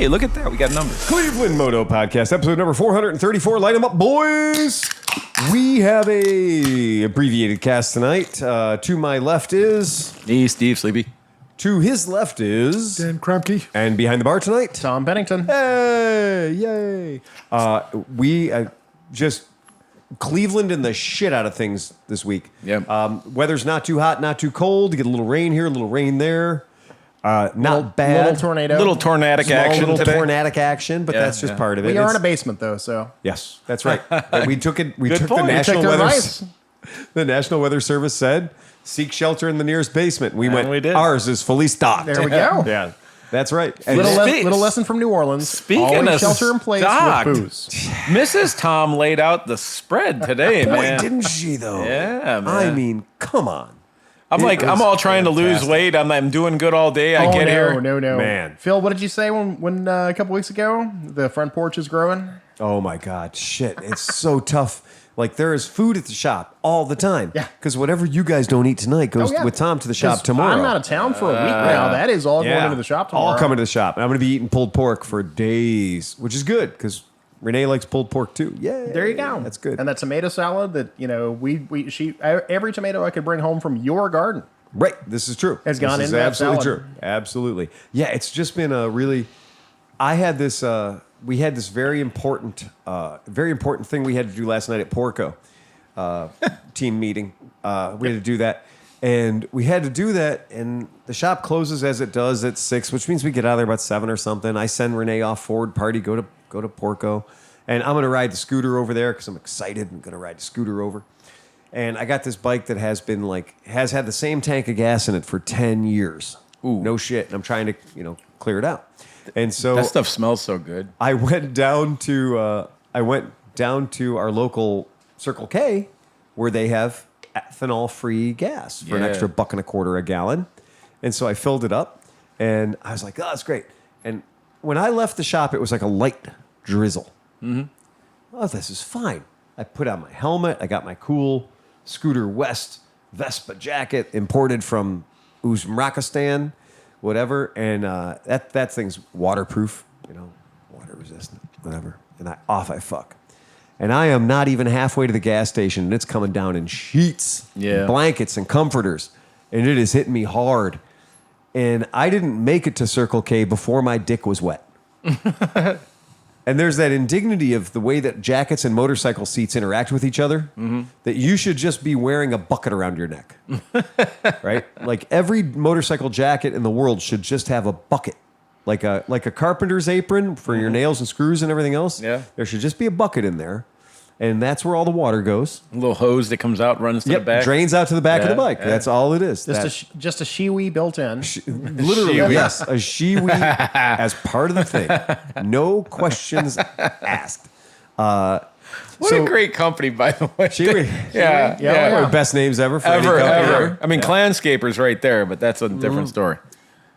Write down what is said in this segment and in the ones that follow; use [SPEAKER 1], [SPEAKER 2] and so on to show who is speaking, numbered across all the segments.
[SPEAKER 1] Hey, look at that. We got numbers.
[SPEAKER 2] ClevelandMoto Podcast, episode number 434. Light 'em up, boys. We have a abbreviated cast tonight. To my left is...
[SPEAKER 1] Me, Steve, Sleepy.
[SPEAKER 2] To his left is...
[SPEAKER 3] Dan Kremke.
[SPEAKER 2] And behind the bar tonight...
[SPEAKER 4] Tom Bennington.
[SPEAKER 2] Hey, yay. We just... Cleveland and the shit out of things this week.
[SPEAKER 1] Yep.
[SPEAKER 2] Weather's not too hot, not too cold. You get a little rain here, a little rain there. Not bad.
[SPEAKER 4] Little tornado.
[SPEAKER 1] Little tornadic action
[SPEAKER 2] little
[SPEAKER 1] today.
[SPEAKER 2] tornadic action, but that's just part of it.
[SPEAKER 4] We are in a basement, though, so.
[SPEAKER 2] Yes, that's right. We took it. We took
[SPEAKER 1] point.
[SPEAKER 2] the National
[SPEAKER 4] Check their
[SPEAKER 2] Weather.
[SPEAKER 4] advice.
[SPEAKER 2] The National Weather Service said, "Seek shelter in the nearest basement." We went.
[SPEAKER 1] we did.
[SPEAKER 2] Ours is fully stocked.
[SPEAKER 4] There we go.
[SPEAKER 2] Yeah, that's right. And
[SPEAKER 4] Little lesson from New Orleans.
[SPEAKER 1] Speaking
[SPEAKER 4] Always
[SPEAKER 1] of
[SPEAKER 4] shelter in place
[SPEAKER 1] stocked,
[SPEAKER 4] with booze.
[SPEAKER 1] Mrs. Tom laid out the spread today,
[SPEAKER 2] boy,
[SPEAKER 1] man.
[SPEAKER 2] didn't she though?
[SPEAKER 1] Yeah, man.
[SPEAKER 2] I mean, come on.
[SPEAKER 1] I'm
[SPEAKER 2] was
[SPEAKER 1] all trying to lose
[SPEAKER 2] fantastic.
[SPEAKER 1] weight. I'm doing good all day. I get here.
[SPEAKER 4] No.
[SPEAKER 2] Man.
[SPEAKER 4] Phil, what did you say when a couple weeks ago? The front porch is growing?
[SPEAKER 2] Oh my God, shit! It's so tough. Like there is food at the shop all the time.
[SPEAKER 4] Yeah.
[SPEAKER 2] Because whatever you guys don't eat tonight goes with Tom to the shop
[SPEAKER 4] 'Cause
[SPEAKER 2] tomorrow.
[SPEAKER 4] I'm out of town for a week now. That is all going into the shop tomorrow.
[SPEAKER 2] All coming to the shop. And I'm going to be eating pulled pork for days, which is good because Renee likes pulled pork too. Yeah.
[SPEAKER 4] There you go.
[SPEAKER 2] That's good.
[SPEAKER 4] And that tomato salad that, every tomato I could bring home from your garden.
[SPEAKER 2] Right. This is true.
[SPEAKER 4] Has gone
[SPEAKER 2] This is
[SPEAKER 4] into that
[SPEAKER 2] absolutely
[SPEAKER 4] salad.
[SPEAKER 2] true. Absolutely. Yeah. It's just been a really. I had this. We had this very important thing we had to do last night at Porco team meeting. We had to do that, and we had to do that. And the shop closes as it does at 6, which means we get out of there about 7 or something. I send Renee off forward party, go to Porco, and I'm gonna ride the scooter over there because I'm excited. I'm gonna ride the scooter over. And I got this bike that has had the same tank of gas in it for 10 years.
[SPEAKER 1] Ooh.
[SPEAKER 2] No shit. And I'm trying to, clear it out. And so
[SPEAKER 1] That stuff smells so good.
[SPEAKER 2] I went down to our local Circle K where they have ethanol-free gas for an
[SPEAKER 1] Yeah.
[SPEAKER 2] extra $1.25 a gallon. And so I filled it up and I was like, oh, that's great. And when I left the shop, it was like a light drizzle. Mm-hmm. Oh, this is fine. I put on my helmet. I got my cool Scooter West Vespa jacket imported from Uzbekistan, whatever. And that thing's waterproof, water resistant, whatever. And I fuck. And I am not even halfway to the gas station, and it's coming down in sheets, blankets, and comforters. And it is hitting me hard. And I didn't make it to Circle K before my dick was wet. And there's that indignity of the way that jackets and motorcycle seats interact with each other, that you should just be wearing a bucket around your neck, right? Like every motorcycle jacket in the world should just have a bucket, like a carpenter's apron for your nails and screws and everything else.
[SPEAKER 1] Yeah.
[SPEAKER 2] There should just be a bucket in there, and that's where all the water goes.
[SPEAKER 1] A little hose that comes out, runs to the back.
[SPEAKER 2] Drains out to the back of the
[SPEAKER 1] Yeah,
[SPEAKER 2] bike.
[SPEAKER 1] yeah.
[SPEAKER 2] That's all it is.
[SPEAKER 4] Just a shiwi built in.
[SPEAKER 2] Literally, yes, a shiwi as part of the thing. No questions asked.
[SPEAKER 1] What a great company, by the way.
[SPEAKER 2] Shiwi.
[SPEAKER 1] Yeah.
[SPEAKER 2] One of the best names ever for
[SPEAKER 1] Ever.
[SPEAKER 2] any company.
[SPEAKER 1] I mean, Clanscaper's right there, but that's a different story.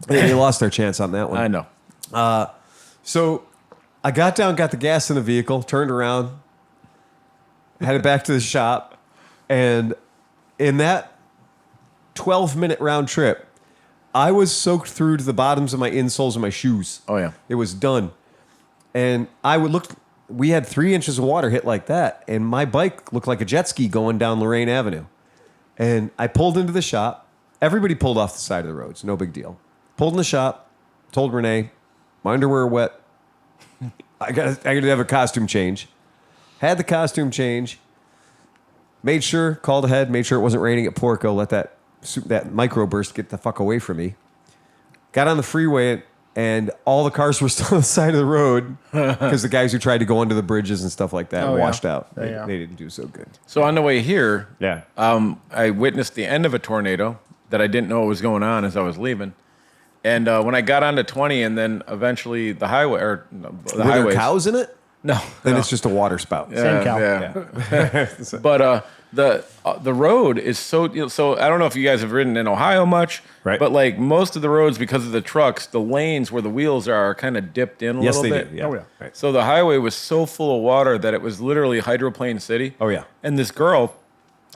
[SPEAKER 2] They lost their chance on that one.
[SPEAKER 1] I know.
[SPEAKER 2] So I got down, got the gas in the vehicle, turned around, headed back to the shop, and in that 12-minute round trip, I was soaked through to the bottoms of my insoles of my shoes.
[SPEAKER 1] Oh, yeah.
[SPEAKER 2] It was done. And we had 3 inches of water hit like that, and my bike looked like a jet ski going down Lorraine Avenue. And I pulled into the shop. Everybody pulled off the side of the roads. No big deal. Pulled in the shop, told Renee, my underwear are wet. I got to have a costume change. Had the costume change. Made sure, called ahead, made sure it wasn't raining at Porco. Let that microburst get the fuck away from me. Got on the freeway, and all the cars were still on the side of the road because the guys who tried to go under the bridges and stuff like that washed out. They didn't do so good.
[SPEAKER 1] So on the way here,
[SPEAKER 2] Yeah.
[SPEAKER 1] I witnessed the end of a tornado that I didn't know what was going on as I was leaving. And when I got onto 20 and then eventually the highway, or the
[SPEAKER 2] Were there
[SPEAKER 1] highways.
[SPEAKER 2] cows in it?
[SPEAKER 1] No.
[SPEAKER 2] Then it's just a water spout.
[SPEAKER 4] Same cow.
[SPEAKER 1] Yeah. But the road is so I don't know if you guys have ridden in Ohio much,
[SPEAKER 2] Right.
[SPEAKER 1] but like most of the roads, because of the trucks, the lanes where the wheels are kind of dipped in a
[SPEAKER 2] Yes,
[SPEAKER 1] little
[SPEAKER 2] they
[SPEAKER 1] bit.
[SPEAKER 2] do. Yeah.
[SPEAKER 4] Oh, yeah.
[SPEAKER 2] Right.
[SPEAKER 1] So the highway was so full of water that it was literally hydroplane city.
[SPEAKER 2] Oh, yeah.
[SPEAKER 1] And this girl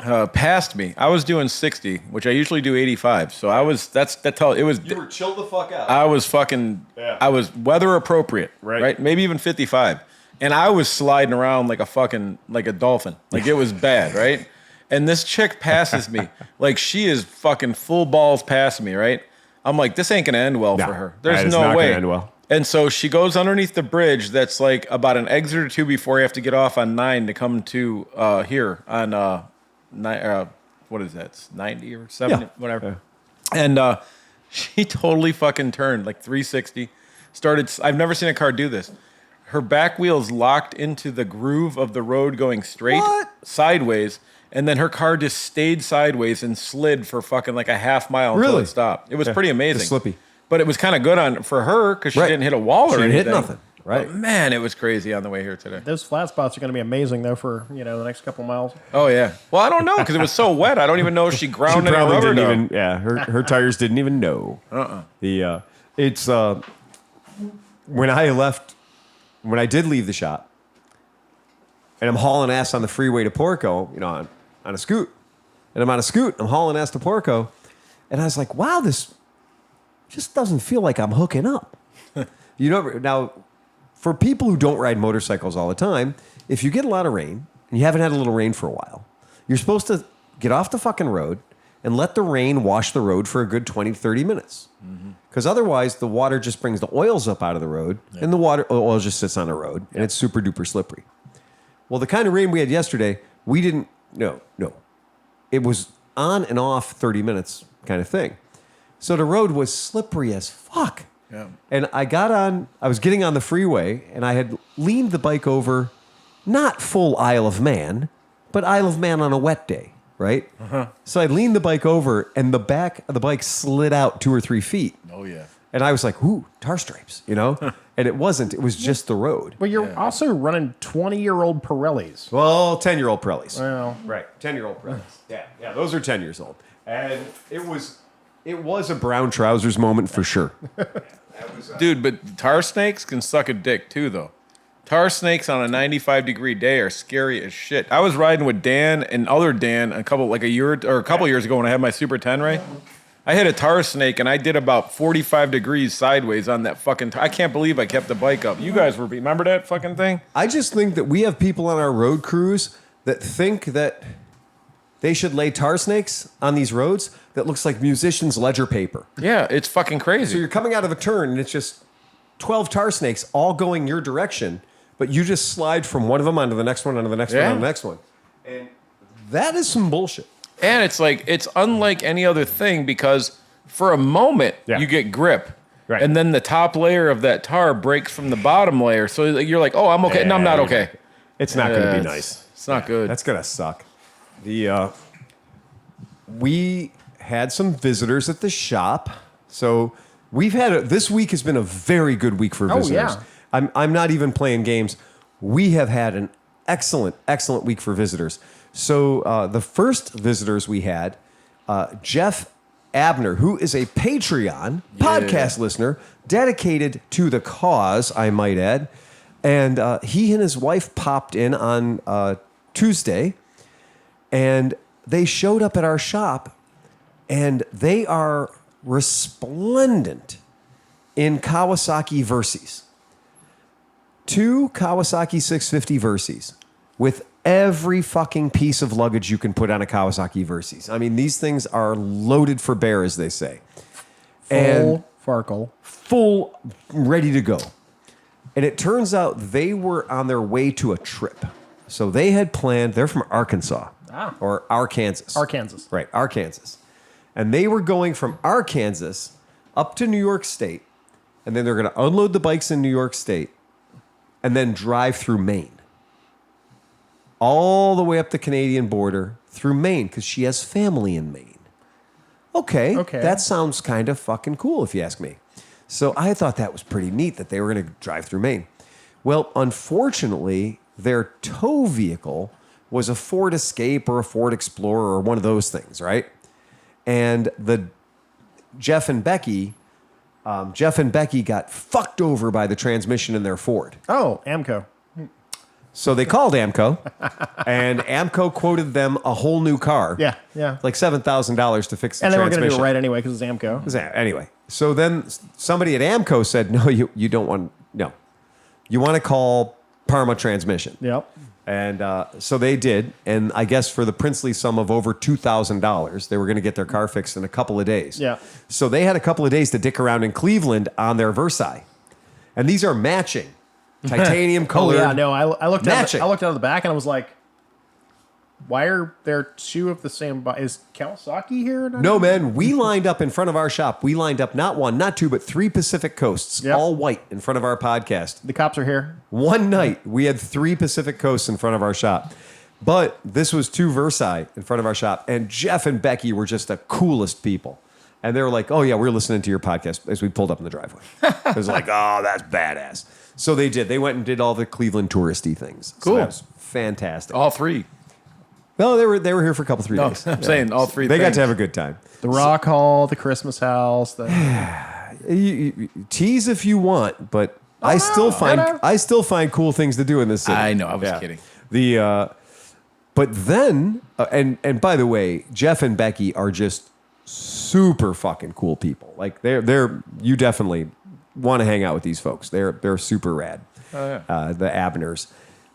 [SPEAKER 1] passed me. I was doing 60, which I usually do 85. So that's all. It was.
[SPEAKER 2] You were chill the fuck out.
[SPEAKER 1] I was fucking.
[SPEAKER 2] Yeah.
[SPEAKER 1] I was weather appropriate. Right. Maybe even 55, and I was sliding around like a dolphin. Like it was bad. Right. And this chick passes me. Like she is fucking full balls past me. Right. I'm like, this ain't gonna end well for her. There's no way.
[SPEAKER 2] End well.
[SPEAKER 1] And so she goes underneath the bridge that's like about an exit or two before you have to get off on 9 to come to here on what is that? It's 90 or 70, whatever. Yeah. And she totally fucking turned like 360. I've never seen a car do this. Her back wheels locked into the groove of the road going straight sideways. And then her car just stayed sideways and slid for fucking like a half mile until it stopped. It was pretty amazing.
[SPEAKER 2] Just slippy.
[SPEAKER 1] But it was kind of good for her because she didn't hit a wall or anything.
[SPEAKER 2] She didn't hit nothing. Right.
[SPEAKER 1] But man, it was crazy on the way here today.
[SPEAKER 4] Those flat spots are going to be amazing, though, for the next couple miles.
[SPEAKER 1] Oh, yeah. Well, I don't know because it was so wet. I don't even know if she ground any
[SPEAKER 2] probably
[SPEAKER 1] rubber
[SPEAKER 2] didn't even. Yeah, her tires didn't even know. It's when I did leave the shop, and I'm hauling ass on the freeway to Porco, on a scoot, and I'm on a scoot. I'm hauling ass to Porco, and I was like, wow, this just doesn't feel like I'm hooking up. Now, for people who don't ride motorcycles all the time, if you get a lot of rain, and you haven't had a little rain for a while, you're supposed to get off the fucking road and let the rain wash the road for a good 20 to 30 minutes. Because otherwise, the water just brings the oils up out of the road, and the oil just sits on the road, and it's super duper slippery. Well, the kind of rain we had yesterday, we didn't, no. It was on and off 30 minutes kind of thing. So the road was slippery as fuck.
[SPEAKER 1] Yeah.
[SPEAKER 2] And I was getting on the freeway, and I had leaned the bike over, not full Isle of Man, but Isle of Man on a wet day, right? Uh-huh. So I leaned the bike over, and the back of the bike slid out 2 or 3 feet.
[SPEAKER 1] Oh, yeah.
[SPEAKER 2] And I was like, ooh, tar stripes, And it wasn't. It was just the road.
[SPEAKER 4] But you're also running 20-year-old Pirellis.
[SPEAKER 2] Well, 10-year-old Pirellis.
[SPEAKER 4] Well.
[SPEAKER 2] Right, 10-year-old Pirellis. Yeah, those are 10 years old. And it was a brown trousers moment for sure.
[SPEAKER 1] Dude, but tar snakes can suck a dick too, though. Tar snakes on a 95-degree day are scary as shit. I was riding with Dan and other Dan a couple years ago when I had my Super 10 ray. I hit a tar snake and I did about 45 degrees sideways on that fucking I can't believe I kept the bike up. You guys remember that fucking thing?
[SPEAKER 2] I just think that we have people on our road crews that think that they should lay tar snakes on these roads that looks like musicians' ledger paper.
[SPEAKER 1] Yeah, it's fucking crazy.
[SPEAKER 2] So you're coming out of a turn and it's just 12 tar snakes all going your direction, but you just slide from one of them onto the next one, onto the next one, onto the next one. And that is some bullshit.
[SPEAKER 1] And it's unlike any other thing because for a moment you get grip. Right. And then the top layer of that tar breaks from the bottom layer. So you're like, oh, I'm okay. Yeah, no, I'm not okay.
[SPEAKER 2] It's not going to be nice.
[SPEAKER 1] It's not good.
[SPEAKER 2] That's going to suck. We had some visitors at the shop. So this week has been a very good week for visitors. Yeah. I'm not even playing games. We have had an excellent week for visitors. So the first visitors we had, Jeff Abner, who is a Patreon podcast listener, dedicated to the cause, I might add. And he and his wife popped in on Tuesday, and they showed up at our shop, and they are resplendent in Kawasaki Versys. 2 Kawasaki 650 Versys with every fucking piece of luggage you can put on a Kawasaki Versys. I mean, these things are loaded for bear, as they say.
[SPEAKER 4] Full Farkle.
[SPEAKER 2] Full, ready to go. And it turns out they were on their way to a trip. So they had planned, they're from Arkansas. Or Arkansas.
[SPEAKER 4] Arkansas.
[SPEAKER 2] Right, Arkansas. And they were going from Arkansas up to New York State. And then they're going to unload the bikes in New York State and then drive through Maine. All the way up the Canadian border through Maine because she has family in Maine. Okay, that sounds kind of fucking cool if you ask me. So I thought that was pretty neat that they were going to drive through Maine. Well, unfortunately, their tow vehicle was a Ford Escape or a Ford Explorer or one of those things, right? And Jeff and Becky got fucked over by the transmission in their Ford.
[SPEAKER 4] Oh, AMCO.
[SPEAKER 2] So they called AAMCO, and AAMCO quoted them a whole new car.
[SPEAKER 4] Yeah, yeah.
[SPEAKER 2] Like $7,000 to fix the
[SPEAKER 4] And they were
[SPEAKER 2] transmission.
[SPEAKER 4] going to do it right anyway because it's AAMCO.
[SPEAKER 2] Anyway, so then somebody at AAMCO said, no, you don't want, no. You want to call Parma Transmission.
[SPEAKER 4] Yep.
[SPEAKER 2] And so they did. And I guess for the princely sum of over $2,000, they were going to get their car fixed in a couple of days.
[SPEAKER 4] Yeah.
[SPEAKER 2] So they had a couple of days to dick around in Cleveland on their Versailles. And these are matching. Titanium colored.
[SPEAKER 4] Oh, yeah. No, I looked
[SPEAKER 2] matching.
[SPEAKER 4] I looked out of the back and I was like, why are there two of the same? Is Kawasaki here?
[SPEAKER 2] No, man. We lined up in front of our shop. We lined up not one, not two, but 3 Pacific Coasts,
[SPEAKER 4] Yep.
[SPEAKER 2] all white in front of our podcast.
[SPEAKER 4] The cops are here.
[SPEAKER 2] One night, we had 3 Pacific Coasts in front of our shop. But this was 2 Versailles in front of our shop. And Jeff and Becky were just the coolest people. And they were like, oh, yeah, we're listening to your podcast as we pulled up in the driveway. It was like, oh, that's badass. So they did. They went and did all the Cleveland touristy things.
[SPEAKER 1] Cool.
[SPEAKER 2] So that was fantastic.
[SPEAKER 1] All 3.
[SPEAKER 2] No, they were here for a couple, 3 days.
[SPEAKER 1] I'm saying all 3
[SPEAKER 2] They got
[SPEAKER 1] things.
[SPEAKER 2] to have a good time.
[SPEAKER 4] The Rock Hall, the Christmas house.
[SPEAKER 2] You tease if you want, but I still find cool things to do in this city.
[SPEAKER 1] I know. I was kidding.
[SPEAKER 2] But then and by the way, Jeff and Becky are just super fucking cool people. Like they're you definitely want to hang out with these folks. They're super rad.
[SPEAKER 1] Oh, yeah.
[SPEAKER 2] The Abners.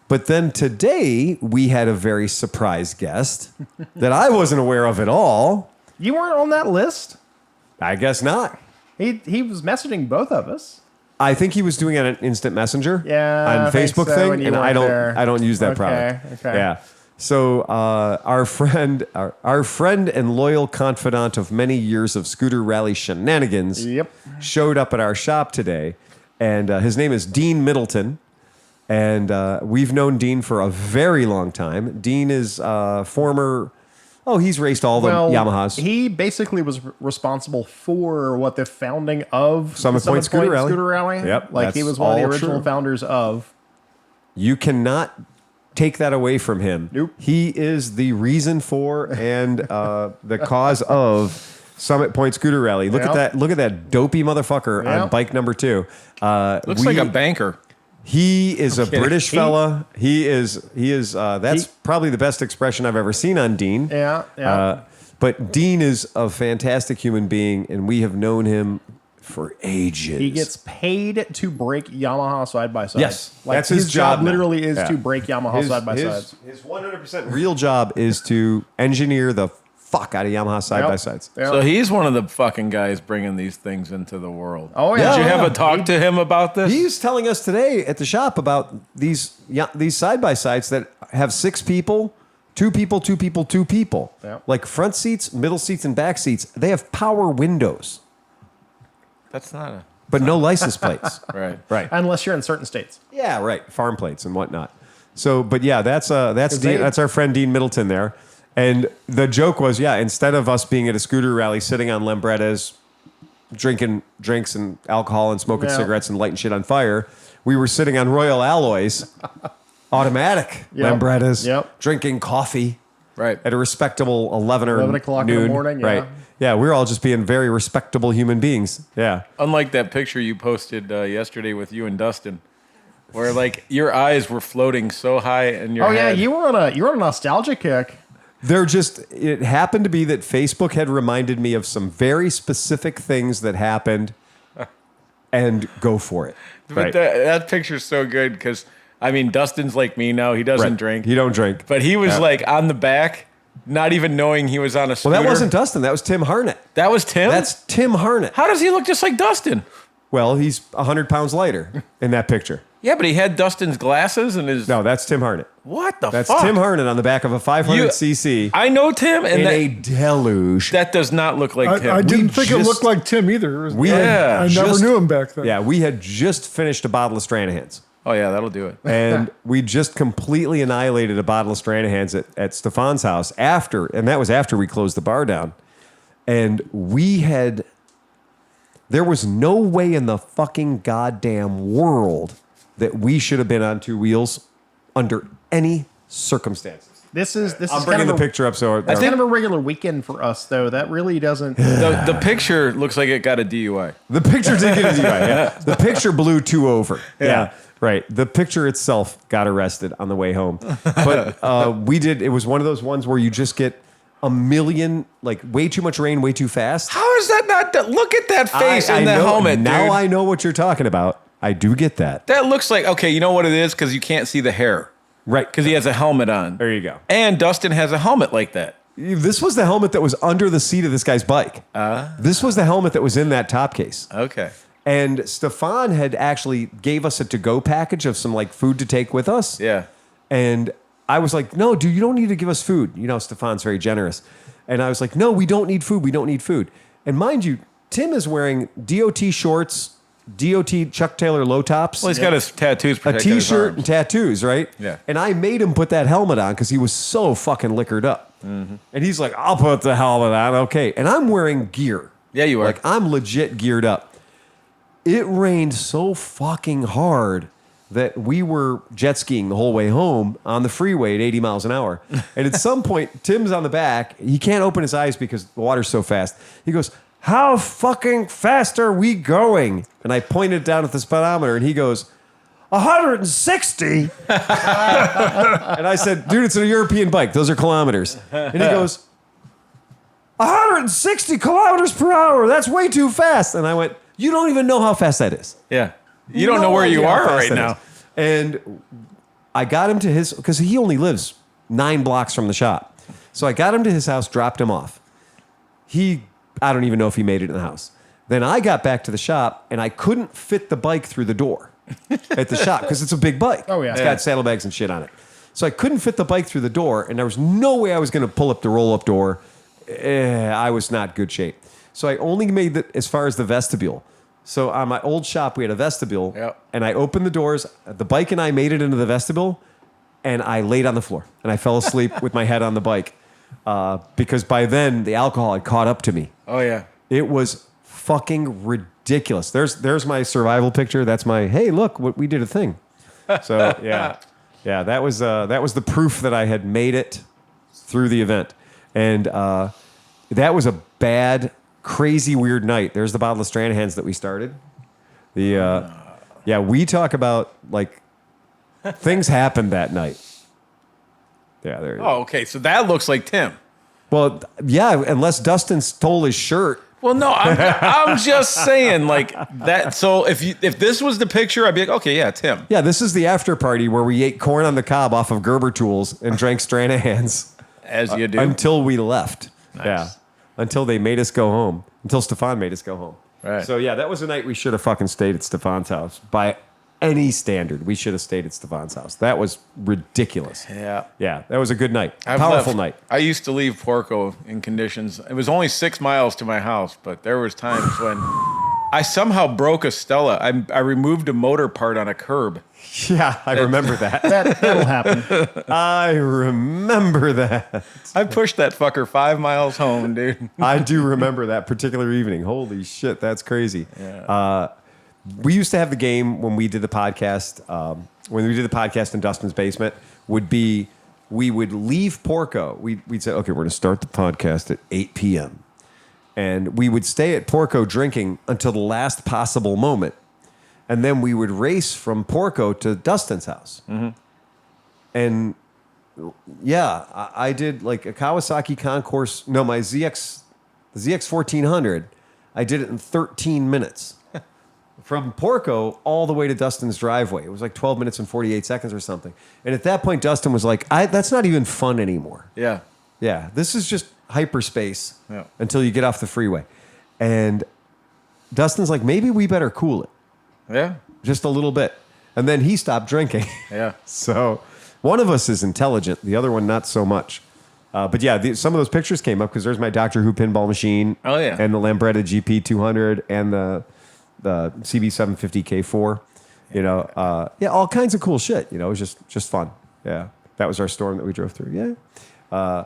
[SPEAKER 2] But then today we had a very surprise guest that I wasn't aware of at all.
[SPEAKER 4] You weren't on that list?
[SPEAKER 2] I guess not.
[SPEAKER 4] He was messaging both of us.
[SPEAKER 2] I think he was doing it on an instant messenger
[SPEAKER 4] Yeah,
[SPEAKER 2] on
[SPEAKER 4] I think
[SPEAKER 2] Facebook
[SPEAKER 4] so,
[SPEAKER 2] thing,
[SPEAKER 4] when you
[SPEAKER 2] and
[SPEAKER 4] weren't there.
[SPEAKER 2] I don't use that
[SPEAKER 4] Okay,
[SPEAKER 2] product.
[SPEAKER 4] okay.
[SPEAKER 2] Yeah. So our friend and loyal confidant of many years of scooter rally shenanigans
[SPEAKER 4] Yep.
[SPEAKER 2] showed up at our shop today, and his name is Dean Middleton, and we've known Dean for a very long time. Dean is former. Oh, he's raced all the Yamahas.
[SPEAKER 4] He basically was responsible for the founding of
[SPEAKER 2] Summit Point Scooter Rally. Yep,
[SPEAKER 4] Like he
[SPEAKER 2] that's
[SPEAKER 4] was one of the
[SPEAKER 2] all
[SPEAKER 4] original
[SPEAKER 2] true.
[SPEAKER 4] founders of.
[SPEAKER 2] You cannot take that away from him.
[SPEAKER 4] Nope.
[SPEAKER 2] He is the reason for and the cause of Summit Point Scooter Rally. Look
[SPEAKER 4] Yep.
[SPEAKER 2] at that! Look at that dopey motherfucker on
[SPEAKER 4] Yep.
[SPEAKER 2] bike number 2.
[SPEAKER 1] Looks like a banker.
[SPEAKER 2] He is a
[SPEAKER 1] kidding.
[SPEAKER 2] British fella. He is. That's probably the best expression I've ever seen on Dean.
[SPEAKER 4] Yeah, yeah.
[SPEAKER 2] But Dean is a fantastic human being, and we have known him for ages.
[SPEAKER 4] He gets paid to break Yamaha side by sides.
[SPEAKER 2] Yes,
[SPEAKER 4] like
[SPEAKER 2] that's his job now.
[SPEAKER 4] Literally is
[SPEAKER 2] Yeah.
[SPEAKER 4] to break Yamaha side by sides.
[SPEAKER 2] His 100% real job is to engineer the fuck out of Yamaha side by sides.
[SPEAKER 4] Yep.
[SPEAKER 1] So he's one of the fucking guys bringing these things into the world.
[SPEAKER 4] Oh, yeah.
[SPEAKER 1] Did you have
[SPEAKER 2] Yeah.
[SPEAKER 1] a talk to him about this?
[SPEAKER 2] He's telling us today at the shop about these side by sides that have 6 people, 2 people, 2 people, 2 people.
[SPEAKER 4] Yep.
[SPEAKER 2] Like front seats, middle seats, and back seats. They have power windows,
[SPEAKER 1] That's not a...
[SPEAKER 2] but no license plates.
[SPEAKER 1] Right.
[SPEAKER 2] Right.
[SPEAKER 4] Unless you're in certain states.
[SPEAKER 2] Yeah, right. Farm plates and whatnot. So, but yeah, that's
[SPEAKER 4] they-
[SPEAKER 2] that's our friend Dean Middleton there. And the joke was, instead of us being at a scooter rally, sitting on Lambrettas, drinking drinks and alcohol and smoking
[SPEAKER 4] Yeah.
[SPEAKER 2] cigarettes and lighting shit on fire, we were sitting on Royal Alloys, automatic
[SPEAKER 4] Yep.
[SPEAKER 2] Lambrettas,
[SPEAKER 4] Yep.
[SPEAKER 2] drinking coffee
[SPEAKER 1] Right.
[SPEAKER 2] at a respectable 11 or
[SPEAKER 4] 11 o'clock in the
[SPEAKER 2] noon.
[SPEAKER 4] morning, yeah.
[SPEAKER 2] Right. Yeah, we're all just being very respectable human beings. Yeah.
[SPEAKER 1] Unlike that picture you posted yesterday with you and Dustin, where like your eyes were floating so high in your
[SPEAKER 4] Oh yeah,
[SPEAKER 1] head.
[SPEAKER 4] you were on a nostalgia kick.
[SPEAKER 2] It happened to be that Facebook had reminded me of some very specific things that happened, and go for it.
[SPEAKER 1] But that picture's so good because, I mean, Dustin's like me now. He doesn't drink.
[SPEAKER 2] He don't drink.
[SPEAKER 1] But he was like on the back, not even knowing he was on a scooter.
[SPEAKER 2] Well, that wasn't Dustin. That was Tim Harnett.
[SPEAKER 1] That was Tim?
[SPEAKER 2] That's Tim Harnett.
[SPEAKER 1] How does he look just like Dustin?
[SPEAKER 2] Well, he's 100 pounds lighter in that picture.
[SPEAKER 1] Yeah, but he had Dustin's glasses and his...
[SPEAKER 2] No, that's Tim Harnett.
[SPEAKER 1] What the
[SPEAKER 2] That's
[SPEAKER 1] fuck?
[SPEAKER 2] Tim Harnett on the back of a 500cc
[SPEAKER 1] I know Tim, and
[SPEAKER 2] in a deluge.
[SPEAKER 1] that does not look like Tim.
[SPEAKER 3] I didn't
[SPEAKER 2] We
[SPEAKER 3] think it
[SPEAKER 2] just-
[SPEAKER 3] looked like Tim either.
[SPEAKER 2] We
[SPEAKER 1] Yeah.
[SPEAKER 3] I never knew him back then.
[SPEAKER 2] Yeah, we had just finished a bottle of Stranahan's.
[SPEAKER 1] Oh, yeah, that'll do it.
[SPEAKER 2] And we just completely annihilated a bottle of Stranahan's at Stefan's house and that was after we closed the bar down. And there was no way in the fucking goddamn world that we should have been on 2 wheels under any circumstances.
[SPEAKER 4] This is
[SPEAKER 2] I'm
[SPEAKER 4] kind
[SPEAKER 2] bringing
[SPEAKER 4] of
[SPEAKER 2] the picture up. So
[SPEAKER 4] That's kind of a regular weekend for us, though. That really doesn't.
[SPEAKER 1] The picture looks like it got a DUI.
[SPEAKER 2] the picture did get a DUI. Yeah. The picture blew 2 over. Yeah. Right. The picture itself got arrested on the way home. But we did. It was one of those ones where you just get a million, like way too much rain, way too fast.
[SPEAKER 1] How is that not done? Look at that face in the
[SPEAKER 2] know,
[SPEAKER 1] helmet,
[SPEAKER 2] now
[SPEAKER 1] dude.
[SPEAKER 2] I know what you're talking about. I do get that.
[SPEAKER 1] That looks like, okay, you know what it is? Because you can't see the hair.
[SPEAKER 2] Right.
[SPEAKER 1] Because he has a helmet on.
[SPEAKER 2] There you go.
[SPEAKER 1] And Dustin has a helmet like that.
[SPEAKER 2] This was the helmet that was under the seat of this guy's bike. This was the helmet that was in that top case.
[SPEAKER 1] Okay.
[SPEAKER 2] And Stefan had actually gave us a to-go package of some like food to take with us.
[SPEAKER 1] Yeah.
[SPEAKER 2] And I was like, no, dude, you don't need to give us food. You know, Stefan's very generous. And I was like, no, we don't need food. We don't need food. And mind you, Tim is wearing DOT shorts, DOT Chuck Taylor low tops.
[SPEAKER 1] Well, he's got his tattoos
[SPEAKER 2] A
[SPEAKER 1] protecting his
[SPEAKER 2] t-shirt
[SPEAKER 1] arms.
[SPEAKER 2] and tattoos, right?
[SPEAKER 1] Yeah.
[SPEAKER 2] And I made him put that helmet on because he was so fucking liquored up. Mm-hmm. And he's like, I'll put the helmet on. Okay. And I'm wearing gear.
[SPEAKER 1] Yeah, you are.
[SPEAKER 2] Like, I'm legit geared up. It rained so fucking hard that we were jet skiing the whole way home on the freeway at 80 miles an hour. And at some point, Tim's on the back. He can't open his eyes because the water's so fast. He goes, how fucking fast are we going? And I pointed down at the speedometer and he goes, 160. And I said, dude, it's a European bike. Those are kilometers. And he goes, 160 kilometers per hour. That's way too fast. And I went, you don't even know how fast that is.
[SPEAKER 1] Yeah. You don't know where you
[SPEAKER 2] idea how
[SPEAKER 1] are
[SPEAKER 2] fast
[SPEAKER 1] right
[SPEAKER 2] that
[SPEAKER 1] now.
[SPEAKER 2] is. And I got him to his, because he only lives 9 blocks from the shop. So I got him to his house, dropped him off. I don't even know if he made it in the house. Then I got back to the shop and I couldn't fit the bike through the door at the shop because it's a big bike.
[SPEAKER 4] Oh, yeah.
[SPEAKER 2] It's got saddlebags and shit on it. So I couldn't fit the bike through the door and there was no way I was going to pull up the roll-up door. I was not good shape. So I only made it as far as the vestibule. So on my old shop, we had a vestibule,
[SPEAKER 1] Yep.
[SPEAKER 2] and I opened the doors. The bike and I made it into the vestibule, and I laid on the floor, and I fell asleep with my head on the bike because by then the alcohol had caught up to me.
[SPEAKER 1] Oh, yeah.
[SPEAKER 2] It was fucking ridiculous. There's my survival picture. That's my, hey, look, we did a thing. So yeah, that was the proof that I had made it through the event, and that was a bad, crazy, weird night. There's the bottle of Stranahan's that we started. We talk about like things happened that night. Yeah, there.
[SPEAKER 1] Oh, okay. So that looks like Tim.
[SPEAKER 2] Well, yeah, unless Dustin stole his shirt.
[SPEAKER 1] Well, no, I'm just saying like that. So if this was the picture, I'd be like, okay, yeah, Tim.
[SPEAKER 2] Yeah, this is the after party where we ate corn on the cob off of Gerber Tools and drank Stranahan's
[SPEAKER 1] As you do.
[SPEAKER 2] until we left.
[SPEAKER 1] Nice.
[SPEAKER 2] Yeah, until they made us go home. Until Stefan made us go home.
[SPEAKER 1] Right.
[SPEAKER 2] So yeah, that was a night we should have fucking stayed at Stefan's house. By any standard, we should have stayed at Stefan's house. That was ridiculous.
[SPEAKER 1] Yeah.
[SPEAKER 2] Yeah, that was a good night.
[SPEAKER 1] I've
[SPEAKER 2] Powerful
[SPEAKER 1] left-
[SPEAKER 2] night.
[SPEAKER 1] I used to leave Porco in conditions. It was only 6 miles to my house, but there was times when I somehow broke a Stella. I removed a motor part on a curb.
[SPEAKER 2] Yeah, I remember that.
[SPEAKER 4] That'll happen.
[SPEAKER 2] I remember that.
[SPEAKER 1] I pushed that fucker 5 miles home, dude.
[SPEAKER 2] I do remember that particular evening. Holy shit, that's crazy.
[SPEAKER 1] Yeah.
[SPEAKER 2] We used to have the game when we did the podcast, when we did the podcast in Dustin's basement, we would leave Porco. We'd say, okay, we're going to start the podcast at 8 p.m. And we would stay at Porco drinking until the last possible moment. And then we would race from Porco to Dustin's house. Mm-hmm. And yeah, I did like a Kawasaki Concourse. No, my the ZX 1400, I did it in 13 minutes. From Porco all the way to Dustin's driveway. It was like 12 minutes and 48 seconds or something. And at that point, Dustin was like, that's not even fun anymore.
[SPEAKER 1] Yeah.
[SPEAKER 2] Yeah, this is just hyperspace
[SPEAKER 1] Yeah.
[SPEAKER 2] until you get off the freeway. And Dustin's like, maybe we better cool it
[SPEAKER 1] Yeah.
[SPEAKER 2] just a little bit. And then he stopped drinking.
[SPEAKER 1] Yeah.
[SPEAKER 2] So one of us is intelligent, the other one not so much. But yeah, some of those pictures came up because there's my Doctor Who pinball machine.
[SPEAKER 1] Oh, yeah.
[SPEAKER 2] And the Lambretta GP200 and the CB750 K4. You know, all kinds of cool shit. You know, it was just fun. Yeah, that was our storm that we drove through. Yeah.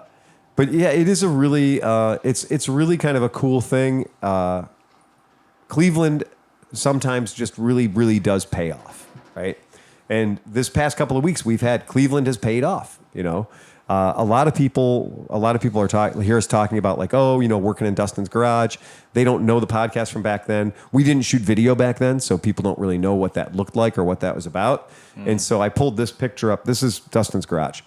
[SPEAKER 2] But yeah, it is a really, it's really kind of a cool thing. Cleveland sometimes just really, really does pay off, right? And this past couple of weeks, Cleveland has paid off. You know, a lot of people are talking about like, oh, you know, working in Dustin's garage. They don't know the podcast from back then. We didn't shoot video back then, so people don't really know what that looked like or what that was about. And so I pulled this picture up. This is Dustin's garage.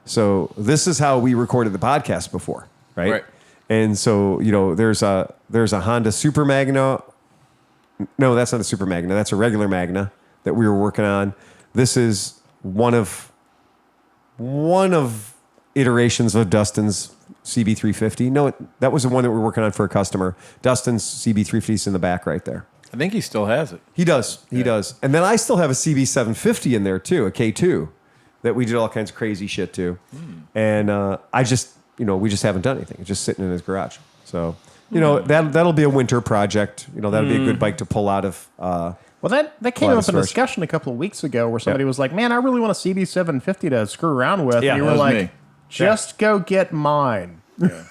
[SPEAKER 2] So this is how we recorded the podcast before, right? And so, you know, there's a Honda Super Magna. No, that's not a Super Magna. That's a regular Magna that we were working on. This is one of iterations of Dustin's CB350. No, that was the one that we were working on for a customer. Dustin's CB350 is in the back right there.
[SPEAKER 1] I think he still has it.
[SPEAKER 2] He does. He does. And then I still have a CB750 in there too, a K2 that we did all kinds of crazy shit to. And I just, you know, we just haven't done anything. It's just sitting in his garage. So, you know, that'll be a winter project. You know, that'll be a good bike to pull out of.
[SPEAKER 4] Well, that came up in discussion a couple of weeks ago where somebody was like, man, I really want a CB750 to screw around with.
[SPEAKER 2] Yeah,
[SPEAKER 4] and you were like, just go get mine.
[SPEAKER 1] Yeah.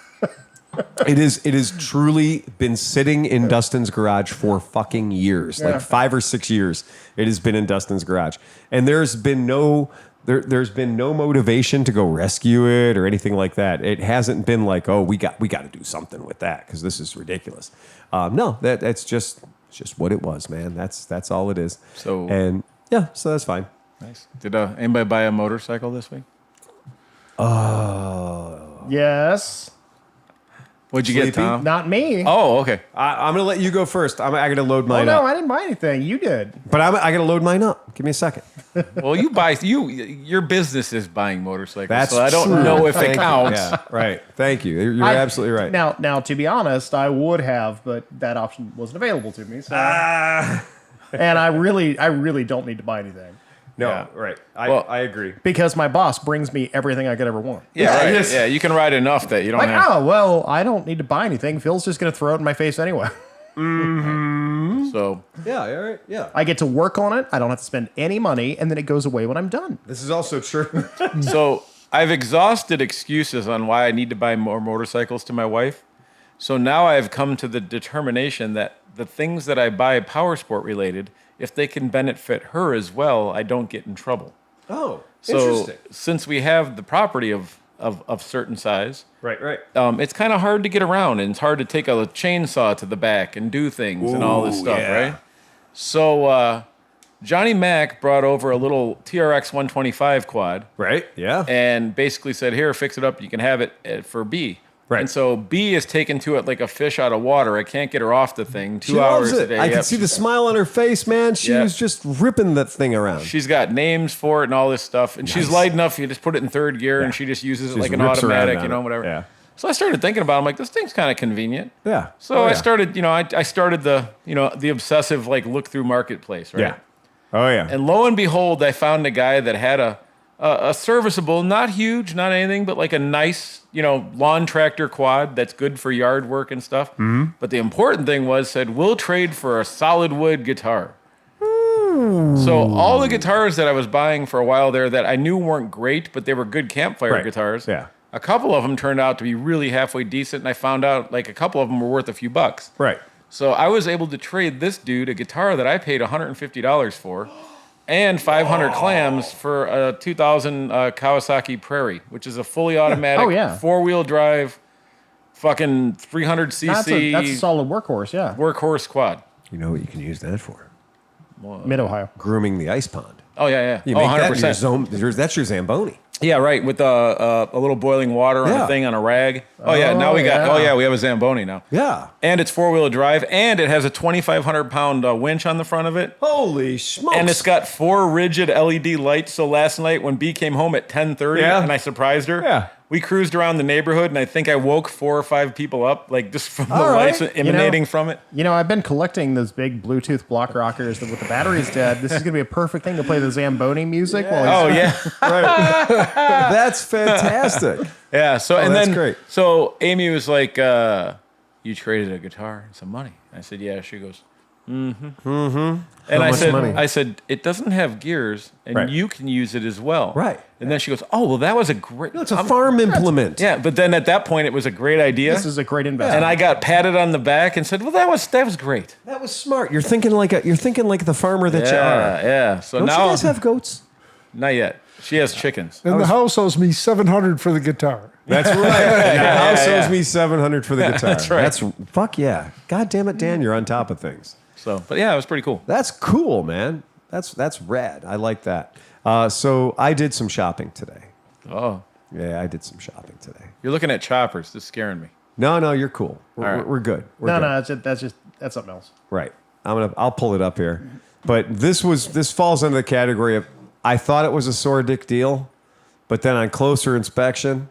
[SPEAKER 2] It is truly been sitting in Dustin's garage for fucking years, like 5 or 6 years. It has been in Dustin's garage, and there's been no motivation to go rescue it or anything like that. It hasn't been like, oh, we got to do something with that because this is ridiculous. No, that's just what it was, man. That's all it is.
[SPEAKER 1] So
[SPEAKER 2] that's fine.
[SPEAKER 1] Nice. Did anybody buy a motorcycle this week?
[SPEAKER 4] Yes.
[SPEAKER 1] What'd you get, Tom?
[SPEAKER 4] Not me.
[SPEAKER 1] Oh, okay.
[SPEAKER 2] I'm gonna let you go first. I got to load mine
[SPEAKER 4] no,
[SPEAKER 2] up.
[SPEAKER 4] I didn't buy anything. You did.
[SPEAKER 2] But I got to load mine up. Give me a second.
[SPEAKER 1] Well, your business is buying motorcycles,
[SPEAKER 2] That's
[SPEAKER 1] so I don't
[SPEAKER 2] true.
[SPEAKER 1] know if
[SPEAKER 2] Thank
[SPEAKER 1] it
[SPEAKER 2] you.
[SPEAKER 1] counts.
[SPEAKER 2] Yeah, right. Thank you. You're absolutely right.
[SPEAKER 4] Now, to be honest, I would have, but that option wasn't available to me. So, and I really don't need to buy anything.
[SPEAKER 2] No,
[SPEAKER 1] Yeah.
[SPEAKER 2] right. I agree.
[SPEAKER 4] Because my boss brings me everything I could ever want.
[SPEAKER 1] Yeah, right.
[SPEAKER 2] yes.
[SPEAKER 1] Yeah, you can ride enough that you don't
[SPEAKER 4] Like,
[SPEAKER 1] have.
[SPEAKER 4] oh, well, I don't need to buy anything. Phil's just going to throw it in my face anyway.
[SPEAKER 1] So
[SPEAKER 2] Yeah, all right. Yeah.
[SPEAKER 4] I get to work on it. I don't have to spend any money, and then it goes away when I'm done.
[SPEAKER 2] This is also true.
[SPEAKER 1] So I've exhausted excuses on why I need to buy more motorcycles to my wife. So now I have come to the determination that the things that I buy power sport related, if they can benefit her as well, I don't get in trouble.
[SPEAKER 2] Oh,
[SPEAKER 1] So
[SPEAKER 2] interesting.
[SPEAKER 1] since we have the property of certain size,
[SPEAKER 2] Right.
[SPEAKER 1] it's kind of hard to get around, and it's hard to take a chainsaw to the back and do things and all this
[SPEAKER 2] Ooh,
[SPEAKER 1] stuff,
[SPEAKER 2] yeah.
[SPEAKER 1] right? So Johnny Mac brought over a little TRX 125 quad
[SPEAKER 2] Right. Yeah.
[SPEAKER 1] and basically said, here, fix it up. You can have it for B.
[SPEAKER 2] Right.
[SPEAKER 1] And so B is taken to it like a fish out of water. I can't get her off the thing.
[SPEAKER 2] She
[SPEAKER 1] 2 hours
[SPEAKER 2] loves
[SPEAKER 1] a
[SPEAKER 2] it.
[SPEAKER 1] day.
[SPEAKER 2] I
[SPEAKER 1] Yep.
[SPEAKER 2] could see the smile on her face, man. She
[SPEAKER 1] Yeah.
[SPEAKER 2] was just ripping that thing around.
[SPEAKER 1] She's got names for it and all this stuff. And she's light enough. You just put it in third gear and she just uses it like an
[SPEAKER 2] rips around
[SPEAKER 1] automatic,
[SPEAKER 2] on
[SPEAKER 1] you know,
[SPEAKER 2] it.
[SPEAKER 1] whatever.
[SPEAKER 2] Yeah.
[SPEAKER 1] So I started thinking about it. I'm like, this thing's kind of convenient.
[SPEAKER 2] Yeah.
[SPEAKER 1] So
[SPEAKER 2] Oh,
[SPEAKER 1] I
[SPEAKER 2] yeah.
[SPEAKER 1] started, I started the obsessive like look through marketplace, right?
[SPEAKER 2] Yeah. Oh yeah.
[SPEAKER 1] And lo and behold, I found a guy that had a serviceable, not huge, not anything, but like a nice, lawn tractor quad that's good for yard work and stuff. Mm-hmm. But the important thing said, we'll trade for a solid wood guitar. So all the guitars that I was buying for a while there that I knew weren't great, but they were good campfire
[SPEAKER 2] Right.
[SPEAKER 1] guitars.
[SPEAKER 2] Yeah.
[SPEAKER 1] A couple of them turned out to be really halfway decent, and I found out like a couple of them were worth a few bucks.
[SPEAKER 2] Right.
[SPEAKER 1] So I was able to trade this dude a guitar that I paid $150 for and 500 clams for a 2000 Kawasaki Prairie, which is a fully automatic,
[SPEAKER 4] Oh, yeah.
[SPEAKER 1] 4-wheel drive, fucking 300cc
[SPEAKER 4] That's a solid workhorse, yeah.
[SPEAKER 1] workhorse quad.
[SPEAKER 2] You know what you can use that for?
[SPEAKER 4] Mid-Ohio.
[SPEAKER 2] Grooming the ice pond.
[SPEAKER 1] Oh, yeah.
[SPEAKER 2] You
[SPEAKER 1] Oh,
[SPEAKER 2] make that
[SPEAKER 1] 100%.
[SPEAKER 2] that's your Zamboni.
[SPEAKER 1] Yeah, right, with a little boiling water on
[SPEAKER 2] Yeah.
[SPEAKER 1] a thing on a rag. Oh, yeah, now we got,
[SPEAKER 4] yeah.
[SPEAKER 1] we have a Zamboni now.
[SPEAKER 2] Yeah.
[SPEAKER 1] And it's 4-wheel drive, and it has a 2,500-pound winch on the front of it.
[SPEAKER 2] Holy smokes.
[SPEAKER 1] And it's got 4 rigid LED lights. So last night when B came home at 10:30
[SPEAKER 2] Yeah.
[SPEAKER 1] and I surprised her,
[SPEAKER 2] Yeah.
[SPEAKER 1] we cruised around the neighborhood and I think I woke 4 or 5 people up, like just from the
[SPEAKER 2] All right.
[SPEAKER 1] lights emanating from it.
[SPEAKER 4] I've been collecting those big Bluetooth block rockers that with the batteries dead. This is going to be a perfect thing to play the Zamboni music while he's
[SPEAKER 1] Oh yeah,
[SPEAKER 2] That's fantastic.
[SPEAKER 1] yeah. So and
[SPEAKER 2] that's
[SPEAKER 1] then
[SPEAKER 2] great.
[SPEAKER 1] so Amy was like, "You traded a guitar and some money." I said, "Yeah." She goes, "Mm-hmm, mm-hmm." And
[SPEAKER 2] How much money?
[SPEAKER 1] I said, "It doesn't have gears, and
[SPEAKER 2] Right.
[SPEAKER 1] you can use it as well."
[SPEAKER 2] Right.
[SPEAKER 1] And then she goes, "Oh well, that was a great."
[SPEAKER 2] It's a farm implement.
[SPEAKER 1] Yeah, but then at that point, it was a great idea.
[SPEAKER 4] This is a great investment.
[SPEAKER 1] And I got patted on the back and said, "Well, that was great."
[SPEAKER 2] That was smart. You're thinking like the farmer that you are.
[SPEAKER 1] Yeah. So
[SPEAKER 2] Don't
[SPEAKER 1] now,
[SPEAKER 2] you guys have goats?
[SPEAKER 1] Not yet. She has chickens.
[SPEAKER 3] And the house owes me $700 for the guitar.
[SPEAKER 2] That's right. The house owes me $700 for the guitar.
[SPEAKER 1] That's right.
[SPEAKER 2] That's fuck yeah. God damn it, Dan, you're on top of things.
[SPEAKER 1] So, but yeah, it was pretty cool.
[SPEAKER 2] That's cool, man. That's rad. I like that. So I did some shopping today.
[SPEAKER 1] Oh,
[SPEAKER 2] Yeah, I did some shopping today.
[SPEAKER 1] you're looking at choppers. This is scaring me.
[SPEAKER 2] No, you're cool.
[SPEAKER 1] All right.
[SPEAKER 2] We're good. We're
[SPEAKER 4] No,
[SPEAKER 2] good.
[SPEAKER 4] no, that's something else.
[SPEAKER 2] Right. I'll pull it up here. But this falls under the category of I thought it was a sore dick deal, but then on closer inspection,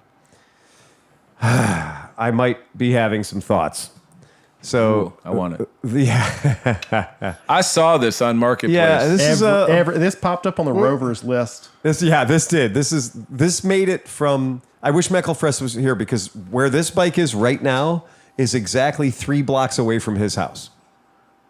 [SPEAKER 2] I might be having some thoughts. So
[SPEAKER 1] Ooh, I want it.
[SPEAKER 2] Yeah,
[SPEAKER 1] I saw this on Marketplace.
[SPEAKER 2] yeah.
[SPEAKER 4] This popped up on the Rovers list.
[SPEAKER 2] This did. This made it from. I wish Meckelfrest was here because where this bike is right now is exactly 3 blocks away from his house.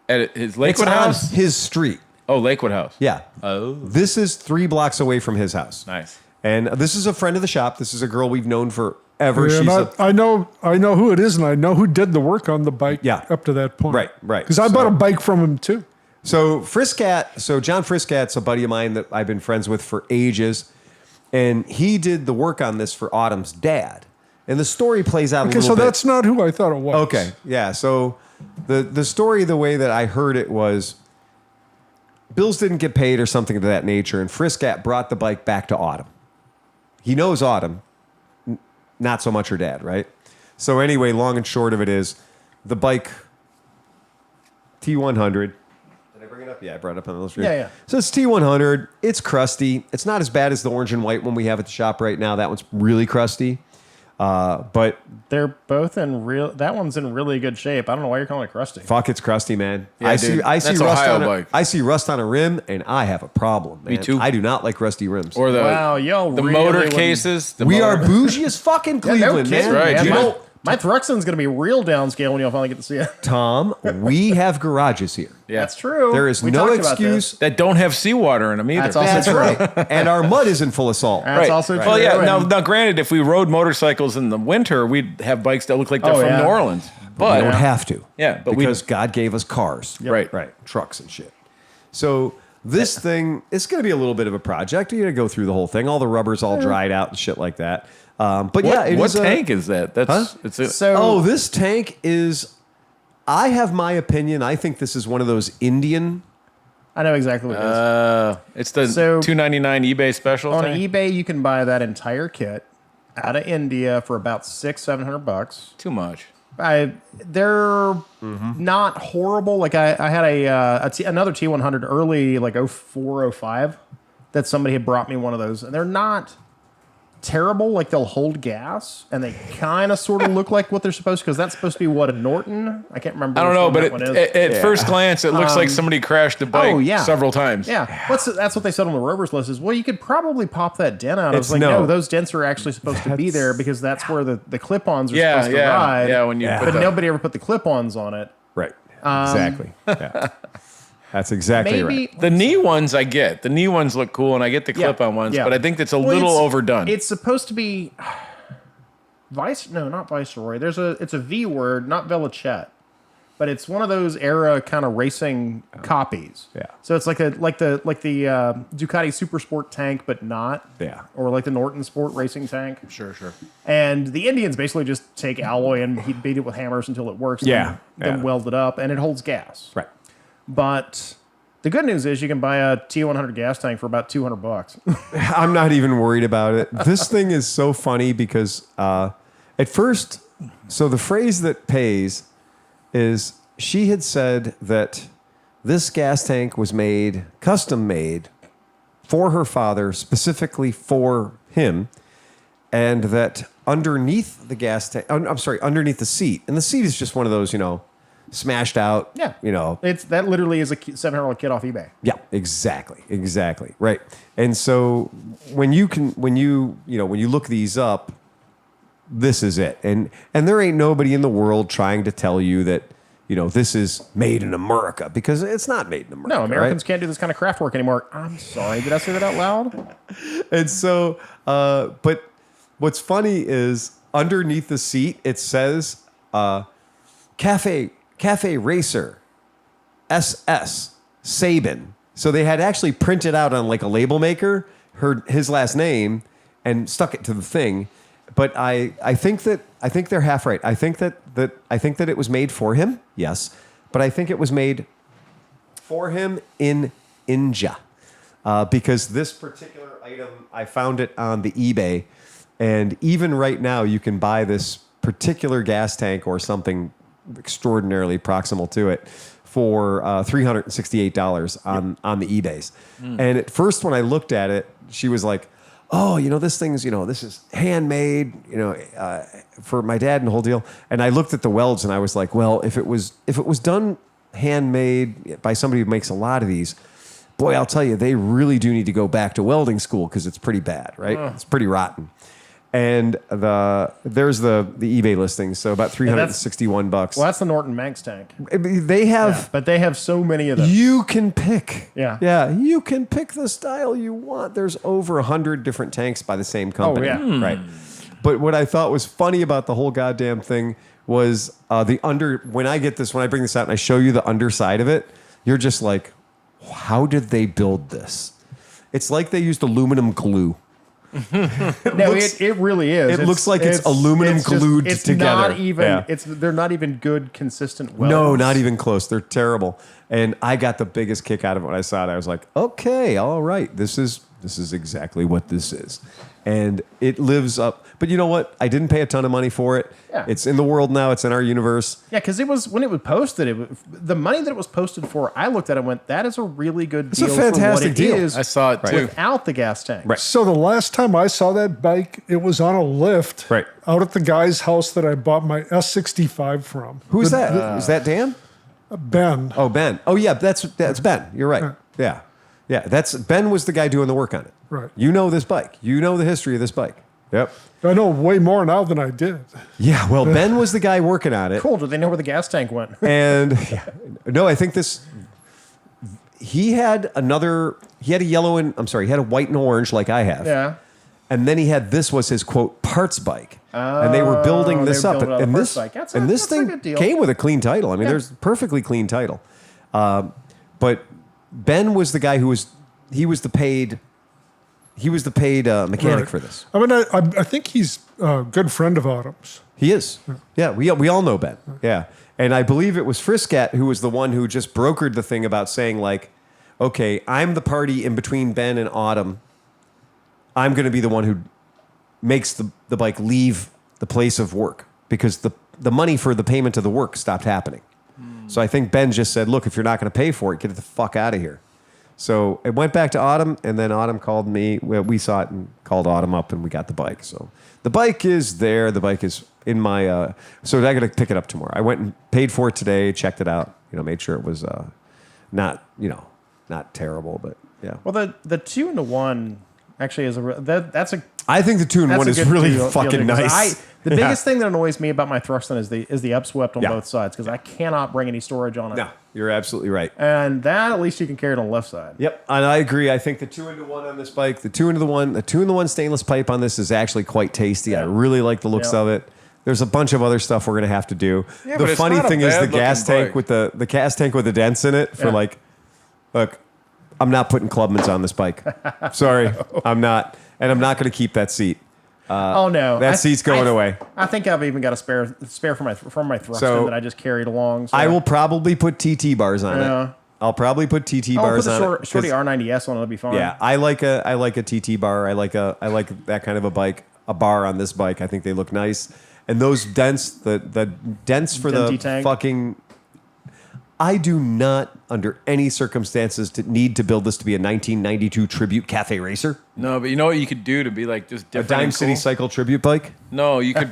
[SPEAKER 1] At his Lakewood
[SPEAKER 2] It's
[SPEAKER 1] house?
[SPEAKER 2] on his street.
[SPEAKER 1] Oh, Lakewood house.
[SPEAKER 2] Yeah.
[SPEAKER 1] Oh,
[SPEAKER 2] This is 3 blocks away from his house.
[SPEAKER 1] nice.
[SPEAKER 2] And this is a friend of the shop. This is a girl we've known forever.
[SPEAKER 3] And I know who it is, and I know who did the work on the bike
[SPEAKER 2] Yeah.
[SPEAKER 3] up to that point.
[SPEAKER 2] Right.
[SPEAKER 3] Because I bought a bike from him too.
[SPEAKER 2] So John Friscat's a buddy of mine that I've been friends with for ages. And he did the work on this for Autumn's dad. And the story plays out a
[SPEAKER 3] Okay,
[SPEAKER 2] little
[SPEAKER 3] so
[SPEAKER 2] bit.
[SPEAKER 3] that's not who I thought it was.
[SPEAKER 2] Okay, yeah. So the story, the way that I heard it was bills didn't get paid or something of that nature, and Friscat brought the bike back to Autumn. He knows Autumn, not so much her dad, right? So anyway, long and short of it is, the bike T100. Did I bring it up? Yeah, I brought it up on the illustration.
[SPEAKER 4] Yeah.
[SPEAKER 2] So it's T100. It's crusty. It's not as bad as the orange and white one we have at the shop right now. That one's really crusty. But
[SPEAKER 4] They're both that one's in really good shape. I don't know why you're calling it crusty.
[SPEAKER 2] fuck, it's crusty, man.
[SPEAKER 1] Yeah,
[SPEAKER 2] I
[SPEAKER 1] dude.
[SPEAKER 2] see
[SPEAKER 1] That's
[SPEAKER 2] rust
[SPEAKER 1] Ohio
[SPEAKER 2] on
[SPEAKER 1] bike.
[SPEAKER 2] I see rust on a rim, and I have a problem, man.
[SPEAKER 1] Me too.
[SPEAKER 2] I do not like rusty rims.
[SPEAKER 1] Or the
[SPEAKER 4] Wow, y'all
[SPEAKER 1] the
[SPEAKER 4] really
[SPEAKER 1] motor
[SPEAKER 4] wouldn't-
[SPEAKER 1] cases. The
[SPEAKER 2] we
[SPEAKER 1] motor.
[SPEAKER 2] are bougie as fucking
[SPEAKER 4] Yeah, no
[SPEAKER 2] Cleveland,
[SPEAKER 4] kidding,
[SPEAKER 2] man.
[SPEAKER 1] right,
[SPEAKER 4] man.
[SPEAKER 1] dude.
[SPEAKER 4] My Thruxton's going to be real downscale when y'all finally get to see it.
[SPEAKER 2] Tom, we have garages here.
[SPEAKER 1] Yeah.
[SPEAKER 4] That's true.
[SPEAKER 2] There is
[SPEAKER 4] We
[SPEAKER 2] no
[SPEAKER 4] talked about
[SPEAKER 2] excuse.
[SPEAKER 4] this.
[SPEAKER 1] that don't have seawater in them either.
[SPEAKER 4] That's also
[SPEAKER 2] That's
[SPEAKER 4] true.
[SPEAKER 2] right. And our mud isn't full of salt.
[SPEAKER 4] That's also true.
[SPEAKER 1] Well, yeah.
[SPEAKER 4] And-
[SPEAKER 1] Now, granted, if we rode motorcycles in the winter, we'd have bikes that look like they're
[SPEAKER 4] Oh,
[SPEAKER 1] from
[SPEAKER 4] yeah.
[SPEAKER 1] New Orleans.
[SPEAKER 2] We
[SPEAKER 1] But
[SPEAKER 2] don't have to.
[SPEAKER 1] Yeah, but we-
[SPEAKER 2] because God gave us cars.
[SPEAKER 1] Right.
[SPEAKER 2] Right. Trucks and shit. So this thing, it's going to be a little bit of a project. You're going to go through the whole thing. All the rubber's all dried out and shit like that. But yeah, it
[SPEAKER 1] what
[SPEAKER 2] is a-
[SPEAKER 1] tank is that? That's
[SPEAKER 2] Huh?
[SPEAKER 1] it's a,
[SPEAKER 4] So
[SPEAKER 2] this tank is. I have my opinion. I think this is one of those Indian.
[SPEAKER 4] I know exactly what it is.
[SPEAKER 1] it's the
[SPEAKER 4] So-
[SPEAKER 1] $299 eBay special.
[SPEAKER 4] On
[SPEAKER 1] thing?
[SPEAKER 4] eBay, you can buy that entire kit out of India for about $600-700.
[SPEAKER 1] Too much.
[SPEAKER 4] They're not horrible. Like I had another T100 early, like 04, 05, that somebody had brought me one of those, and they're not terrible. Like they'll hold gas, and they kind of sort of look like what they're supposed to, because that's supposed to be what, a Norton. I can't remember.
[SPEAKER 1] I don't
[SPEAKER 4] which
[SPEAKER 1] know,
[SPEAKER 4] one
[SPEAKER 1] but
[SPEAKER 4] that one is.
[SPEAKER 1] at first glance, it looks like somebody crashed the bike
[SPEAKER 4] oh, yeah.
[SPEAKER 1] several times.
[SPEAKER 4] Yeah, that's what they said on the Rovers list is, well, you could probably pop that dent out. I was
[SPEAKER 2] It's
[SPEAKER 4] like,
[SPEAKER 2] no.
[SPEAKER 4] no, those dents are actually supposed to be there because that's where the clip-ons are
[SPEAKER 1] Yeah,
[SPEAKER 4] supposed to
[SPEAKER 1] yeah,
[SPEAKER 4] ride.
[SPEAKER 1] yeah. When you
[SPEAKER 2] Yeah.
[SPEAKER 1] put
[SPEAKER 4] But
[SPEAKER 1] the,
[SPEAKER 4] nobody ever put the clip-ons on it.
[SPEAKER 2] Right. Exactly. Yeah. That's exactly
[SPEAKER 4] Maybe
[SPEAKER 2] right.
[SPEAKER 1] the knee ones, I get. The knee ones look cool, and I get the
[SPEAKER 4] Yeah,
[SPEAKER 1] clip-on ones,
[SPEAKER 4] yeah.
[SPEAKER 1] but I think that's a
[SPEAKER 4] Well,
[SPEAKER 1] little
[SPEAKER 4] it's-
[SPEAKER 1] overdone.
[SPEAKER 4] It's supposed to be not Viceroy. It's a V word, not Velichet. But it's one of those era kind of racing copies.
[SPEAKER 2] Yeah.
[SPEAKER 4] So it's like the Ducati Super Sport tank, but not.
[SPEAKER 2] Yeah.
[SPEAKER 4] Or like the Norton Sport racing tank.
[SPEAKER 1] sure.
[SPEAKER 4] And the Indians basically just take alloy and he beat it with hammers until it works.
[SPEAKER 2] Yeah,
[SPEAKER 4] Then
[SPEAKER 2] yeah.
[SPEAKER 4] weld it up, and it holds gas.
[SPEAKER 2] Right.
[SPEAKER 4] But the good news is you can buy a T100 gas tank for about $200.
[SPEAKER 2] I'm not even worried about it. This thing is so funny because at first, so the phrase that pays is she had said that this gas tank was custom made for her father, specifically for him, and that underneath the gas tank, underneath the seat, and the seat is just one of those, smashed out,
[SPEAKER 4] Yeah. That literally is a $700 kit off eBay.
[SPEAKER 2] Yeah, exactly. Right. And so when you look these up, this is it. And there ain't nobody in the world trying to tell you that, this is made in America, because it's not made in America.
[SPEAKER 4] No, Americans
[SPEAKER 2] right?
[SPEAKER 4] can't do this kind of craft work anymore. I'm sorry. Did I say that out loud?
[SPEAKER 2] And so, but what's funny is underneath the seat, it says, Cafe Racer, SS, Sabin. So they had actually printed out on like a label maker, his last name and stuck it to the thing. But I think they're half right. I think that it was made for him, yes, but I think it was made for him in India, because this particular item, I found it on the eBay, and even right now you can buy this particular gas tank or something extraordinarily proximal to it for $368 on the eBays. And at first, when I looked at it, she was like, "Oh, this thing's, this is handmade, for my dad and the whole deal." And I looked at the welds and I was like, well, if it was done handmade by somebody who makes a lot of these, boy, I'll tell you, they really do need to go back to welding school because it's pretty bad, right? It's pretty rotten. And there's the eBay listing, so about $361.
[SPEAKER 4] Well, that's the Norton Manx tank.
[SPEAKER 2] They have,
[SPEAKER 4] but they have so many of them.
[SPEAKER 2] you can pick.
[SPEAKER 4] Yeah.
[SPEAKER 2] You can pick the style you want. There's over 100 different tanks by the same company. Right. But what I thought was funny about the whole goddamn thing was when I bring this out and I show you the underside of it, you're just like, how did they build this? It's like they used aluminum glue.
[SPEAKER 4] It really is.
[SPEAKER 2] It looks like it's aluminum glued together.
[SPEAKER 4] Not even. They're not even good, consistent welds.
[SPEAKER 2] No, not even close. They're terrible. And I got the biggest kick out of it when I saw it. I was like, okay, all right, this is exactly what this is, and it lives up. But you know what? I didn't pay a ton of money for it.
[SPEAKER 4] Yeah.
[SPEAKER 2] It's in the world now. It's in our universe.
[SPEAKER 4] Yeah, because when it was posted, the money that it was posted for, I looked at it and went, that is a really good deal.
[SPEAKER 2] It's a fantastic
[SPEAKER 4] for what it
[SPEAKER 2] deal.
[SPEAKER 4] is
[SPEAKER 1] I saw it too.
[SPEAKER 4] without the gas tank.
[SPEAKER 2] Right.
[SPEAKER 3] So the last time I saw that bike, it was on a lift
[SPEAKER 2] Right.
[SPEAKER 3] out at the guy's house that I bought my S65 from.
[SPEAKER 2] Who is that? Is that Dan?
[SPEAKER 3] Ben.
[SPEAKER 2] Oh, Ben. Oh, yeah, that's Ben. You're right. Yeah. That's Ben was the guy doing the work on it.
[SPEAKER 3] Right.
[SPEAKER 2] You know this bike. You know the history of this bike. Yep.
[SPEAKER 3] I know way more now than I did.
[SPEAKER 2] Yeah. Well, Ben was the guy working on it.
[SPEAKER 4] Cool. Do they know where the gas tank went?
[SPEAKER 2] And no, I think he had a white and orange like I have.
[SPEAKER 4] Yeah.
[SPEAKER 2] And then he had, this was his quote parts bike. And they were building this up.
[SPEAKER 4] building out a
[SPEAKER 2] And
[SPEAKER 4] parts
[SPEAKER 2] this,
[SPEAKER 4] bike. That's
[SPEAKER 2] and
[SPEAKER 4] a-
[SPEAKER 2] this
[SPEAKER 4] that's a
[SPEAKER 2] thing
[SPEAKER 4] good deal.
[SPEAKER 2] came with a clean title. I mean, there's a perfectly clean title. But Ben was the guy who was the paid mechanic
[SPEAKER 3] Right.
[SPEAKER 2] for this.
[SPEAKER 3] I mean, I think he's a good friend of Autumn's.
[SPEAKER 2] He is. Yeah, we all know Ben. Yeah. And I believe it was Friscat who was the one who just brokered the thing about saying, like, okay, I'm the party in between Ben and Autumn. I'm going to be the one who makes the bike leave the place of work because the money for the payment of the work stopped happening. So I think Ben just said, look, if you're not going to pay for it, get the fuck out of here. So it went back to Autumn, and then Autumn called me. We saw it and called Autumn up, and we got the bike. So the bike is there. The bike is in my... so I got to pick it up tomorrow. I went and paid for it today, checked it out, made sure it was not terrible, but yeah.
[SPEAKER 4] Well, the 2-in-1 actually is that's a.
[SPEAKER 2] I think the 2-in-1 is really fucking nice.
[SPEAKER 4] The biggest thing that annoys me about my Thruston is the upswept on both sides because I cannot bring any storage on it.
[SPEAKER 2] No, you're absolutely right.
[SPEAKER 4] And that, at least you can carry it on the left side.
[SPEAKER 2] Yep, and I agree. I think the 2-in-1 on this bike, the 2-in-1 stainless pipe on this is actually quite tasty. I really like the looks of it. There's a bunch of other stuff we're gonna have to do.
[SPEAKER 1] Yeah,
[SPEAKER 2] the
[SPEAKER 1] but it's
[SPEAKER 2] funny
[SPEAKER 1] not a
[SPEAKER 2] thing is the
[SPEAKER 1] bad-looking
[SPEAKER 2] gas tank
[SPEAKER 1] bike.
[SPEAKER 2] with the gas tank with the dents in it for look, I'm not putting Clubmans on this bike. Sorry, I'm not, and I'm not gonna keep that seat.
[SPEAKER 4] Oh no,
[SPEAKER 2] That seat's going away.
[SPEAKER 4] I think I've even got a spare from my Thruston
[SPEAKER 2] So,
[SPEAKER 4] that I just carried along. So.
[SPEAKER 2] I will probably put TT bars on
[SPEAKER 4] Yeah.
[SPEAKER 2] it. I'll probably put TT
[SPEAKER 4] I'll
[SPEAKER 2] bars
[SPEAKER 4] put
[SPEAKER 2] on
[SPEAKER 4] the
[SPEAKER 2] it.
[SPEAKER 4] shorty
[SPEAKER 2] 'cause-
[SPEAKER 4] R90S on. It'll be fine.
[SPEAKER 2] Yeah, I like a TT bar. I like that kind of a bike, a bar on this bike. I think they look nice. And those dents, the dents for the
[SPEAKER 4] Denty tank.
[SPEAKER 2] fucking. I do not, under any circumstances, need to build this to be a 1992 tribute cafe racer,
[SPEAKER 1] No, but you know what you could do to be like just
[SPEAKER 2] a
[SPEAKER 1] different.
[SPEAKER 2] Dime
[SPEAKER 1] and
[SPEAKER 2] City
[SPEAKER 1] cool?
[SPEAKER 2] Cycle tribute bike.
[SPEAKER 1] No, you could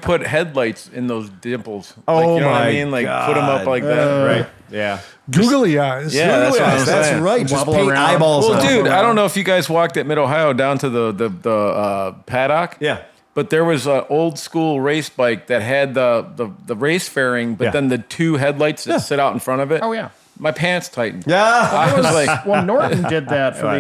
[SPEAKER 1] put headlights in those dimples.
[SPEAKER 2] Oh
[SPEAKER 1] like, you know what
[SPEAKER 2] my
[SPEAKER 1] I mean? Like put them up
[SPEAKER 2] God.
[SPEAKER 1] like that. Right.
[SPEAKER 2] Yeah,
[SPEAKER 3] Googly eyes.
[SPEAKER 1] Yeah, that's what I'm
[SPEAKER 2] that's
[SPEAKER 1] saying.
[SPEAKER 2] right. Just
[SPEAKER 4] Wobble
[SPEAKER 2] paint
[SPEAKER 4] around.
[SPEAKER 2] eyeballs.
[SPEAKER 1] Well,
[SPEAKER 2] on it.
[SPEAKER 1] dude, I don't know if you guys walked at Mid Ohio down to the paddock.
[SPEAKER 2] Yeah.
[SPEAKER 1] But there was an old school race bike that had the race fairing, but
[SPEAKER 2] Yeah.
[SPEAKER 1] then the two headlights that sit out in front of it.
[SPEAKER 4] Oh yeah.
[SPEAKER 1] My pants tightened.
[SPEAKER 2] Yeah.
[SPEAKER 1] I was like,
[SPEAKER 4] Well, Norton did that for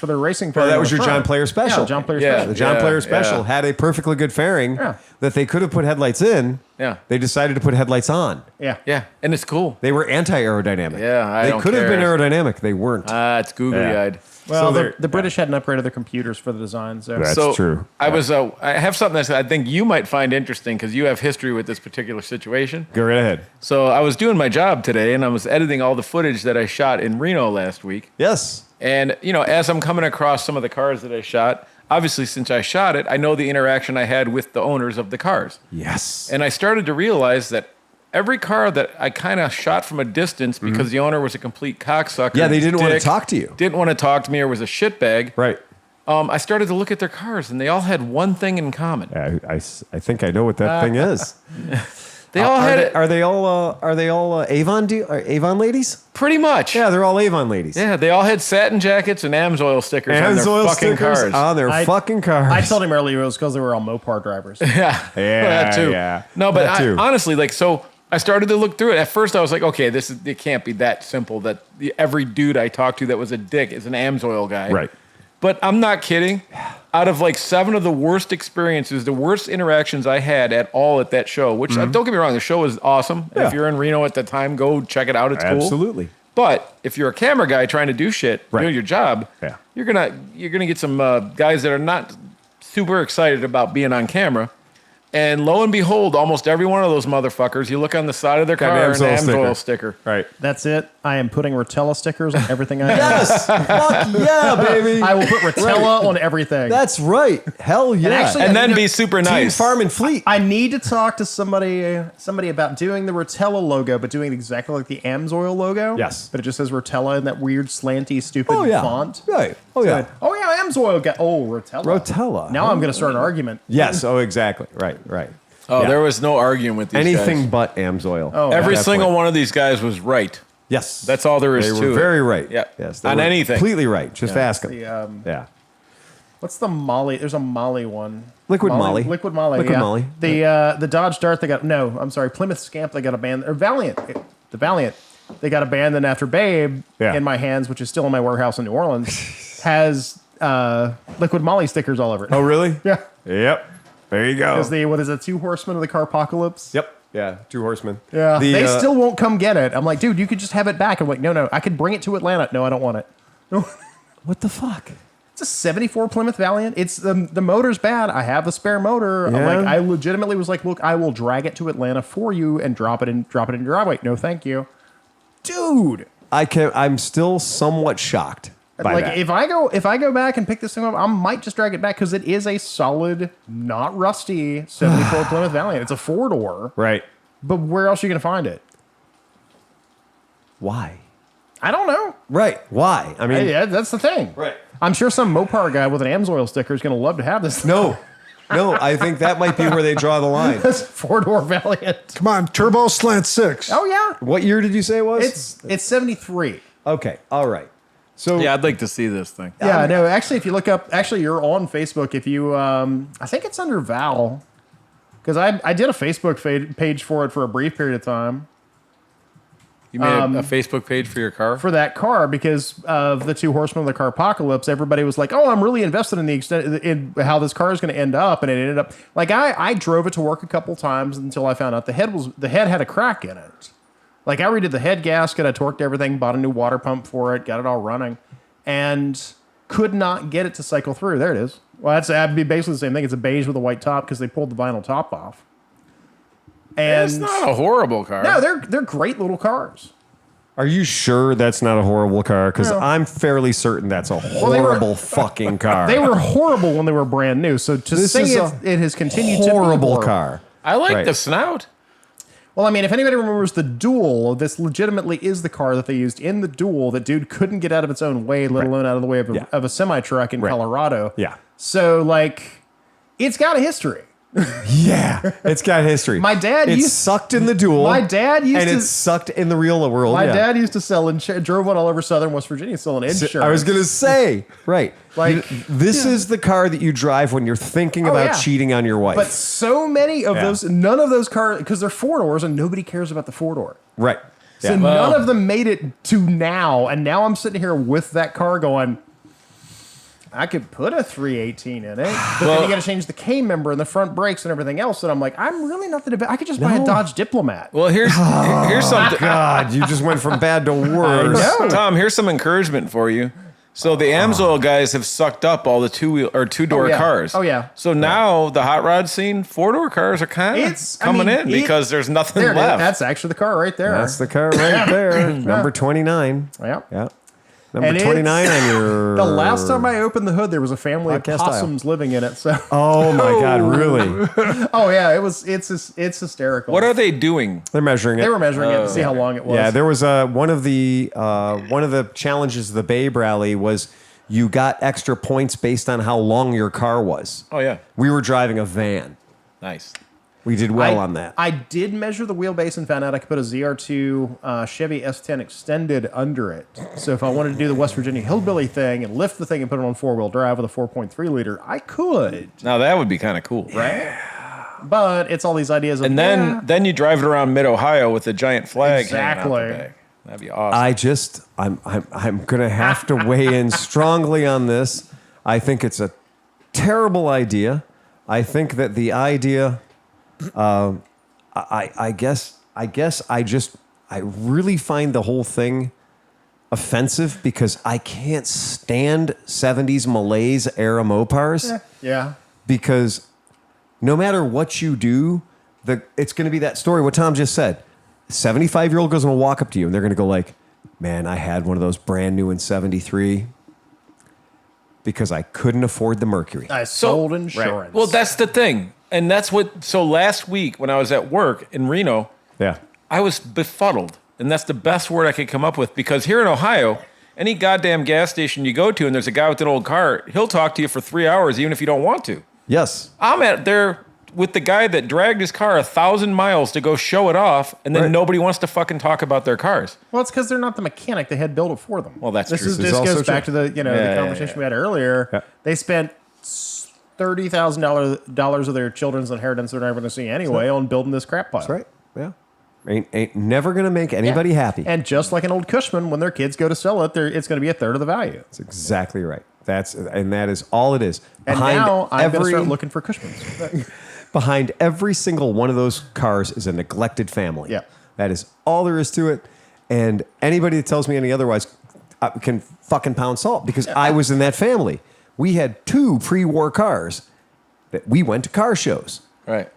[SPEAKER 4] the racing.
[SPEAKER 2] Well, that was your
[SPEAKER 4] fairing on
[SPEAKER 2] John
[SPEAKER 4] the front.
[SPEAKER 2] Player special.
[SPEAKER 4] Yeah, John Player
[SPEAKER 1] Yeah.
[SPEAKER 4] special.
[SPEAKER 2] The John
[SPEAKER 1] Yeah,
[SPEAKER 2] Player special
[SPEAKER 1] yeah.
[SPEAKER 2] had a perfectly good fairing
[SPEAKER 4] Yeah.
[SPEAKER 2] that they could have put headlights in,
[SPEAKER 1] Yeah.
[SPEAKER 2] They decided to put headlights on.
[SPEAKER 4] Yeah.
[SPEAKER 1] Yeah, and it's cool.
[SPEAKER 2] They were anti-aerodynamic.
[SPEAKER 1] Yeah,
[SPEAKER 2] they could have been aerodynamic. They weren't.
[SPEAKER 1] It's googly-eyed.
[SPEAKER 4] Well,
[SPEAKER 2] So
[SPEAKER 4] the British hadn't upgraded their computers for the design, so
[SPEAKER 2] That's
[SPEAKER 1] So
[SPEAKER 2] true.
[SPEAKER 1] I was. I have something that I think you might find interesting because you have history with this particular situation.
[SPEAKER 2] Go right ahead.
[SPEAKER 1] So I was doing my job today, and I was editing all the footage that I shot in Reno last week.
[SPEAKER 2] Yes.
[SPEAKER 1] And as I'm coming across some of the cars that I shot, obviously since I shot it, I know the interaction I had with the owners of the cars.
[SPEAKER 2] Yes.
[SPEAKER 1] And I started to realize that every car that I kind of shot from a distance because the owner was a complete cocksucker.
[SPEAKER 2] Yeah, they didn't want to
[SPEAKER 1] dick,
[SPEAKER 2] talk to you.
[SPEAKER 1] Didn't want to talk to me or was a shitbag.
[SPEAKER 2] Right.
[SPEAKER 1] I started to look at their cars, and they all had one thing in common.
[SPEAKER 2] I think I know what that thing is.
[SPEAKER 1] They all had
[SPEAKER 2] Are they all Avon Avon ladies?
[SPEAKER 1] pretty much.
[SPEAKER 2] Yeah, they're all Avon ladies.
[SPEAKER 1] Yeah, they all had satin jackets and AMSOIL stickers on their
[SPEAKER 2] Amsoil
[SPEAKER 1] fucking
[SPEAKER 2] stickers
[SPEAKER 1] cars.
[SPEAKER 2] on their fucking cars.
[SPEAKER 4] I told him earlier it was because they were all Mopar drivers.
[SPEAKER 1] Yeah,
[SPEAKER 2] Yeah,
[SPEAKER 1] that too.
[SPEAKER 2] yeah.
[SPEAKER 1] No, but
[SPEAKER 2] That too.
[SPEAKER 1] honestly, so I started to look through it. At first, I was like, okay, it can't be that simple. That every dude I talked to that was a dick is an AMSOIL guy,
[SPEAKER 2] Right.
[SPEAKER 1] But I'm not kidding. Out of 7 of the worst experiences, the worst interactions I had at all at that show, which don't get me wrong, the show was awesome.
[SPEAKER 2] Yeah.
[SPEAKER 1] If you're in Reno at the time, go check it out. It's cool.
[SPEAKER 2] Absolutely.
[SPEAKER 1] But if you're a camera guy trying to do shit,
[SPEAKER 2] Right.
[SPEAKER 1] doing your job,
[SPEAKER 2] Yeah.
[SPEAKER 1] you're gonna get some guys that are not super excited about being on camera. And lo and behold, almost every one of those motherfuckers, you look on the side of their
[SPEAKER 2] Got
[SPEAKER 1] car,
[SPEAKER 2] an
[SPEAKER 1] an
[SPEAKER 2] AMSOIL
[SPEAKER 1] AMSOIL sticker.
[SPEAKER 2] Right.
[SPEAKER 4] That's it. I am putting Rotella stickers on everything I have.
[SPEAKER 2] Yes. Fuck yeah, baby.
[SPEAKER 4] I will put Rotella on everything.
[SPEAKER 2] That's right. Hell yeah.
[SPEAKER 4] actually-
[SPEAKER 1] And then
[SPEAKER 4] you know,
[SPEAKER 1] be super
[SPEAKER 2] Team
[SPEAKER 1] nice.
[SPEAKER 2] Farm and Fleet.
[SPEAKER 4] I need to talk to somebody about doing the Rotella logo, but doing it exactly like the AMSOIL logo.
[SPEAKER 2] Yes.
[SPEAKER 4] But it just says Rotella in that weird slanty, stupid
[SPEAKER 2] Oh yeah.
[SPEAKER 4] font.
[SPEAKER 2] Right. Oh yeah.
[SPEAKER 4] Oh yeah, AMSOIL guy. Oh, Rotella.
[SPEAKER 2] Rotella.
[SPEAKER 4] Now I'm going to start an argument.
[SPEAKER 2] Yes. Oh, exactly. Right. Right.
[SPEAKER 1] Oh,
[SPEAKER 2] Yeah.
[SPEAKER 1] there was no arguing with these
[SPEAKER 2] Anything
[SPEAKER 1] guys.
[SPEAKER 2] but AMSOIL.
[SPEAKER 4] Oh,
[SPEAKER 1] Every
[SPEAKER 2] At that
[SPEAKER 1] single
[SPEAKER 2] point.
[SPEAKER 1] one of these guys was right.
[SPEAKER 2] Yes.
[SPEAKER 1] That's all there is
[SPEAKER 2] They
[SPEAKER 1] to
[SPEAKER 2] were
[SPEAKER 1] it.
[SPEAKER 2] very right.
[SPEAKER 1] Yeah.
[SPEAKER 2] Yes. They
[SPEAKER 1] On
[SPEAKER 2] were
[SPEAKER 1] anything.
[SPEAKER 2] Completely right. Just ask them.
[SPEAKER 4] The,
[SPEAKER 2] Yeah.
[SPEAKER 4] what's the Molly? There's a Molly one.
[SPEAKER 2] Liquid Molly.
[SPEAKER 4] Liquid Molly.
[SPEAKER 2] Liquid
[SPEAKER 4] yeah.
[SPEAKER 2] Molly.
[SPEAKER 4] The Dodge Dart. They got Plymouth Scamp. They got abandoned. Or Valiant. The Valiant. They got abandoned after Babe
[SPEAKER 2] Yeah.
[SPEAKER 4] in my hands, which is still in my warehouse in New Orleans. Has Liquid Molly stickers all over it.
[SPEAKER 2] Oh really?
[SPEAKER 4] Yeah.
[SPEAKER 2] Yep. There you go.
[SPEAKER 4] Because what is it? 2 horsemen of the Carpocalypse.
[SPEAKER 2] Yep. Yeah. 2 horsemen.
[SPEAKER 4] Yeah.
[SPEAKER 2] The,
[SPEAKER 4] They still won't come get it. I'm like, dude, you could just have it back. I'm like, no, I could bring it to Atlanta. No, I don't want it.
[SPEAKER 2] What the fuck?
[SPEAKER 4] It's a 74 Plymouth Valiant. It's the motor's bad. I have a spare motor. I'm
[SPEAKER 2] Yeah.
[SPEAKER 4] like, I legitimately was like, look, I will drag it to Atlanta for you and drop it in your driveway. No, thank you. Dude.
[SPEAKER 2] I'm still somewhat shocked by
[SPEAKER 4] Like
[SPEAKER 2] that.
[SPEAKER 4] if I go back and pick this thing up, I might just drag it back because it is a solid, not rusty 74 Plymouth Valiant. It's a 4-door.
[SPEAKER 2] Right.
[SPEAKER 4] But where else are you gonna find it?
[SPEAKER 2] Why?
[SPEAKER 4] I don't know.
[SPEAKER 2] Right. Why? I mean,
[SPEAKER 4] Yeah, that's the thing.
[SPEAKER 2] Right.
[SPEAKER 4] I'm sure some Mopar guy with an AMSOIL sticker is gonna love to have this.
[SPEAKER 2] no. No, I think that might be where they draw the line.
[SPEAKER 4] This 4-door Valiant.
[SPEAKER 3] Come on, Turbo Slant 6.
[SPEAKER 4] Oh yeah.
[SPEAKER 2] What year did you say it was?
[SPEAKER 4] It's 73.
[SPEAKER 2] Okay. All right. So
[SPEAKER 1] Yeah, I'd like to see this thing.
[SPEAKER 4] Yeah, no, actually, if you look up, you're on Facebook. If you, I think it's under Val, because I did a Facebook page for it for a brief period of time
[SPEAKER 1] You made a Facebook page for your car?
[SPEAKER 4] for that car because of the 2 horsemen of the Carpocalypse. Everybody was like, "Oh, I'm really invested in the extent in how this car is going to end up," and it ended up like I drove it to work a couple times until I found out the head had a crack in it. Like I redid the head gasket, I torqued everything, bought a new water pump for it, got it all running, and could not get it to cycle through. There it is. Well, that'd be basically the same thing. It's a beige with a white top because they pulled the vinyl top off. And
[SPEAKER 1] It's not a horrible car.
[SPEAKER 4] no, they're great little cars.
[SPEAKER 2] are you sure that's not a horrible car? Because
[SPEAKER 4] No.
[SPEAKER 2] I'm fairly certain that's a
[SPEAKER 4] they were-
[SPEAKER 2] horrible fucking car.
[SPEAKER 4] They were horrible when they were brand new. So to
[SPEAKER 2] This
[SPEAKER 4] say
[SPEAKER 2] is
[SPEAKER 4] it has continued to be
[SPEAKER 2] horrible
[SPEAKER 4] horrible.
[SPEAKER 2] car.
[SPEAKER 1] I like
[SPEAKER 2] Right.
[SPEAKER 1] the snout.
[SPEAKER 4] Well, I mean, if anybody remembers the Duel, this legitimately is the car that they used in the Duel that dude couldn't get out of its own way, let alone out of the way of
[SPEAKER 2] Yeah.
[SPEAKER 4] a semi-truck in
[SPEAKER 2] Right.
[SPEAKER 4] Colorado.
[SPEAKER 2] Yeah.
[SPEAKER 4] So, like, it's got a history.
[SPEAKER 2] Yeah, it's got history.
[SPEAKER 4] My dad
[SPEAKER 2] it
[SPEAKER 4] used-
[SPEAKER 2] sucked in the Duel.
[SPEAKER 4] My dad used
[SPEAKER 2] and
[SPEAKER 4] to-
[SPEAKER 2] it sucked in the real world.
[SPEAKER 4] My
[SPEAKER 2] yeah.
[SPEAKER 4] dad used to sell drove one all over southern West Virginia selling insurance.
[SPEAKER 2] I was gonna say, right?
[SPEAKER 4] Like,
[SPEAKER 2] this is the car that you drive when you're thinking about
[SPEAKER 4] yeah.
[SPEAKER 2] cheating on your wife.
[SPEAKER 4] But so many of
[SPEAKER 2] Yeah.
[SPEAKER 4] those, none of those cars, because they're 4-doors and nobody cares about the 4-door.
[SPEAKER 2] right?
[SPEAKER 4] So
[SPEAKER 2] Yeah.
[SPEAKER 4] none of them made it to now. And now I'm sitting here with that car going, I could put a 318 in it, but then you got to change the K member and the front brakes and everything else. And I'm like, I'm really not the I could just buy a Dodge Diplomat.
[SPEAKER 1] Well, here's something.
[SPEAKER 2] God, you just went from bad to worse.
[SPEAKER 1] Tom, here's some encouragement for you. So the Amsoil guys have sucked up all the two-door cars.
[SPEAKER 4] Oh, yeah.
[SPEAKER 1] So now the hot rod scene, 4-door cars are kind of coming in because there's nothing left.
[SPEAKER 4] That's actually the car right there.
[SPEAKER 2] That's the car right there. Number 29.
[SPEAKER 4] Yeah.
[SPEAKER 2] Yeah. Number 29 on your...
[SPEAKER 4] The last time I opened the hood, there was a family of possums living in it. So.
[SPEAKER 2] Oh, my God, really?
[SPEAKER 4] Oh, yeah. It's hysterical.
[SPEAKER 1] What are they doing?
[SPEAKER 2] They're measuring it.
[SPEAKER 4] They were measuring it to see how long it was.
[SPEAKER 2] Yeah, there was one of the challenges of the Babe Rally was you got extra points based on how long your car was.
[SPEAKER 1] Oh, yeah.
[SPEAKER 2] We were driving a van.
[SPEAKER 1] Nice.
[SPEAKER 2] We did well on that.
[SPEAKER 4] I did measure the wheelbase and found out I could put a ZR2 Chevy S10 extended under it. So if I wanted to do the West Virginia hillbilly thing and lift the thing and put it on 4-wheel drive with a 4.3 liter, I could.
[SPEAKER 1] Now that would be kind of cool,
[SPEAKER 4] right? But it's all these ideas of
[SPEAKER 1] then you drive it around mid-Ohio with a giant flag.
[SPEAKER 4] Exactly.
[SPEAKER 1] Hanging out the back. That'd be awesome.
[SPEAKER 2] I'm gonna have to weigh in strongly on this. I think it's a terrible idea. I think that the idea. I guess I really find the whole thing offensive because I can't stand 70s malaise era Mopars.
[SPEAKER 4] Yeah.
[SPEAKER 2] Because no matter what you do, it's going to be that story, what Tom just said. 75-year-old goes and will walk up to you and they're going to go like, man, I had one of those brand new in 73 because I couldn't afford the Mercury.
[SPEAKER 4] I sold insurance.
[SPEAKER 1] Right. Well, that's the thing. And that's so last week when I was at work in Reno, I was befuddled. And that's the best word I could come up with because here in Ohio, any goddamn gas station you go to and there's a guy with an old car, he'll talk to you for 3 hours even if you don't want to.
[SPEAKER 2] Yes.
[SPEAKER 1] I'm at there with the guy that dragged his car 1,000 miles to go show it off, and then nobody wants to fucking talk about their cars.
[SPEAKER 4] Well, it's because they're not the mechanic. They had built it for them.
[SPEAKER 1] Well, that's true.
[SPEAKER 4] This goes back to the the conversation we had earlier. Yeah. They spent $30,000 of their children's inheritance they're never going to see anyway on building this crap pile.
[SPEAKER 2] That's right. Yeah. Ain't never going to make anybody happy.
[SPEAKER 4] And just like an old Cushman, when their kids go to sell it, it's going to be a third of the value.
[SPEAKER 2] That's exactly right. That is all it is.
[SPEAKER 4] And now I'm going to start looking for Cushmans.
[SPEAKER 2] Behind every single one of those cars is a neglected family.
[SPEAKER 4] Yeah.
[SPEAKER 2] That is all there is to it. And anybody that tells me any otherwise can fucking pound salt because I was in that family. We had 2 pre-war cars that we went to car shows.
[SPEAKER 1] Right.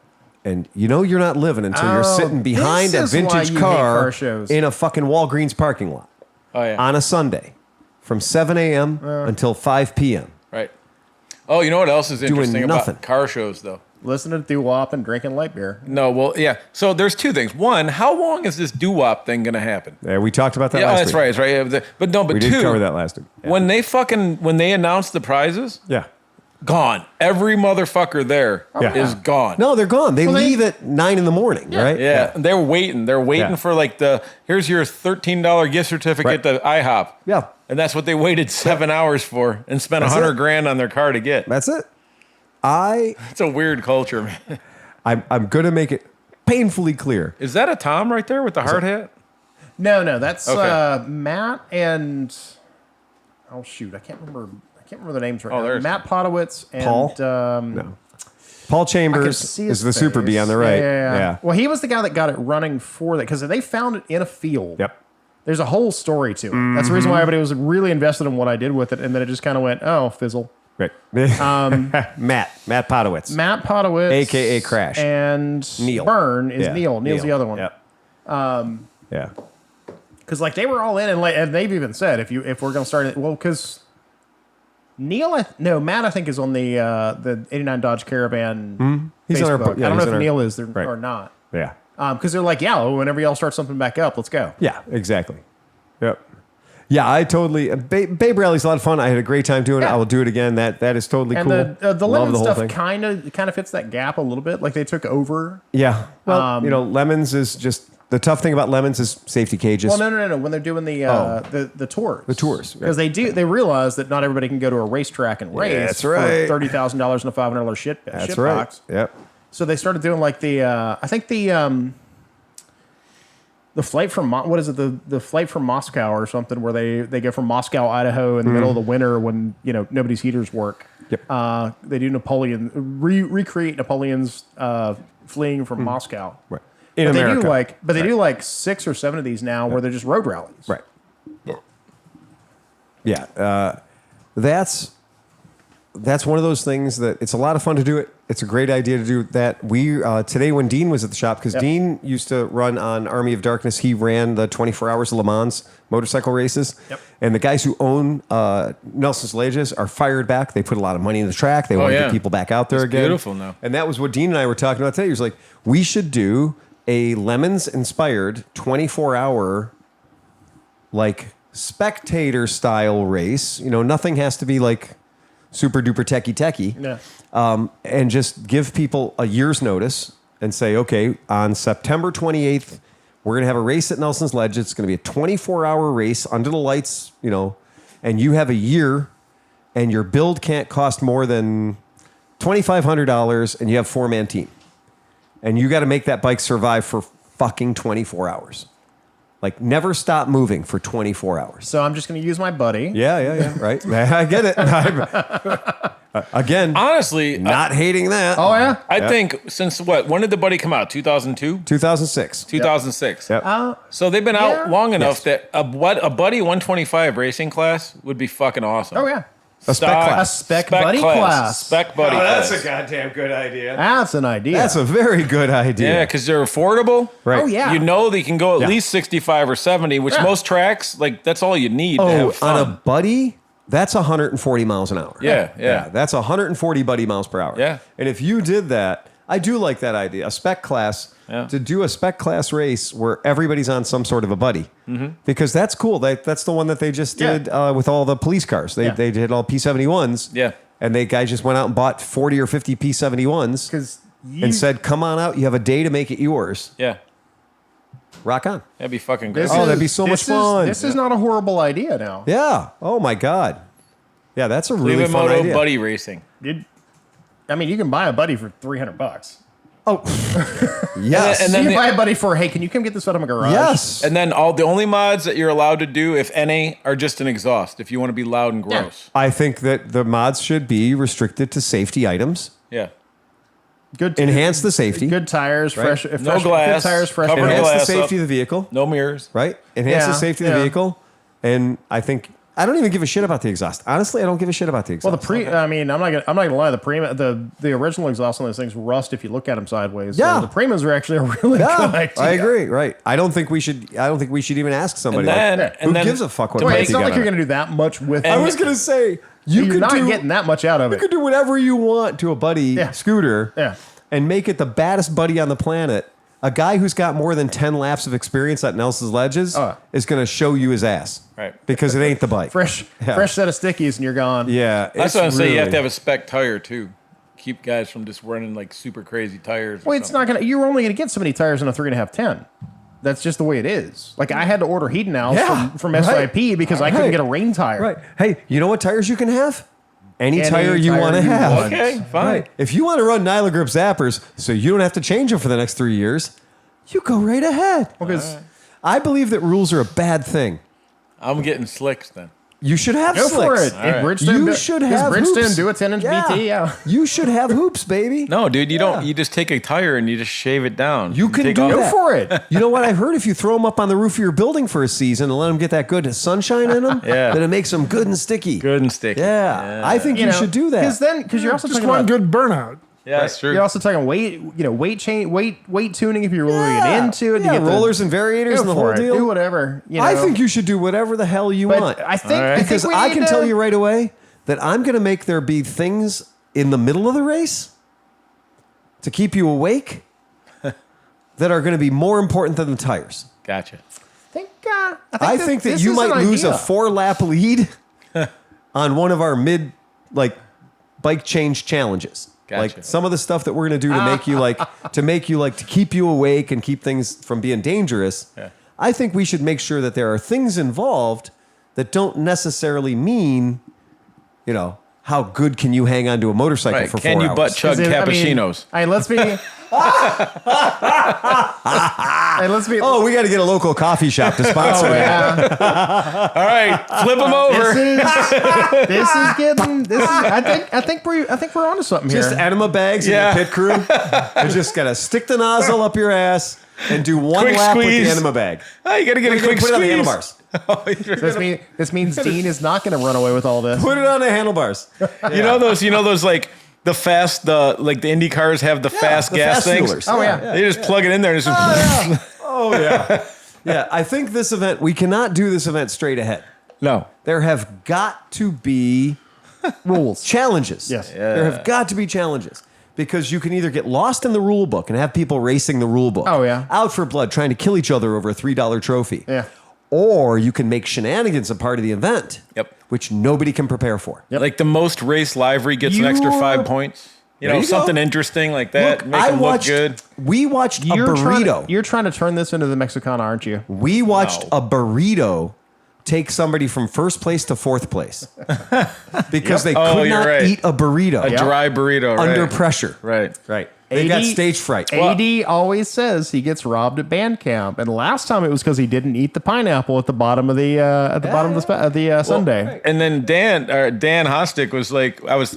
[SPEAKER 2] And you're not living until you're sitting behind a vintage car in a fucking Walgreens parking lot on a Sunday from 7 a.m. until 5 p.m.
[SPEAKER 1] Right. Oh, you know what else is interesting
[SPEAKER 2] nothing.
[SPEAKER 1] About car shows, though?
[SPEAKER 4] Listening to doo-wop and drinking light beer.
[SPEAKER 1] No, well, yeah. So there's 2 things. One, how long is this doo-wop thing going to happen?
[SPEAKER 2] Yeah, we talked about that last week.
[SPEAKER 1] That's right. That's right. But
[SPEAKER 2] we
[SPEAKER 1] 2.
[SPEAKER 2] did cover that last week. Yeah.
[SPEAKER 1] When they announce the prizes, gone. Every motherfucker there is gone.
[SPEAKER 2] No, they're gone. They leave at 9 in the morning, right?
[SPEAKER 1] Yeah. They're waiting. They're waiting for like here's your $13 gift certificate to IHOP.
[SPEAKER 2] Yeah.
[SPEAKER 1] And that's what they waited 7 hours for and spent $100,000 on their car to get.
[SPEAKER 2] That's it.
[SPEAKER 1] It's a weird culture, man.
[SPEAKER 2] I'm going to make it painfully clear.
[SPEAKER 1] Is that a Tom right there with the hard hat?
[SPEAKER 4] No, that's Matt and I can't remember the names right now. Matt Podowitz and
[SPEAKER 2] Paul.
[SPEAKER 4] No.
[SPEAKER 2] Paul Chambers is the Super Bee on the right.
[SPEAKER 4] Yeah. Well, he was the guy that got it running for that because they found it in a field.
[SPEAKER 2] Yep.
[SPEAKER 4] There's a whole story to it. That's the reason why everybody was really invested in what I did with it, and then it just kind of went, fizzle.
[SPEAKER 2] Right. Matt Podowitz.
[SPEAKER 4] Matt Podowitz.
[SPEAKER 2] A.K.A. Crash.
[SPEAKER 4] And
[SPEAKER 2] Neil.
[SPEAKER 4] Byrne is Neil. Neil's the other one.
[SPEAKER 2] Yep. Yeah.
[SPEAKER 4] Because like they were all in, and they've even said if we're going to start it, well, because Matt I think is on the 89 Dodge Caravan
[SPEAKER 2] He's
[SPEAKER 4] Facebook.
[SPEAKER 2] on our,
[SPEAKER 4] I don't know if Neil is there or not.
[SPEAKER 2] Yeah.
[SPEAKER 4] Because they're like, whenever y'all start something back up, let's go.
[SPEAKER 2] Yeah, exactly. Yep. Yeah, I totally. Babe Rally's a lot of fun. I had a great time doing it. I will do it again. That is totally cool.
[SPEAKER 4] And the lemon stuff kind of fits that gap a little bit. Like they took over.
[SPEAKER 2] Yeah. Well, lemons is just the tough thing about lemons is safety cages.
[SPEAKER 4] Well, no. When they're doing the tours, because
[SPEAKER 2] right.
[SPEAKER 4] they realize that not everybody can go to a racetrack and race.
[SPEAKER 2] Yeah, that's right.
[SPEAKER 4] For $30,000 and a $500 shit.
[SPEAKER 2] That's
[SPEAKER 4] shit
[SPEAKER 2] right.
[SPEAKER 4] box.
[SPEAKER 2] Yep.
[SPEAKER 4] So they started doing like I think the the flight from what is it? The flight from Moscow or something where they go from Moscow, Idaho in the middle of the winter when nobody's heaters work.
[SPEAKER 2] Yep.
[SPEAKER 4] They do recreate Napoleon's fleeing from Moscow.
[SPEAKER 2] Right. In America.
[SPEAKER 4] They do like 6 or 7 of these now where they're just road rallies.
[SPEAKER 2] Right. Yeah. That's one of those things that it's a lot of fun to do it. It's a great idea to do that. We today when Dean was at the shop, because Dean used to run on Army of Darkness, he ran the 24 Hours of Le Mans motorcycle races.
[SPEAKER 4] Yep.
[SPEAKER 2] And the guys who own Nelson's Ledges are fired back. They put a lot of money in the track. They want to get people back out there again.
[SPEAKER 1] Beautiful now.
[SPEAKER 2] And that was what Dean and I were talking about today. He was like, we should do a Lemons-inspired 24-hour, like, spectator-style race. Nothing has to be, like, super-duper techie.
[SPEAKER 4] Yeah.
[SPEAKER 2] And just give people a year's notice and say, okay, on September 28th, we're going to have a race at Nelson's Ledge. It's going to be a 24-hour race under the lights, and you have a year, and your build can't cost more than $2,500, and you have 4-man team. And you got to make that bike survive for fucking 24 hours. Like, never stop moving for 24 hours.
[SPEAKER 4] So I'm just going to use my buddy.
[SPEAKER 2] Yeah, right. I get it. Again,
[SPEAKER 1] Honestly,
[SPEAKER 2] not hating that.
[SPEAKER 4] Oh, yeah?
[SPEAKER 1] I think since when did the buddy come out? 2002?
[SPEAKER 2] 2006.
[SPEAKER 1] 2006.
[SPEAKER 2] Yep.
[SPEAKER 1] So they've been out long enough
[SPEAKER 2] Yes.
[SPEAKER 1] that a buddy 125 racing class would be fucking awesome.
[SPEAKER 4] Oh, yeah.
[SPEAKER 2] A spec class.
[SPEAKER 4] A spec buddy class.
[SPEAKER 1] Spec buddy class.
[SPEAKER 2] goddamn good idea.
[SPEAKER 4] That's an idea.
[SPEAKER 2] That's a very good idea.
[SPEAKER 1] Yeah, because they're affordable.
[SPEAKER 2] Right.
[SPEAKER 4] Oh, yeah.
[SPEAKER 1] They can go at least 65 or 70, which most tracks, like, that's all you need to
[SPEAKER 2] Oh,
[SPEAKER 1] have fun.
[SPEAKER 2] on a buddy, that's 140 miles an hour.
[SPEAKER 1] Yeah.
[SPEAKER 2] That's 140 buddy miles per hour.
[SPEAKER 1] Yeah.
[SPEAKER 2] And if you did that, I do like that idea. A spec class, to do a spec class race where everybody's on some sort of a buddy. Mm-hmm. Because that's cool. That's the one that they just did with all the police cars. They did all P71s.
[SPEAKER 1] Yeah.
[SPEAKER 2] And they guys just went out and bought 40 or 50 P71s and said, come on out. You have a day to make it yours.
[SPEAKER 1] Yeah.
[SPEAKER 2] Rock on.
[SPEAKER 1] That'd be fucking great.
[SPEAKER 2] that'd be so much fun.
[SPEAKER 4] This is not a horrible idea now.
[SPEAKER 2] Yeah. Oh, my God. Yeah, that's a really fun
[SPEAKER 1] ClevelandMoto
[SPEAKER 2] idea.
[SPEAKER 1] buddy racing.
[SPEAKER 4] You can buy a buddy for $300.
[SPEAKER 2] Oh, yes.
[SPEAKER 1] And
[SPEAKER 4] And
[SPEAKER 1] then
[SPEAKER 4] then you
[SPEAKER 1] the-
[SPEAKER 4] buy a buddy for, hey, can you come get this out of my garage?
[SPEAKER 2] Yes.
[SPEAKER 1] And then the only mods that you're allowed to do, if any, are just an exhaust. If you want to be loud and gross.
[SPEAKER 2] I think that the mods should be restricted to safety items.
[SPEAKER 1] Yeah.
[SPEAKER 4] Good
[SPEAKER 2] Enhance the safety.
[SPEAKER 4] Good tires,
[SPEAKER 2] Right.
[SPEAKER 4] fresh,
[SPEAKER 1] No glass,
[SPEAKER 4] Good tires, fresh.
[SPEAKER 1] covered
[SPEAKER 4] air.
[SPEAKER 2] Enhance the
[SPEAKER 1] glass
[SPEAKER 2] safety
[SPEAKER 1] up.
[SPEAKER 2] of the vehicle.
[SPEAKER 1] No mirrors.
[SPEAKER 2] Right? Enhance the
[SPEAKER 4] Yeah,
[SPEAKER 2] safety of the
[SPEAKER 4] yeah.
[SPEAKER 2] vehicle. And I think I don't even give a shit about the exhaust. Honestly, I don't give a shit about the exhaust.
[SPEAKER 4] Well, I'm not gonna lie. The original exhaust on those things rust if you look at them sideways.
[SPEAKER 2] Yeah.
[SPEAKER 4] So the Primas are actually a really good idea.
[SPEAKER 2] I agree. Right. I don't think we should even ask somebody.
[SPEAKER 1] And then-
[SPEAKER 2] who gives a fuck what
[SPEAKER 4] Wait,
[SPEAKER 2] bike
[SPEAKER 4] it's
[SPEAKER 2] you
[SPEAKER 4] not
[SPEAKER 2] got
[SPEAKER 4] like you're
[SPEAKER 2] on it?
[SPEAKER 4] gonna do that much with.
[SPEAKER 2] I was gonna say
[SPEAKER 4] you're
[SPEAKER 2] could
[SPEAKER 4] not
[SPEAKER 2] do,
[SPEAKER 4] getting that much out of
[SPEAKER 2] You
[SPEAKER 4] it.
[SPEAKER 2] could do whatever you want to a buddy scooter.
[SPEAKER 4] Yeah.
[SPEAKER 2] And make it the baddest buddy on the planet. A guy who's got more than 10 laps of experience at Nelson's Ledges is going to show you his ass.
[SPEAKER 1] Right.
[SPEAKER 2] Because it ain't the bike.
[SPEAKER 4] fresh set of stickies, and you're gone.
[SPEAKER 2] Yeah.
[SPEAKER 1] That's what I'm saying. You have to have a spec tire, too. Keep guys from just running, like, super crazy tires.
[SPEAKER 4] Well, it's not gonna. You're only gonna get so many tires in a 3.5/10. That's just the way it is. Like I had to order heat nails from SIP because I couldn't get a rain tire.
[SPEAKER 2] Right. Hey, you know what tires you can have? Any
[SPEAKER 4] Any
[SPEAKER 2] tire you
[SPEAKER 4] tire
[SPEAKER 2] want to
[SPEAKER 4] you
[SPEAKER 2] have.
[SPEAKER 4] want.
[SPEAKER 1] Okay, fine.
[SPEAKER 2] Right. If you want to run Nyla Grip Zappers so you don't have to change them for the next 3 years, you go right ahead.
[SPEAKER 4] Because
[SPEAKER 2] I believe that rules are a bad thing.
[SPEAKER 1] I'm getting slicks then.
[SPEAKER 2] You should have
[SPEAKER 4] go for
[SPEAKER 2] slicks.
[SPEAKER 4] it. If Bridgestone
[SPEAKER 2] You should have
[SPEAKER 4] Bridgestone
[SPEAKER 2] hoops.
[SPEAKER 4] do a 10-inch BT. Yeah.
[SPEAKER 2] You should have hoops, baby.
[SPEAKER 1] No, dude, you don't. You just take a tire and you just shave it down.
[SPEAKER 2] You can
[SPEAKER 1] take
[SPEAKER 2] do
[SPEAKER 1] off-
[SPEAKER 2] that.
[SPEAKER 4] Go for it.
[SPEAKER 2] You know what? I heard if you throw them up on the roof of your building for a season and let them get that good sunshine in them,
[SPEAKER 1] Yeah.
[SPEAKER 2] then it makes them good and sticky.
[SPEAKER 1] Good and sticky.
[SPEAKER 2] Yeah. I think you should do that.
[SPEAKER 4] Because you're also
[SPEAKER 3] Just
[SPEAKER 4] talking
[SPEAKER 3] one
[SPEAKER 4] about
[SPEAKER 3] good burnout.
[SPEAKER 1] Yeah, that's true.
[SPEAKER 4] You're also talking weight tuning if you're really get into it.
[SPEAKER 2] Yeah,
[SPEAKER 4] you get
[SPEAKER 2] rollers and variators and the whole deal.
[SPEAKER 4] Do whatever.
[SPEAKER 2] I think you should do whatever the hell you
[SPEAKER 4] But
[SPEAKER 2] want.
[SPEAKER 4] I think
[SPEAKER 1] All right.
[SPEAKER 2] Because I can tell you right away that I'm going to make there be things in the middle of the race to keep you awake that are going to be more important than the tires.
[SPEAKER 1] Gotcha.
[SPEAKER 2] I think that you might lose a 4-lap lead on one of our bike change challenges.
[SPEAKER 1] Gotcha.
[SPEAKER 2] Like some of the stuff that we're going to do to keep you awake and keep things from being dangerous.
[SPEAKER 1] Yeah.
[SPEAKER 2] I think we should make sure that there are things involved that don't necessarily mean, how good can you hang onto a motorcycle
[SPEAKER 1] Right.
[SPEAKER 2] for 4
[SPEAKER 1] Can
[SPEAKER 2] hours?
[SPEAKER 1] you butt chug cappuccinos?
[SPEAKER 4] Let's be. Let's be.
[SPEAKER 2] Oh, we got to get a local coffee shop to sponsor that.
[SPEAKER 4] yeah.
[SPEAKER 1] All right, flip them over.
[SPEAKER 4] This is getting. This is. I think we're onto something here.
[SPEAKER 2] Just enema bags
[SPEAKER 1] Yeah.
[SPEAKER 2] in your pit crew. You just got to stick the nozzle up your ass and do one
[SPEAKER 1] Quick
[SPEAKER 2] lap with
[SPEAKER 1] squeeze.
[SPEAKER 2] the enema bag.
[SPEAKER 1] Oh, you got to get a quick
[SPEAKER 2] Put it on the
[SPEAKER 1] squeeze.
[SPEAKER 2] handlebars.
[SPEAKER 4] This means Dean is not going to run away with all this.
[SPEAKER 2] Put it on the handlebars.
[SPEAKER 1] You know those like the fast like the Indy cars have the fast
[SPEAKER 2] the
[SPEAKER 1] gas
[SPEAKER 2] fast
[SPEAKER 1] things.
[SPEAKER 2] fuelers.
[SPEAKER 4] Oh, yeah.
[SPEAKER 1] They just plug it in there and it's just
[SPEAKER 2] Oh, yeah. Yeah, I think this event, we cannot do this event straight ahead.
[SPEAKER 1] no.
[SPEAKER 2] There have got to be
[SPEAKER 4] Rules.
[SPEAKER 2] challenges.
[SPEAKER 4] Yes.
[SPEAKER 2] There have got to be challenges. Because you can either get lost in the rule book and have people racing the rule book.
[SPEAKER 4] Oh, yeah.
[SPEAKER 2] Out for blood, trying to kill each other over a $3 trophy.
[SPEAKER 4] Yeah.
[SPEAKER 2] Or you can make shenanigans a part of the event.
[SPEAKER 1] Yep.
[SPEAKER 2] Which nobody can prepare for.
[SPEAKER 4] Yep.
[SPEAKER 1] Like the most race livery gets an extra 5 points. You
[SPEAKER 2] There
[SPEAKER 1] know,
[SPEAKER 2] you go.
[SPEAKER 1] something interesting like that.
[SPEAKER 2] Look,
[SPEAKER 1] make them look good.
[SPEAKER 2] We watched a burrito.
[SPEAKER 4] You're trying to turn this into the Mexicana, aren't you?
[SPEAKER 2] We watched
[SPEAKER 1] No.
[SPEAKER 2] a burrito take somebody from first place to fourth place because they
[SPEAKER 1] Oh,
[SPEAKER 2] could
[SPEAKER 1] you're
[SPEAKER 2] not
[SPEAKER 1] right.
[SPEAKER 2] eat a burrito
[SPEAKER 1] A dry burrito.
[SPEAKER 2] under
[SPEAKER 1] right.
[SPEAKER 2] pressure.
[SPEAKER 1] Right.
[SPEAKER 2] Right. They got stage fright.
[SPEAKER 4] AD always says he gets robbed at band camp, and last time it was because he didn't eat the pineapple at the bottom of the sundae.
[SPEAKER 1] And then Dan Hostick was like, I was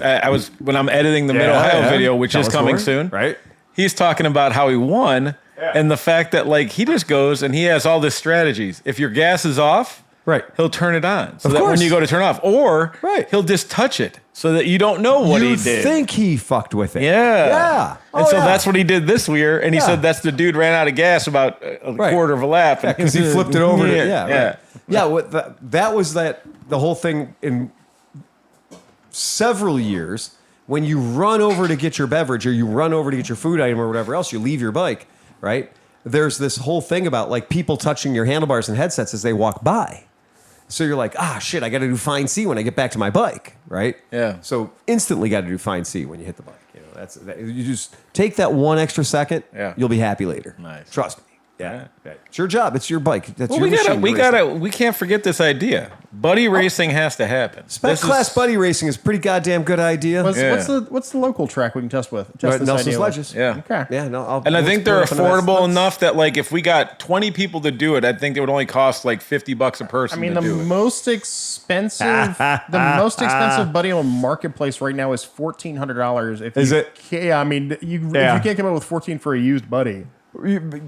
[SPEAKER 1] when I'm editing the Mid Ohio video, which
[SPEAKER 2] Tell
[SPEAKER 1] is
[SPEAKER 2] us
[SPEAKER 1] coming
[SPEAKER 2] more.
[SPEAKER 1] soon.
[SPEAKER 2] Right.
[SPEAKER 1] He's talking about how he won and the fact that like he just goes and he has all this strategies. If your gas is off,
[SPEAKER 2] Right.
[SPEAKER 1] he'll turn it on so
[SPEAKER 2] Of
[SPEAKER 1] that
[SPEAKER 2] course.
[SPEAKER 1] when you go to turn off, or
[SPEAKER 2] Right.
[SPEAKER 1] he'll just touch it so that you don't know what
[SPEAKER 2] you
[SPEAKER 1] he did.
[SPEAKER 2] think he fucked with it.
[SPEAKER 1] Yeah.
[SPEAKER 2] Yeah.
[SPEAKER 1] And
[SPEAKER 2] Oh,
[SPEAKER 1] so
[SPEAKER 2] yeah.
[SPEAKER 1] that's what he did this year. And he
[SPEAKER 2] Yeah.
[SPEAKER 1] said that's the dude ran out of gas about a
[SPEAKER 2] Right.
[SPEAKER 1] quarter of a lap.
[SPEAKER 2] Because he flipped it over.
[SPEAKER 1] Yeah.
[SPEAKER 2] Yeah. That was the whole thing in several years when you run over to get your beverage or you run over to get your food item or whatever else, you leave your bike, right? There's this whole thing about like people touching your handlebars and headsets as they walk by. So you're like, shit, I got to do fine C when I get back to my bike, right?
[SPEAKER 1] Yeah.
[SPEAKER 2] So instantly got to do fine C when you hit the bike. You know, you just take that one extra second.
[SPEAKER 1] Yeah.
[SPEAKER 2] You'll be happy later.
[SPEAKER 1] Nice.
[SPEAKER 2] Trust me. Yeah. It's your job. It's your bike. That's
[SPEAKER 1] Well,
[SPEAKER 2] your machine.
[SPEAKER 1] we can't forget this idea. Buddy racing has to happen.
[SPEAKER 2] Spec
[SPEAKER 1] This
[SPEAKER 2] class
[SPEAKER 1] is-
[SPEAKER 2] buddy racing is a pretty goddamn good idea.
[SPEAKER 4] What's the local track we can test with? Test this
[SPEAKER 2] Nelson's
[SPEAKER 4] idea with?
[SPEAKER 2] Ledges.
[SPEAKER 1] Yeah.
[SPEAKER 4] Okay.
[SPEAKER 2] Yeah, no,
[SPEAKER 1] And I think they're
[SPEAKER 2] let's put it up in
[SPEAKER 1] affordable
[SPEAKER 2] the-
[SPEAKER 1] enough that like if we got 20 people to do it, I think it would only cost like $50 a person
[SPEAKER 4] I mean,
[SPEAKER 1] to
[SPEAKER 4] the
[SPEAKER 1] do it.
[SPEAKER 4] most expensive buddy on marketplace right now is $1,400.
[SPEAKER 2] Is it?
[SPEAKER 4] Yeah, I mean, if you can't come up with 14 for a used buddy,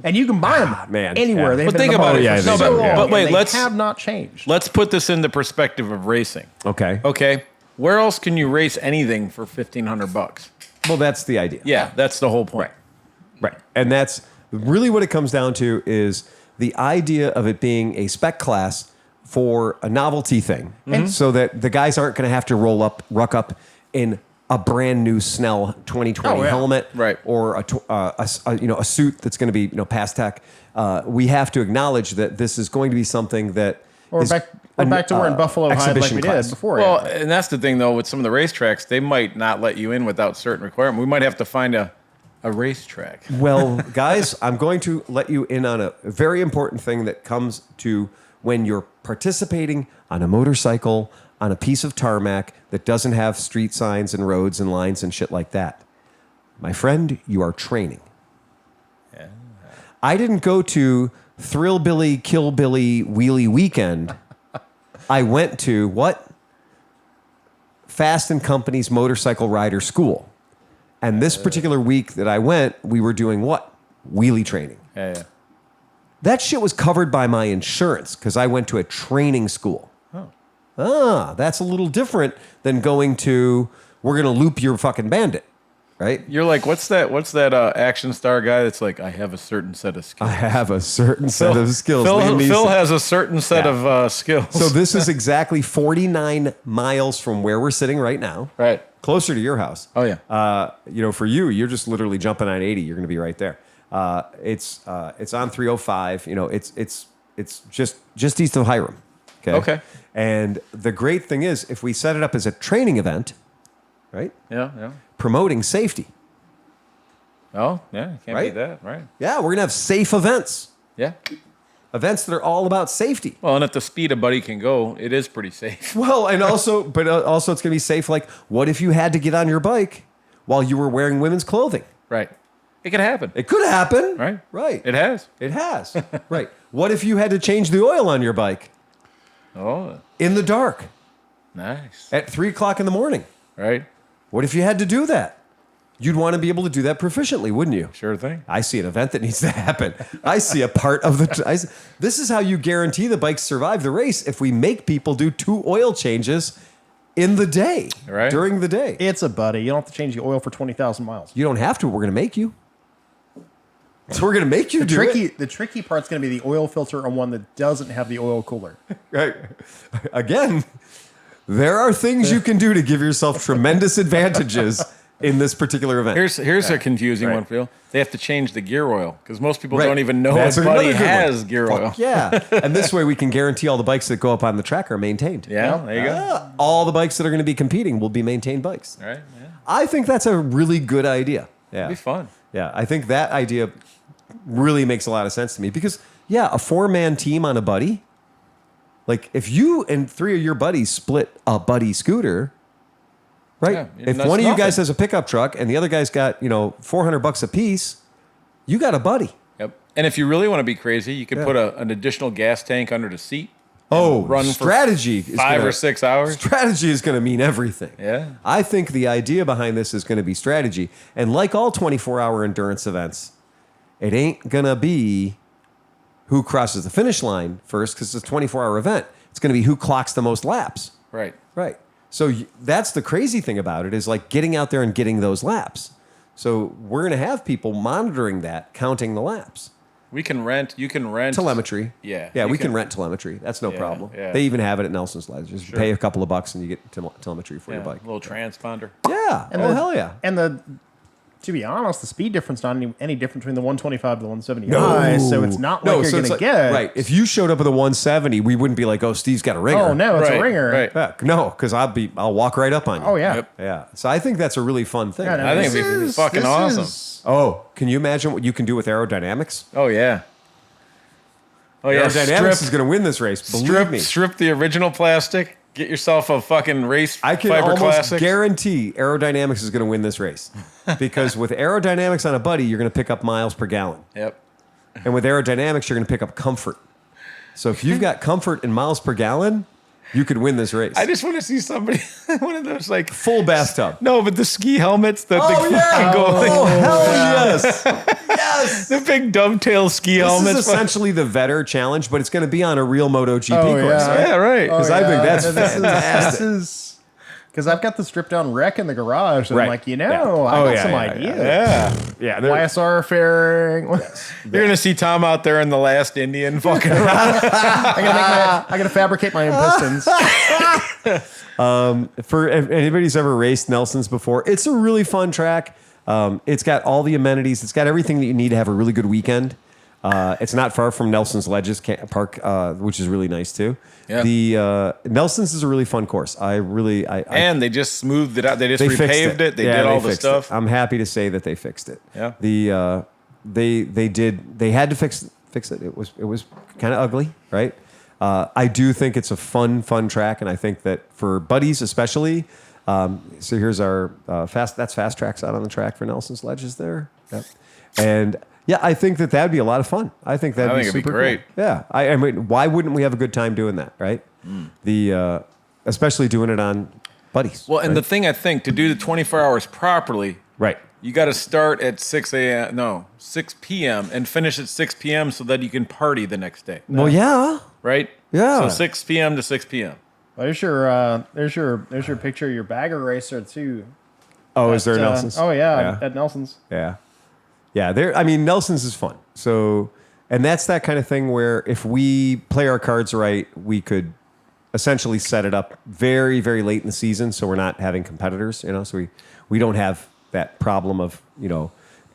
[SPEAKER 4] and you can buy them
[SPEAKER 2] man,
[SPEAKER 4] anywhere.
[SPEAKER 2] yeah.
[SPEAKER 4] They've
[SPEAKER 1] But
[SPEAKER 4] been
[SPEAKER 1] think
[SPEAKER 4] in the
[SPEAKER 1] about
[SPEAKER 4] market
[SPEAKER 1] it.
[SPEAKER 4] for
[SPEAKER 1] No,
[SPEAKER 4] so
[SPEAKER 1] but-
[SPEAKER 4] long,
[SPEAKER 1] but
[SPEAKER 4] and
[SPEAKER 1] wait,
[SPEAKER 4] they
[SPEAKER 1] let's-
[SPEAKER 4] have not changed.
[SPEAKER 1] Let's put this in the perspective of racing.
[SPEAKER 2] Okay.
[SPEAKER 1] Okay. Where else can you race anything for $1,500?
[SPEAKER 2] Well, that's the idea.
[SPEAKER 1] Yeah, that's the whole point.
[SPEAKER 2] Right. And that's really what it comes down to is the idea of it being a spec class for a novelty thing. So that the guys aren't going to have to ruck up in a brand new Snell 2020
[SPEAKER 4] Oh, yeah.
[SPEAKER 2] helmet,
[SPEAKER 1] Right.
[SPEAKER 2] or a suit that's going to be past tech. We have to acknowledge that this is going to be something that
[SPEAKER 4] We're
[SPEAKER 2] is
[SPEAKER 4] back to wearing Buffalo hide like
[SPEAKER 2] exhibition
[SPEAKER 4] we
[SPEAKER 2] class.
[SPEAKER 4] did before.
[SPEAKER 1] Well, and that's the thing though with some of the racetracks, they might not let you in without certain requirements. We might have to find a racetrack.
[SPEAKER 2] Well, guys, I'm going to let you in on a very important thing that comes to when you're participating on a motorcycle on a piece of tarmac that doesn't have street signs and roads and lines and shit like that. My friend, you are training.
[SPEAKER 1] Yeah.
[SPEAKER 2] I didn't go to Thrill Billy, Kill Billy, Wheelie Weekend. I went to what? Fast and Company's Motorcycle Rider School. And this particular week that I went, we were doing what? Wheelie training.
[SPEAKER 1] Yeah.
[SPEAKER 2] That shit was covered by my insurance because I went to a training school. That's a little different than going to, we're going to loop your fucking bandit, right?
[SPEAKER 1] You're like, what's that action star guy that's like, I have a certain set of skills.
[SPEAKER 2] I have a certain set of skills. Liam
[SPEAKER 1] Phil
[SPEAKER 2] Neeson.
[SPEAKER 1] has a certain set of skills.
[SPEAKER 2] So this is exactly 49 miles from where we're sitting right now.
[SPEAKER 1] right.
[SPEAKER 2] Closer to your house.
[SPEAKER 1] Oh, yeah.
[SPEAKER 2] For you, you're just literally jumping on 80. You're going to be right there. It's on 305. It's just east of Hiram.
[SPEAKER 1] Okay.
[SPEAKER 2] And the great thing is, if we set it up as a training event, right?
[SPEAKER 1] Yeah.
[SPEAKER 2] Promoting safety.
[SPEAKER 1] Oh, yeah. Can't
[SPEAKER 2] Right?
[SPEAKER 1] beat that. Right.
[SPEAKER 2] Yeah, we're gonna have safe events.
[SPEAKER 1] Yeah.
[SPEAKER 2] events that are all about safety.
[SPEAKER 1] Well, and at the speed a buddy can go, it is pretty safe.
[SPEAKER 2] Well, and also, but also it's going to be safe. Like, what if you had to get on your bike while you were wearing women's clothing?
[SPEAKER 1] Right. It could happen.
[SPEAKER 2] It could happen.
[SPEAKER 1] Right.
[SPEAKER 2] Right.
[SPEAKER 1] It has.
[SPEAKER 2] It has. Right. What if you had to change the oil on your bike
[SPEAKER 1] Oh,
[SPEAKER 2] in the dark
[SPEAKER 1] nice.
[SPEAKER 2] at 3:00 in the morning?
[SPEAKER 1] Right.
[SPEAKER 2] What if you had to do that? You'd want to be able to do that proficiently, wouldn't you?
[SPEAKER 1] Sure thing.
[SPEAKER 2] I see an event that needs to happen. I see a part of the. This is how you guarantee the bikes survive the race. If we make people do 2 oil changes in the day,
[SPEAKER 1] Right.
[SPEAKER 2] during the day,
[SPEAKER 4] It's a buddy. You don't have to change the oil for 20,000 miles.
[SPEAKER 2] you don't have to. We're going to make you. So we're going to make you do it.
[SPEAKER 4] The tricky part's going to be the oil filter on one that doesn't have the oil cooler.
[SPEAKER 2] Right. Again, there are things you can do to give yourself tremendous advantages in this particular event.
[SPEAKER 1] Here's a confusing
[SPEAKER 2] Right.
[SPEAKER 1] one, Phil. They have to change the gear oil because most people
[SPEAKER 2] Right.
[SPEAKER 1] don't even know
[SPEAKER 2] That's
[SPEAKER 1] if
[SPEAKER 2] another
[SPEAKER 1] Buddy
[SPEAKER 2] good one.
[SPEAKER 1] has gear oil.
[SPEAKER 2] Yeah. And this way we can guarantee all the bikes that go up on the track are maintained.
[SPEAKER 1] Yeah, there you go.
[SPEAKER 2] All the bikes that are going to be competing will be maintained bikes.
[SPEAKER 1] All right. Yeah.
[SPEAKER 2] I think that's a really good idea. Yeah.
[SPEAKER 1] It'd be fun.
[SPEAKER 2] Yeah. I think that idea really makes a lot of sense to me because, yeah, a 4-man team on a buddy, like if you and 3 of your buddies split a buddy scooter, right?
[SPEAKER 1] Yeah,
[SPEAKER 2] If
[SPEAKER 1] that's
[SPEAKER 2] one of you guys
[SPEAKER 1] nothing.
[SPEAKER 2] has a pickup truck and the other guy's got, $400 a piece, you got a buddy.
[SPEAKER 1] Yep. And if you really want to be crazy, you could
[SPEAKER 2] Yeah.
[SPEAKER 1] put an additional gas tank under the seat.
[SPEAKER 2] Oh,
[SPEAKER 1] run for
[SPEAKER 2] strategy. is
[SPEAKER 1] 5
[SPEAKER 2] gonna-
[SPEAKER 1] or 6 hours.
[SPEAKER 2] Strategy is going to mean everything.
[SPEAKER 1] Yeah.
[SPEAKER 2] I think the idea behind this is going to be strategy. And like all 24-hour endurance events, it ain't going to be who crosses the finish line first because it's a 24-hour event. It's going to be who clocks the most laps.
[SPEAKER 1] Right.
[SPEAKER 2] Right. So that's the crazy thing about it is like getting out there and getting those laps. So we're going to have people monitoring that, counting the laps.
[SPEAKER 1] You can rent.
[SPEAKER 2] Telemetry.
[SPEAKER 1] Yeah,
[SPEAKER 2] Yeah,
[SPEAKER 1] you
[SPEAKER 2] we can
[SPEAKER 1] can-
[SPEAKER 2] rent telemetry. That's no
[SPEAKER 1] Yeah,
[SPEAKER 2] problem.
[SPEAKER 1] yeah.
[SPEAKER 2] They even have it at Nelson's Ledge. Just pay a couple of bucks and you get telemetry for
[SPEAKER 1] Yeah,
[SPEAKER 2] your bike.
[SPEAKER 1] a little transponder.
[SPEAKER 2] Yeah.
[SPEAKER 4] And
[SPEAKER 2] Oh, hell yeah.
[SPEAKER 4] And to be honest, the speed difference not any different between the 125 to the 170i, so it's not like you're
[SPEAKER 2] so
[SPEAKER 4] going
[SPEAKER 2] it's
[SPEAKER 4] to
[SPEAKER 2] like-
[SPEAKER 4] get
[SPEAKER 2] right. If you showed up with a 170, we wouldn't be like, "Oh, Steve's got a ringer."
[SPEAKER 4] Oh no, it's
[SPEAKER 1] Right,
[SPEAKER 4] a ringer.
[SPEAKER 1] right.
[SPEAKER 2] Yeah, no, because I'll walk right up on you.
[SPEAKER 4] Oh yeah.
[SPEAKER 1] Yep.
[SPEAKER 2] Yeah. So I think that's a really fun thing.
[SPEAKER 4] Yeah, no,
[SPEAKER 1] I think
[SPEAKER 4] this
[SPEAKER 1] it'd be
[SPEAKER 4] is-
[SPEAKER 1] fucking
[SPEAKER 4] this
[SPEAKER 1] awesome.
[SPEAKER 4] is-
[SPEAKER 2] Oh, can you imagine what you can do with aerodynamics?
[SPEAKER 1] Oh yeah. Oh yeah.
[SPEAKER 2] Aerodynamics is going to win this race. Believe me.
[SPEAKER 1] Strip the original plastic. Get yourself a fucking race
[SPEAKER 2] I can
[SPEAKER 1] fiber
[SPEAKER 2] almost
[SPEAKER 1] classic.
[SPEAKER 2] guarantee aerodynamics is going to win this race because with aerodynamics on a buddy, you're going to pick up miles per gallon,
[SPEAKER 1] Yep.
[SPEAKER 2] and with aerodynamics, you're going to pick up comfort. So if you've got comfort in miles per gallon, you could win this race.
[SPEAKER 1] I just want to see somebody one of those like
[SPEAKER 2] Full bathtub.
[SPEAKER 1] no, but the ski helmets that
[SPEAKER 2] Oh
[SPEAKER 1] they
[SPEAKER 2] yeah!
[SPEAKER 1] fucking go
[SPEAKER 2] Oh
[SPEAKER 1] like,
[SPEAKER 2] hell yes! Yes.
[SPEAKER 1] the big dovetail ski
[SPEAKER 2] This
[SPEAKER 1] helmets.
[SPEAKER 2] is essentially the Vetter Challenge, but it's going to be on a real MotoGP
[SPEAKER 4] Oh,
[SPEAKER 2] course.
[SPEAKER 4] yeah.
[SPEAKER 2] Right?
[SPEAKER 1] yeah, right.
[SPEAKER 2] Because I think that's fantastic.
[SPEAKER 4] This is because I've got the stripped down wreck in the garage. And
[SPEAKER 2] Right.
[SPEAKER 4] I'm like,
[SPEAKER 2] Yeah.
[SPEAKER 4] I
[SPEAKER 2] Oh,
[SPEAKER 4] got
[SPEAKER 2] yeah,
[SPEAKER 4] some
[SPEAKER 2] yeah,
[SPEAKER 4] ideas.
[SPEAKER 1] Yeah.
[SPEAKER 2] Yeah, they're-
[SPEAKER 4] YSR fairing.
[SPEAKER 1] You're gonna see Tom out there in the last Indian fucking around.
[SPEAKER 4] I gotta fabricate my own pistons.
[SPEAKER 2] for if anybody's ever raced Nelson's before, it's a really fun track. It's got all the amenities. It's got everything that you need to have a really good weekend. It's not far from Nelson's Ledges Park, which is really nice too.
[SPEAKER 1] Yeah.
[SPEAKER 2] The Nelson's is a really fun course.
[SPEAKER 1] And they just smoothed it out. They just
[SPEAKER 2] they fixed
[SPEAKER 1] repaved it. They
[SPEAKER 2] Yeah,
[SPEAKER 1] did all the
[SPEAKER 2] fixed
[SPEAKER 1] stuff.
[SPEAKER 2] it. I'm happy to say that they fixed it.
[SPEAKER 1] Yeah.
[SPEAKER 2] They had to fix it. It was kind of ugly, right? I do think it's a fun track, and I think that for buddies especially. So here's our fast tracks out on the track for Nelson's Ledges there. Yep. And yeah, I think that that'd be a lot of fun. I think that'd be
[SPEAKER 1] it'd be
[SPEAKER 2] super
[SPEAKER 1] great.
[SPEAKER 2] cool. Yeah. I mean, why wouldn't we have a good time doing that, right? Especially doing it on buddies.
[SPEAKER 1] Well, and
[SPEAKER 2] right?
[SPEAKER 1] the thing I think to do the 24 hours properly,
[SPEAKER 2] right.
[SPEAKER 1] you got to start at 6 p.m. and finish at 6 p.m. so that you can party the next day.
[SPEAKER 2] Well, yeah.
[SPEAKER 1] Right?
[SPEAKER 2] Yeah.
[SPEAKER 1] So 6 p.m. to 6 p.m.
[SPEAKER 4] There's your picture of your bagger racer too.
[SPEAKER 2] Oh, is there
[SPEAKER 4] At,
[SPEAKER 2] Nelson's?
[SPEAKER 4] Oh yeah, at Nelson's.
[SPEAKER 2] Yeah. Yeah, Nelson's is fun. So, and that's that kind of thing where if we play our cards right, we could essentially set it up very, very late in the season so we're not having competitors, so we don't have that problem of,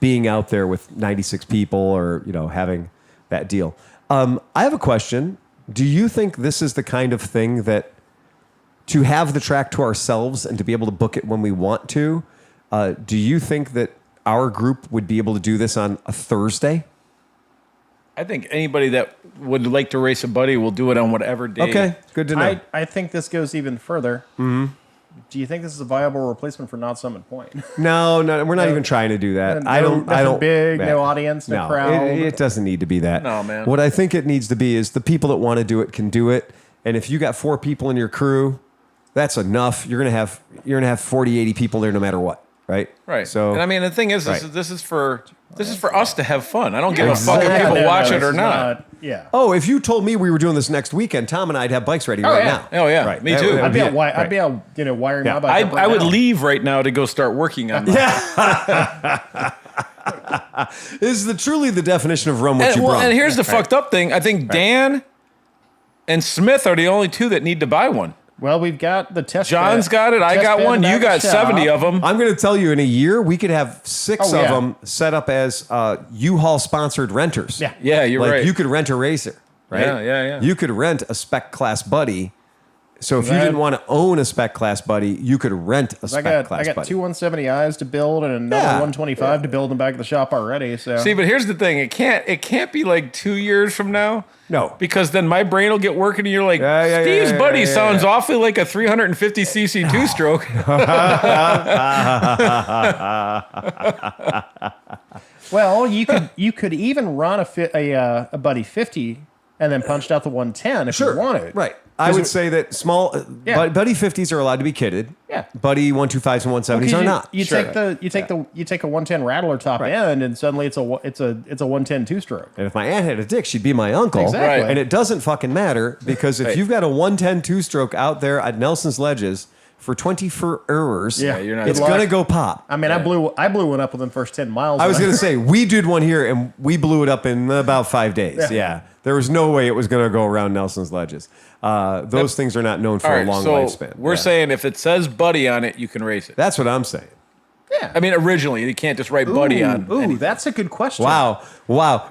[SPEAKER 2] being out there with 96 people or, having that deal. I have a question. Do you think this is the kind of thing that to have the track to ourselves and to be able to book it when we want to, do you think that our group would be able to do this on a Thursday?
[SPEAKER 1] I think anybody that would like to race a buddy will do it on whatever day.
[SPEAKER 2] Okay, good to know.
[SPEAKER 4] I think this goes even further. Mm-hmm. Do you think this is a viable replacement for Not Summit Point?
[SPEAKER 2] No, we're not even trying to do that. I don't.
[SPEAKER 4] Big,
[SPEAKER 2] yeah.
[SPEAKER 4] no audience, no crowd.
[SPEAKER 2] It doesn't need to be that.
[SPEAKER 1] No, man.
[SPEAKER 2] What I think it needs to be is the people that want to do it can do it. And if you got 4 people in your crew, that's enough. You're gonna have 40, 80 people there no matter what, right?
[SPEAKER 1] Right.
[SPEAKER 2] So,
[SPEAKER 1] and I mean, the thing is,
[SPEAKER 2] right.
[SPEAKER 1] this is for us to have fun. I don't give a fuck if
[SPEAKER 2] exactly.
[SPEAKER 1] people watch it
[SPEAKER 4] this
[SPEAKER 1] or
[SPEAKER 4] is
[SPEAKER 1] not.
[SPEAKER 4] Yeah.
[SPEAKER 2] oh, if you told me we were doing this next weekend, Tom and I'd have bikes ready right
[SPEAKER 4] yeah.
[SPEAKER 2] now.
[SPEAKER 1] Oh yeah,
[SPEAKER 2] Right.
[SPEAKER 1] me too.
[SPEAKER 4] I'd be out
[SPEAKER 2] right.
[SPEAKER 4] wiring
[SPEAKER 2] Yeah.
[SPEAKER 4] my bike.
[SPEAKER 1] I would leave right now to go start working on that.
[SPEAKER 2] This is truly the definition of run what you brought.
[SPEAKER 1] And here's the fucked up thing. I think Dan and Smith are the only 2 that need to buy one.
[SPEAKER 4] Well, we've got the test.
[SPEAKER 1] John's got it. I got one. You got 70 of them.
[SPEAKER 2] I'm going to tell you, in a year, we could have 6
[SPEAKER 4] Oh,
[SPEAKER 2] of
[SPEAKER 4] yeah.
[SPEAKER 2] them set up as U-Haul sponsored renters.
[SPEAKER 4] Yeah.
[SPEAKER 1] Yeah, you're
[SPEAKER 2] like
[SPEAKER 1] right.
[SPEAKER 2] you could rent a racer, right?
[SPEAKER 1] Yeah.
[SPEAKER 2] You could rent a spec class buddy. So if you didn't want to own a spec class buddy, you could rent a spec class
[SPEAKER 4] I got
[SPEAKER 2] buddy.
[SPEAKER 4] 2 170Is to build and another
[SPEAKER 2] Yeah.
[SPEAKER 4] 125 to build in the back of the shop already. So
[SPEAKER 1] See, but here's the thing. It can't be like 2 years from now.
[SPEAKER 2] No.
[SPEAKER 1] Because then my brain will get working and you're like,
[SPEAKER 2] Yeah,
[SPEAKER 1] Steve's buddy
[SPEAKER 2] yeah.
[SPEAKER 1] sounds awfully like a 350cc 2-stroke.
[SPEAKER 4] well, you could even run a buddy 50 and then punched out the 110 if you wanted.
[SPEAKER 2] Right. I would say that small
[SPEAKER 4] Yeah.
[SPEAKER 2] buddy 50s are allowed to be kitted.
[SPEAKER 4] Yeah.
[SPEAKER 2] Buddy 125s and 170s are not.
[SPEAKER 4] You take a 110 Rattler top end and suddenly it's a 110 2-stroke.
[SPEAKER 2] And if my aunt had a dick, she'd be my uncle.
[SPEAKER 4] Exactly.
[SPEAKER 1] Right.
[SPEAKER 2] And it doesn't fucking matter because if you've got a 110 2-stroke out there at Nelson's Ledges for 24 hours,
[SPEAKER 4] Yeah,
[SPEAKER 1] you're not
[SPEAKER 2] it's
[SPEAKER 1] good luck.
[SPEAKER 2] going to go pop.
[SPEAKER 4] I mean, I blew one up within the first 10 miles.
[SPEAKER 2] I was going to say, we did one here and we blew it up in about 5 days. Yeah. There was no way it was going to go around Nelson's Ledges. Those things are not known for
[SPEAKER 1] All
[SPEAKER 2] a
[SPEAKER 1] right,
[SPEAKER 2] long
[SPEAKER 1] so
[SPEAKER 2] lifespan.
[SPEAKER 1] we're saying if it says buddy on it, you can race it.
[SPEAKER 2] That's what I'm saying.
[SPEAKER 4] Yeah.
[SPEAKER 1] I mean, originally, you can't just write buddy on
[SPEAKER 4] Ooh,
[SPEAKER 1] anything.
[SPEAKER 4] that's a good question.
[SPEAKER 2] Wow.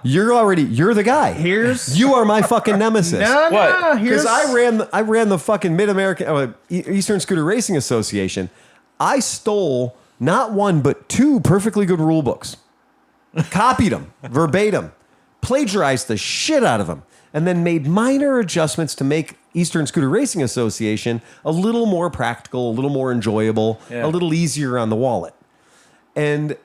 [SPEAKER 2] You're the guy. You are my fucking nemesis.
[SPEAKER 4] No,
[SPEAKER 1] What?
[SPEAKER 4] here's
[SPEAKER 2] Because I ran the fucking Mid-American Eastern Scooter Racing Association. I stole not 1 but 2 perfectly good rule books, copied them verbatim, plagiarized the shit out of them, and then made minor adjustments to make Eastern Scooter Racing Association a little more practical, a little more enjoyable,
[SPEAKER 1] Yeah.
[SPEAKER 2] a little easier on the wallet. And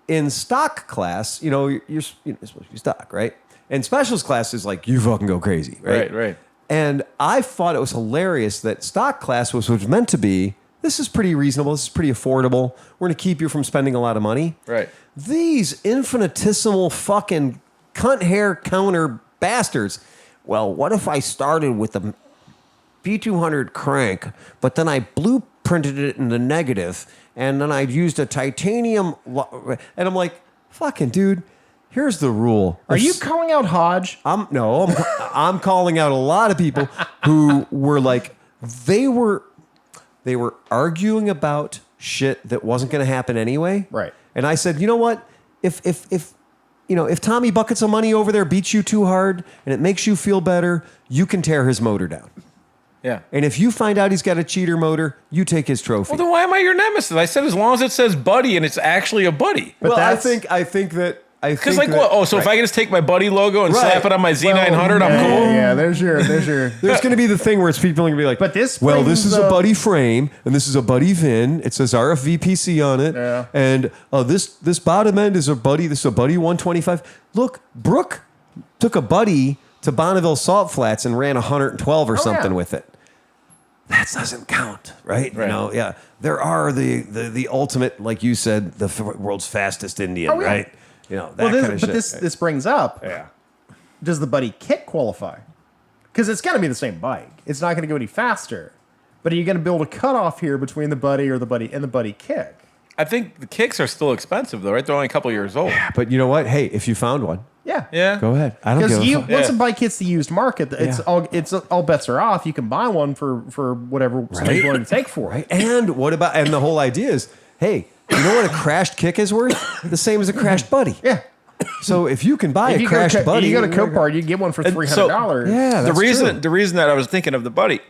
[SPEAKER 2] in stock class, you're supposed to be stock, right? And specials class is like, you fucking go crazy, right?
[SPEAKER 1] Right.
[SPEAKER 2] And I thought it was hilarious that stock class was meant to be, this is pretty reasonable, this is pretty affordable, we're going to keep you from spending a lot of money.
[SPEAKER 1] Right.
[SPEAKER 2] These infinitesimal fucking cunt hair counter bastards. Well, what if I started with the B200 crank, but then I blueprinted it in the negative, and then I used a titanium, and I'm like, fucking dude, here's the rule.
[SPEAKER 4] Are you calling out Hodge?
[SPEAKER 2] I'm calling out a lot of people who were like, they were arguing about shit that wasn't going to happen anyway.
[SPEAKER 4] Right.
[SPEAKER 2] And I said, you know what? If Tommy buckets of money over there beats you too hard and it makes you feel better, you can tear his motor down.
[SPEAKER 1] Yeah.
[SPEAKER 2] And if you find out he's got a cheater motor, you take his trophy.
[SPEAKER 1] Well, then why am I your nemesis? I said as long as it says buddy and it's actually a buddy.
[SPEAKER 2] Well, I
[SPEAKER 4] that's-
[SPEAKER 2] think that
[SPEAKER 1] Because like what? Oh, so if I can just take my buddy logo and slap it on my Z900, I'm cool.
[SPEAKER 4] Yeah, there's your.
[SPEAKER 2] there's going to be the thing where it's people going to be like,
[SPEAKER 4] But this
[SPEAKER 2] well,
[SPEAKER 4] brings
[SPEAKER 2] this is a
[SPEAKER 4] up-
[SPEAKER 2] buddy frame and this is a buddy VIN. It says RFVPC on it.
[SPEAKER 4] Yeah.
[SPEAKER 2] And this bottom end is a buddy. This is a buddy 125. Look, Brooke took a buddy to Bonneville Salt Flats and ran 112 or something
[SPEAKER 4] yeah.
[SPEAKER 2] with it. That doesn't count, right?
[SPEAKER 1] Right.
[SPEAKER 2] Yeah. There are the ultimate, like you said, the world's fastest Indian,
[SPEAKER 4] Oh, yeah.
[SPEAKER 2] right? That
[SPEAKER 4] Well,
[SPEAKER 2] kind of shit.
[SPEAKER 4] but this brings up.
[SPEAKER 2] yeah.
[SPEAKER 4] Does the buddy kit qualify? Because it's got to be the same bike. It's not going to go any faster. But are you going to build a cutoff here between the buddy or the buddy and the buddy kick?
[SPEAKER 1] I think the kicks are still expensive though, right? They're only a couple years old.
[SPEAKER 2] But you know what? Hey, if you found one,
[SPEAKER 4] Yeah.
[SPEAKER 1] Yeah.
[SPEAKER 2] go ahead. I don't give
[SPEAKER 4] Because
[SPEAKER 2] a fuck.
[SPEAKER 4] once
[SPEAKER 1] Yeah.
[SPEAKER 4] a bike hits the used market, it's
[SPEAKER 2] Yeah.
[SPEAKER 4] all bets are off. You can buy one for whatever somebody's willing to take for it.
[SPEAKER 2] And what about, and the whole idea is, hey, you know what a crashed kick is worth? The same as a crashed buddy.
[SPEAKER 4] Yeah.
[SPEAKER 2] So if you can buy
[SPEAKER 4] If
[SPEAKER 2] a
[SPEAKER 4] you
[SPEAKER 2] crashed buddy,
[SPEAKER 4] you go to Copart, you can get one for $300.
[SPEAKER 2] yeah,
[SPEAKER 1] The
[SPEAKER 2] that's
[SPEAKER 1] reason
[SPEAKER 2] true.
[SPEAKER 1] the reason that I was thinking of the buddy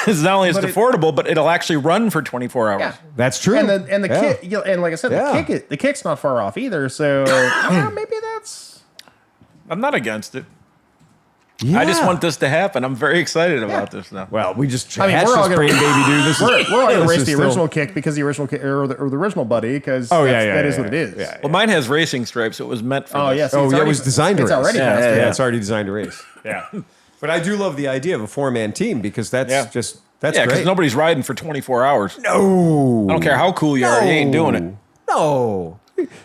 [SPEAKER 1] is not only is it affordable, but it'll actually run for 24 hours.
[SPEAKER 4] Yeah.
[SPEAKER 2] That's true.
[SPEAKER 4] And the
[SPEAKER 2] Yeah.
[SPEAKER 4] kick, and like I said,
[SPEAKER 2] Yeah.
[SPEAKER 4] the kick's not far off either. So maybe that's.
[SPEAKER 1] I'm not against it. I just want this to happen. I'm very excited about this now.
[SPEAKER 2] Well, we just
[SPEAKER 4] I mean,
[SPEAKER 2] hatched
[SPEAKER 4] we're all
[SPEAKER 2] this
[SPEAKER 4] gonna-
[SPEAKER 2] brain baby, dude. This
[SPEAKER 4] We're all going to
[SPEAKER 2] this
[SPEAKER 4] race
[SPEAKER 2] is
[SPEAKER 4] the
[SPEAKER 2] still-
[SPEAKER 4] original kick because the original kick, or the original buddy, because that is what it is.
[SPEAKER 2] Yeah,
[SPEAKER 1] Well, mine has racing stripes. It was meant for
[SPEAKER 4] Oh,
[SPEAKER 1] this.
[SPEAKER 4] yes.
[SPEAKER 2] Oh, yeah, it was designed to
[SPEAKER 4] It's
[SPEAKER 2] race.
[SPEAKER 4] already
[SPEAKER 1] Yeah,
[SPEAKER 4] past
[SPEAKER 1] yeah,
[SPEAKER 4] it.
[SPEAKER 2] Yeah, it's already designed to race. Yeah. But I do love the idea of a 4-man team because that's
[SPEAKER 1] Yeah.
[SPEAKER 2] that's
[SPEAKER 1] Yeah, because
[SPEAKER 2] great.
[SPEAKER 1] nobody's riding for 24 hours.
[SPEAKER 2] No.
[SPEAKER 1] I don't care how cool you are. You ain't doing it.
[SPEAKER 2] No.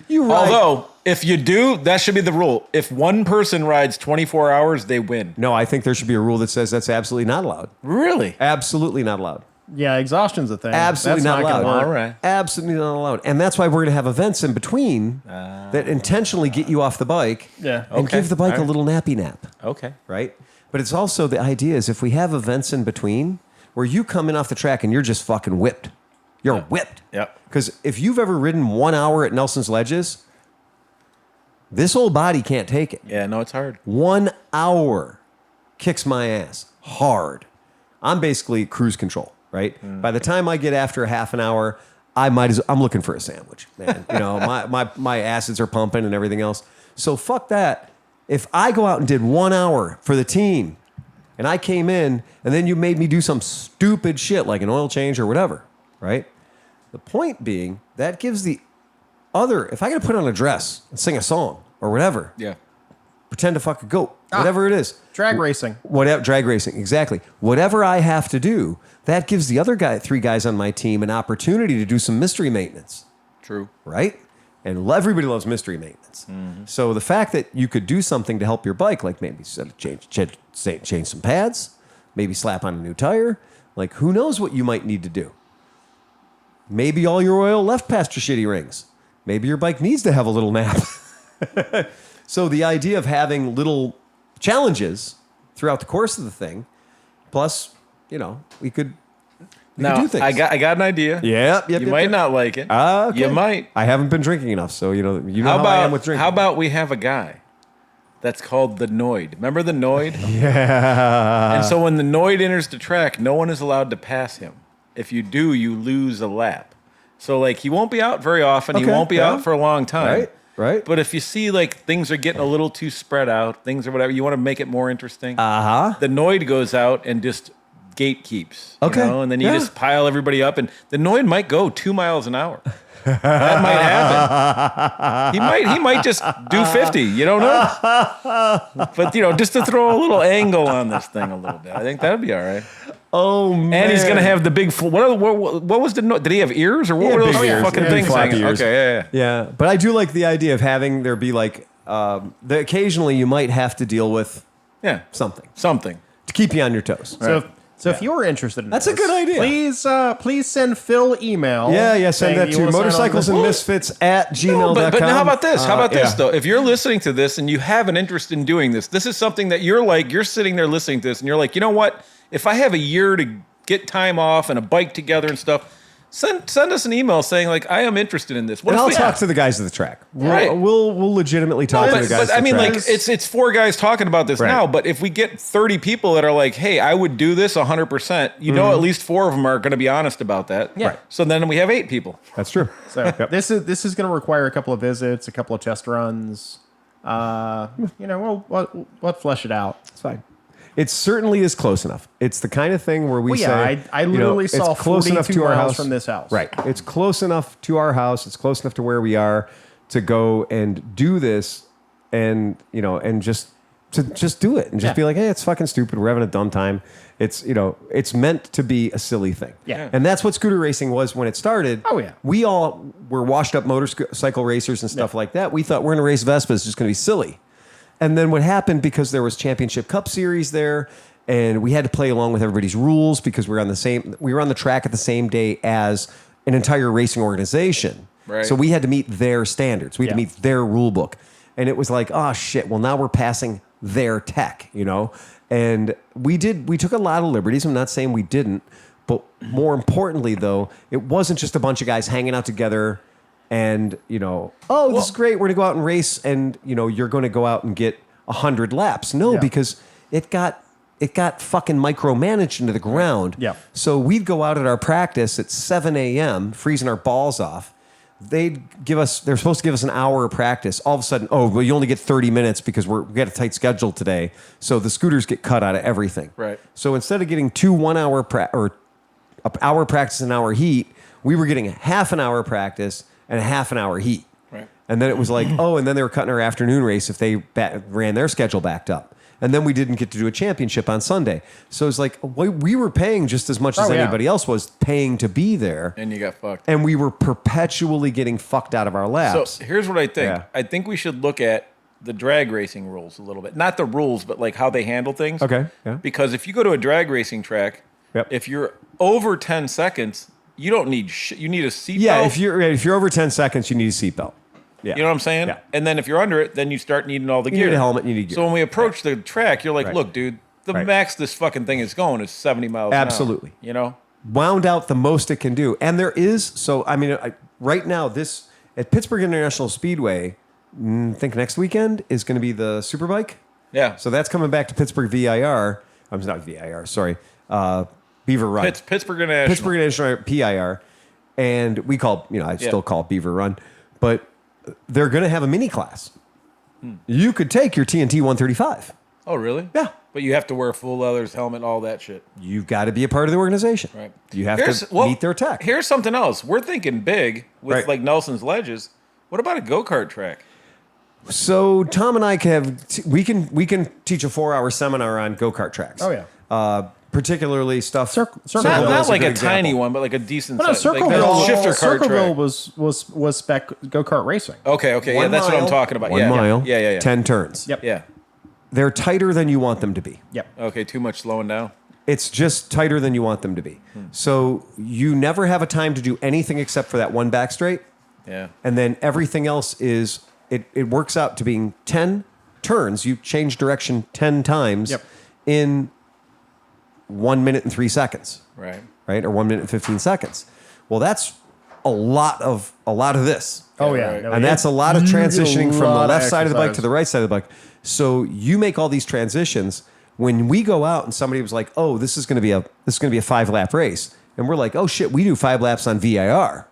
[SPEAKER 2] You ride.
[SPEAKER 1] Although, if you do, that should be the rule. If one person rides 24 hours, they win.
[SPEAKER 2] No, I think there should be a rule that says that's absolutely not allowed.
[SPEAKER 1] Really?
[SPEAKER 2] Absolutely not allowed.
[SPEAKER 4] Yeah, exhaustion's a thing.
[SPEAKER 2] Absolutely
[SPEAKER 4] That's
[SPEAKER 2] not
[SPEAKER 4] gonna
[SPEAKER 2] allowed.
[SPEAKER 4] work.
[SPEAKER 1] All right.
[SPEAKER 2] Absolutely not allowed. And that's why we're going to have events in between that intentionally get you off the bike
[SPEAKER 4] Yeah.
[SPEAKER 2] and
[SPEAKER 1] Okay.
[SPEAKER 2] give the bike
[SPEAKER 1] All
[SPEAKER 2] a
[SPEAKER 1] right.
[SPEAKER 2] little nappy nap,
[SPEAKER 1] Okay.
[SPEAKER 2] right? But it's also the idea is if we have events in between where you come in off the track and you're just fucking whipped. You're whipped.
[SPEAKER 1] Yep.
[SPEAKER 2] Because if you've ever ridden 1 hour at Nelson's Ledges, this old body can't take it.
[SPEAKER 1] Yeah, no, it's hard.
[SPEAKER 2] 1 hour kicks my ass hard. I'm basically cruise control, right? By the time I get after a half an hour, I'm looking for a sandwich, man. You know, my acids are pumping and everything else. So fuck that. If I go out and did 1 hour for the team and I came in and then you made me do some stupid shit like an oil change or whatever, right? The point being that gives the other, if I got to put on a dress and sing a song or whatever,
[SPEAKER 1] Yeah.
[SPEAKER 2] pretend to fuck a goat, whatever it is.
[SPEAKER 4] Drag racing.
[SPEAKER 2] Whatever, drag racing, exactly. Whatever I have to do, that gives the other 3 guys on my team an opportunity to do some mystery maintenance,
[SPEAKER 1] True.
[SPEAKER 2] right? And everybody loves mystery maintenance. So the fact that you could do something to help your bike, like maybe change some pads, maybe slap on a new tire, like who knows what you might need to do. Maybe all your oil left past your shitty rings. Maybe your bike needs to have a little nap. So the idea of having little challenges throughout the course of the thing, plus, you know, we could
[SPEAKER 1] Now,
[SPEAKER 2] do things.
[SPEAKER 1] I got an idea.
[SPEAKER 2] Yep.
[SPEAKER 1] You might not like it.
[SPEAKER 2] Okay.
[SPEAKER 1] You might.
[SPEAKER 2] I haven't been drinking enough, so you know
[SPEAKER 1] How
[SPEAKER 2] how I am
[SPEAKER 1] about
[SPEAKER 2] with drinking.
[SPEAKER 1] how about we have a guy that's called the Noid? Remember the Noid? Yeah. And so when the Noid enters the track, no one is allowed to pass him. If you do, you lose a lap. So like he won't be out very often. He
[SPEAKER 2] Okay,
[SPEAKER 1] won't be
[SPEAKER 2] yeah.
[SPEAKER 1] out for a long time.
[SPEAKER 2] Right.
[SPEAKER 1] But if you see like things are getting a little too spread out, things or whatever, you want to make it more interesting.
[SPEAKER 2] Uh-huh.
[SPEAKER 1] The Noid goes out and just gatekeeps.
[SPEAKER 2] Okay,
[SPEAKER 1] You know? And then you
[SPEAKER 2] yeah.
[SPEAKER 1] just pile everybody up, and the Noid might go 2 miles an hour. That might happen. He might just do 50. You don't know. But you know, just to throw a little angle on this thing a little bit, I think that'd be all right.
[SPEAKER 2] Oh man.
[SPEAKER 1] And he's gonna have the big. What was the? Did he have ears or what
[SPEAKER 2] Yeah,
[SPEAKER 1] were those
[SPEAKER 2] big ears.
[SPEAKER 1] fucking
[SPEAKER 2] Yeah,
[SPEAKER 1] things?
[SPEAKER 2] floppy
[SPEAKER 1] hanging?
[SPEAKER 2] ears.
[SPEAKER 1] Okay, yeah.
[SPEAKER 2] Yeah, but I do like the idea of having there be like occasionally you might have to deal with
[SPEAKER 1] Yeah.
[SPEAKER 2] something
[SPEAKER 1] Something.
[SPEAKER 2] to keep you on your toes.
[SPEAKER 4] So if you're interested in
[SPEAKER 2] That's a
[SPEAKER 4] this,
[SPEAKER 2] good idea.
[SPEAKER 4] Please send Phil email.
[SPEAKER 2] Yeah, send
[SPEAKER 4] saying
[SPEAKER 2] that
[SPEAKER 4] you
[SPEAKER 2] to
[SPEAKER 4] wanna sign on
[SPEAKER 2] motorcycles
[SPEAKER 4] this.
[SPEAKER 2] and misfits at gmail.com.
[SPEAKER 1] But now how about this? How about this
[SPEAKER 2] yeah.
[SPEAKER 1] though? If you're listening to this and you have an interest in doing this, this is something that you're sitting there listening to this and you're like, you know what? If I have a year to get time off and a bike together and stuff, send us an email saying like, I am interested in this. What
[SPEAKER 2] And
[SPEAKER 1] if
[SPEAKER 2] I'll
[SPEAKER 1] we-
[SPEAKER 2] talk to the guys of the track.
[SPEAKER 1] Right.
[SPEAKER 2] We'll legitimately talk to the guys.
[SPEAKER 1] But I
[SPEAKER 2] of the
[SPEAKER 1] mean,
[SPEAKER 2] track.
[SPEAKER 1] like, it's 4 guys talking about this
[SPEAKER 2] Right.
[SPEAKER 1] now. But if we get 30 people that are like, "Hey, I would do this 100%," you know, at least 4 of them are going to be honest about that.
[SPEAKER 4] Yeah. Right.
[SPEAKER 1] So then we have 8 people.
[SPEAKER 2] That's true.
[SPEAKER 4] So this is going to require a couple of visits, a couple of test runs. You know, we'll flesh it out.
[SPEAKER 2] It's fine. It certainly is close enough. It's the kind of thing where we
[SPEAKER 4] Well,
[SPEAKER 2] say,
[SPEAKER 4] yeah, I
[SPEAKER 2] you know,
[SPEAKER 4] literally
[SPEAKER 2] it's
[SPEAKER 4] saw
[SPEAKER 2] close enough
[SPEAKER 4] 42
[SPEAKER 2] to our
[SPEAKER 4] miles
[SPEAKER 2] house
[SPEAKER 4] from this house.
[SPEAKER 2] Right. It's close enough to our house. It's close enough to where we are to go and do this, and you know, and just do it and just
[SPEAKER 4] Yeah.
[SPEAKER 2] be like, hey, it's fucking stupid. We're having a dumb time. It's, you know, it's meant to be a silly thing.
[SPEAKER 4] Yeah.
[SPEAKER 2] And that's what scooter racing was when it started.
[SPEAKER 4] Oh, yeah.
[SPEAKER 2] We all were washed up motorcycle racers and stuff like that. We thought we're going to race Vespas. It's just going to be silly. And then what happened, because there was Championship Cup Series there, and we had to play along with everybody's rules because we were on the track at the same day as an entire racing organization.
[SPEAKER 1] Right.
[SPEAKER 2] So we had to meet their standards. We had to
[SPEAKER 4] Yeah.
[SPEAKER 2] meet their rule book. And it was like, oh shit, well now we're passing their tech, you know? And we took a lot of liberties. I'm not saying we didn't, but more importantly though, it wasn't just a bunch of guys hanging out together and, you know, oh, this is great. We're going to go out and race, and, you know, you're going to go out and get 100 laps. No,
[SPEAKER 4] Yeah.
[SPEAKER 2] because it got fucking micromanaged into the ground.
[SPEAKER 4] Yeah.
[SPEAKER 2] So we'd go out at our practice at 7 a.m., freezing our balls off. they're supposed to give us an hour of practice. All of a sudden, oh, well, you only get 30 minutes because we got a tight schedule today. So the scooters get cut out of everything.
[SPEAKER 1] Right.
[SPEAKER 2] So instead of getting 2 1 hour or an hour practice, an hour heat, we were getting a half an hour practice and a half an hour heat.
[SPEAKER 1] Right.
[SPEAKER 2] And then it was like, oh, and then they were cutting our afternoon race if they ran their schedule backed up. And then we didn't get to do a championship on Sunday. So it's like we were paying just as much as anybody else was paying to be there.
[SPEAKER 1] And you got fucked.
[SPEAKER 2] And we were perpetually getting fucked out of our laps.
[SPEAKER 1] So here's what I think.
[SPEAKER 2] Yeah.
[SPEAKER 1] I think we should look at the drag racing rules a little bit. Not the rules, but like how they handle things.
[SPEAKER 2] Okay. Yeah.
[SPEAKER 1] Because if you go to a drag racing track, if you're over 10 seconds, you don't need you need a seatbelt.
[SPEAKER 2] Yeah, if you're over 10 seconds, you need a seatbelt. Yeah.
[SPEAKER 1] You know what I'm saying?
[SPEAKER 2] Yeah.
[SPEAKER 1] And then if you're under it, then you start needing all the gear.
[SPEAKER 2] You need a helmet, you need gear.
[SPEAKER 1] So when we approach the track, you're like, look, dude, the max this fucking thing is going is 70 miles an hour.
[SPEAKER 2] Absolutely.
[SPEAKER 1] You know?
[SPEAKER 2] Wound out the most it can do. And there is, so I mean, right now, this at Pittsburgh International Speedway, I think next weekend is going to be the Superbike.
[SPEAKER 1] Yeah.
[SPEAKER 2] So that's coming back to Pittsburgh VIR. I'm not VIR, sorry. Beaver Run.
[SPEAKER 1] Pittsburgh International.
[SPEAKER 2] Pittsburgh International PIR. And we call, I still call it Beaver Run. But they're going to have a mini class. You could take your TNT 135.
[SPEAKER 1] Oh, really?
[SPEAKER 2] Yeah.
[SPEAKER 1] But you have to wear full leathers, helmet, all that shit.
[SPEAKER 2] You've got to be a part of the organization.
[SPEAKER 1] Right.
[SPEAKER 2] You have to meet their tech.
[SPEAKER 1] Here's something else. We're thinking big with like Nelson's Ledges. What about a go-kart track?
[SPEAKER 2] So Tom and I can teach a 4-hour seminar on go-kart tracks.
[SPEAKER 4] Oh, yeah.
[SPEAKER 2] Particularly stuff.
[SPEAKER 1] Not like a tiny one, but like a decent size.
[SPEAKER 4] Circleville,
[SPEAKER 1] shifter kart
[SPEAKER 4] Circleville
[SPEAKER 1] track.
[SPEAKER 4] was spec go-kart racing.
[SPEAKER 1] Okay. Yeah, that's what I'm talking about.
[SPEAKER 2] 1 mile.
[SPEAKER 1] Yeah.
[SPEAKER 2] 10 turns.
[SPEAKER 4] Yep.
[SPEAKER 1] Yeah.
[SPEAKER 2] They're tighter than you want them to be.
[SPEAKER 4] Yep.
[SPEAKER 1] Okay, too much slowing down.
[SPEAKER 2] It's just tighter than you want them to be. So you never have a time to do anything except for that one back straight.
[SPEAKER 1] Yeah.
[SPEAKER 2] And then everything else is, it works out to being 10 turns. You change direction 10 times in 1 minute and 3 seconds.
[SPEAKER 1] Right.
[SPEAKER 2] Or 1 minute and 15 seconds. Well, that's a lot of this.
[SPEAKER 4] Oh, yeah.
[SPEAKER 1] Right.
[SPEAKER 4] No,
[SPEAKER 2] And that's a lot of transitioning from the left side of the bike
[SPEAKER 4] exercise.
[SPEAKER 2] to the right side of the bike. So you make all these transitions. When we go out and somebody was like, "Oh, this is going to be a 5-lap race," and we're like, "Oh shit, we do 5 laps on VIR,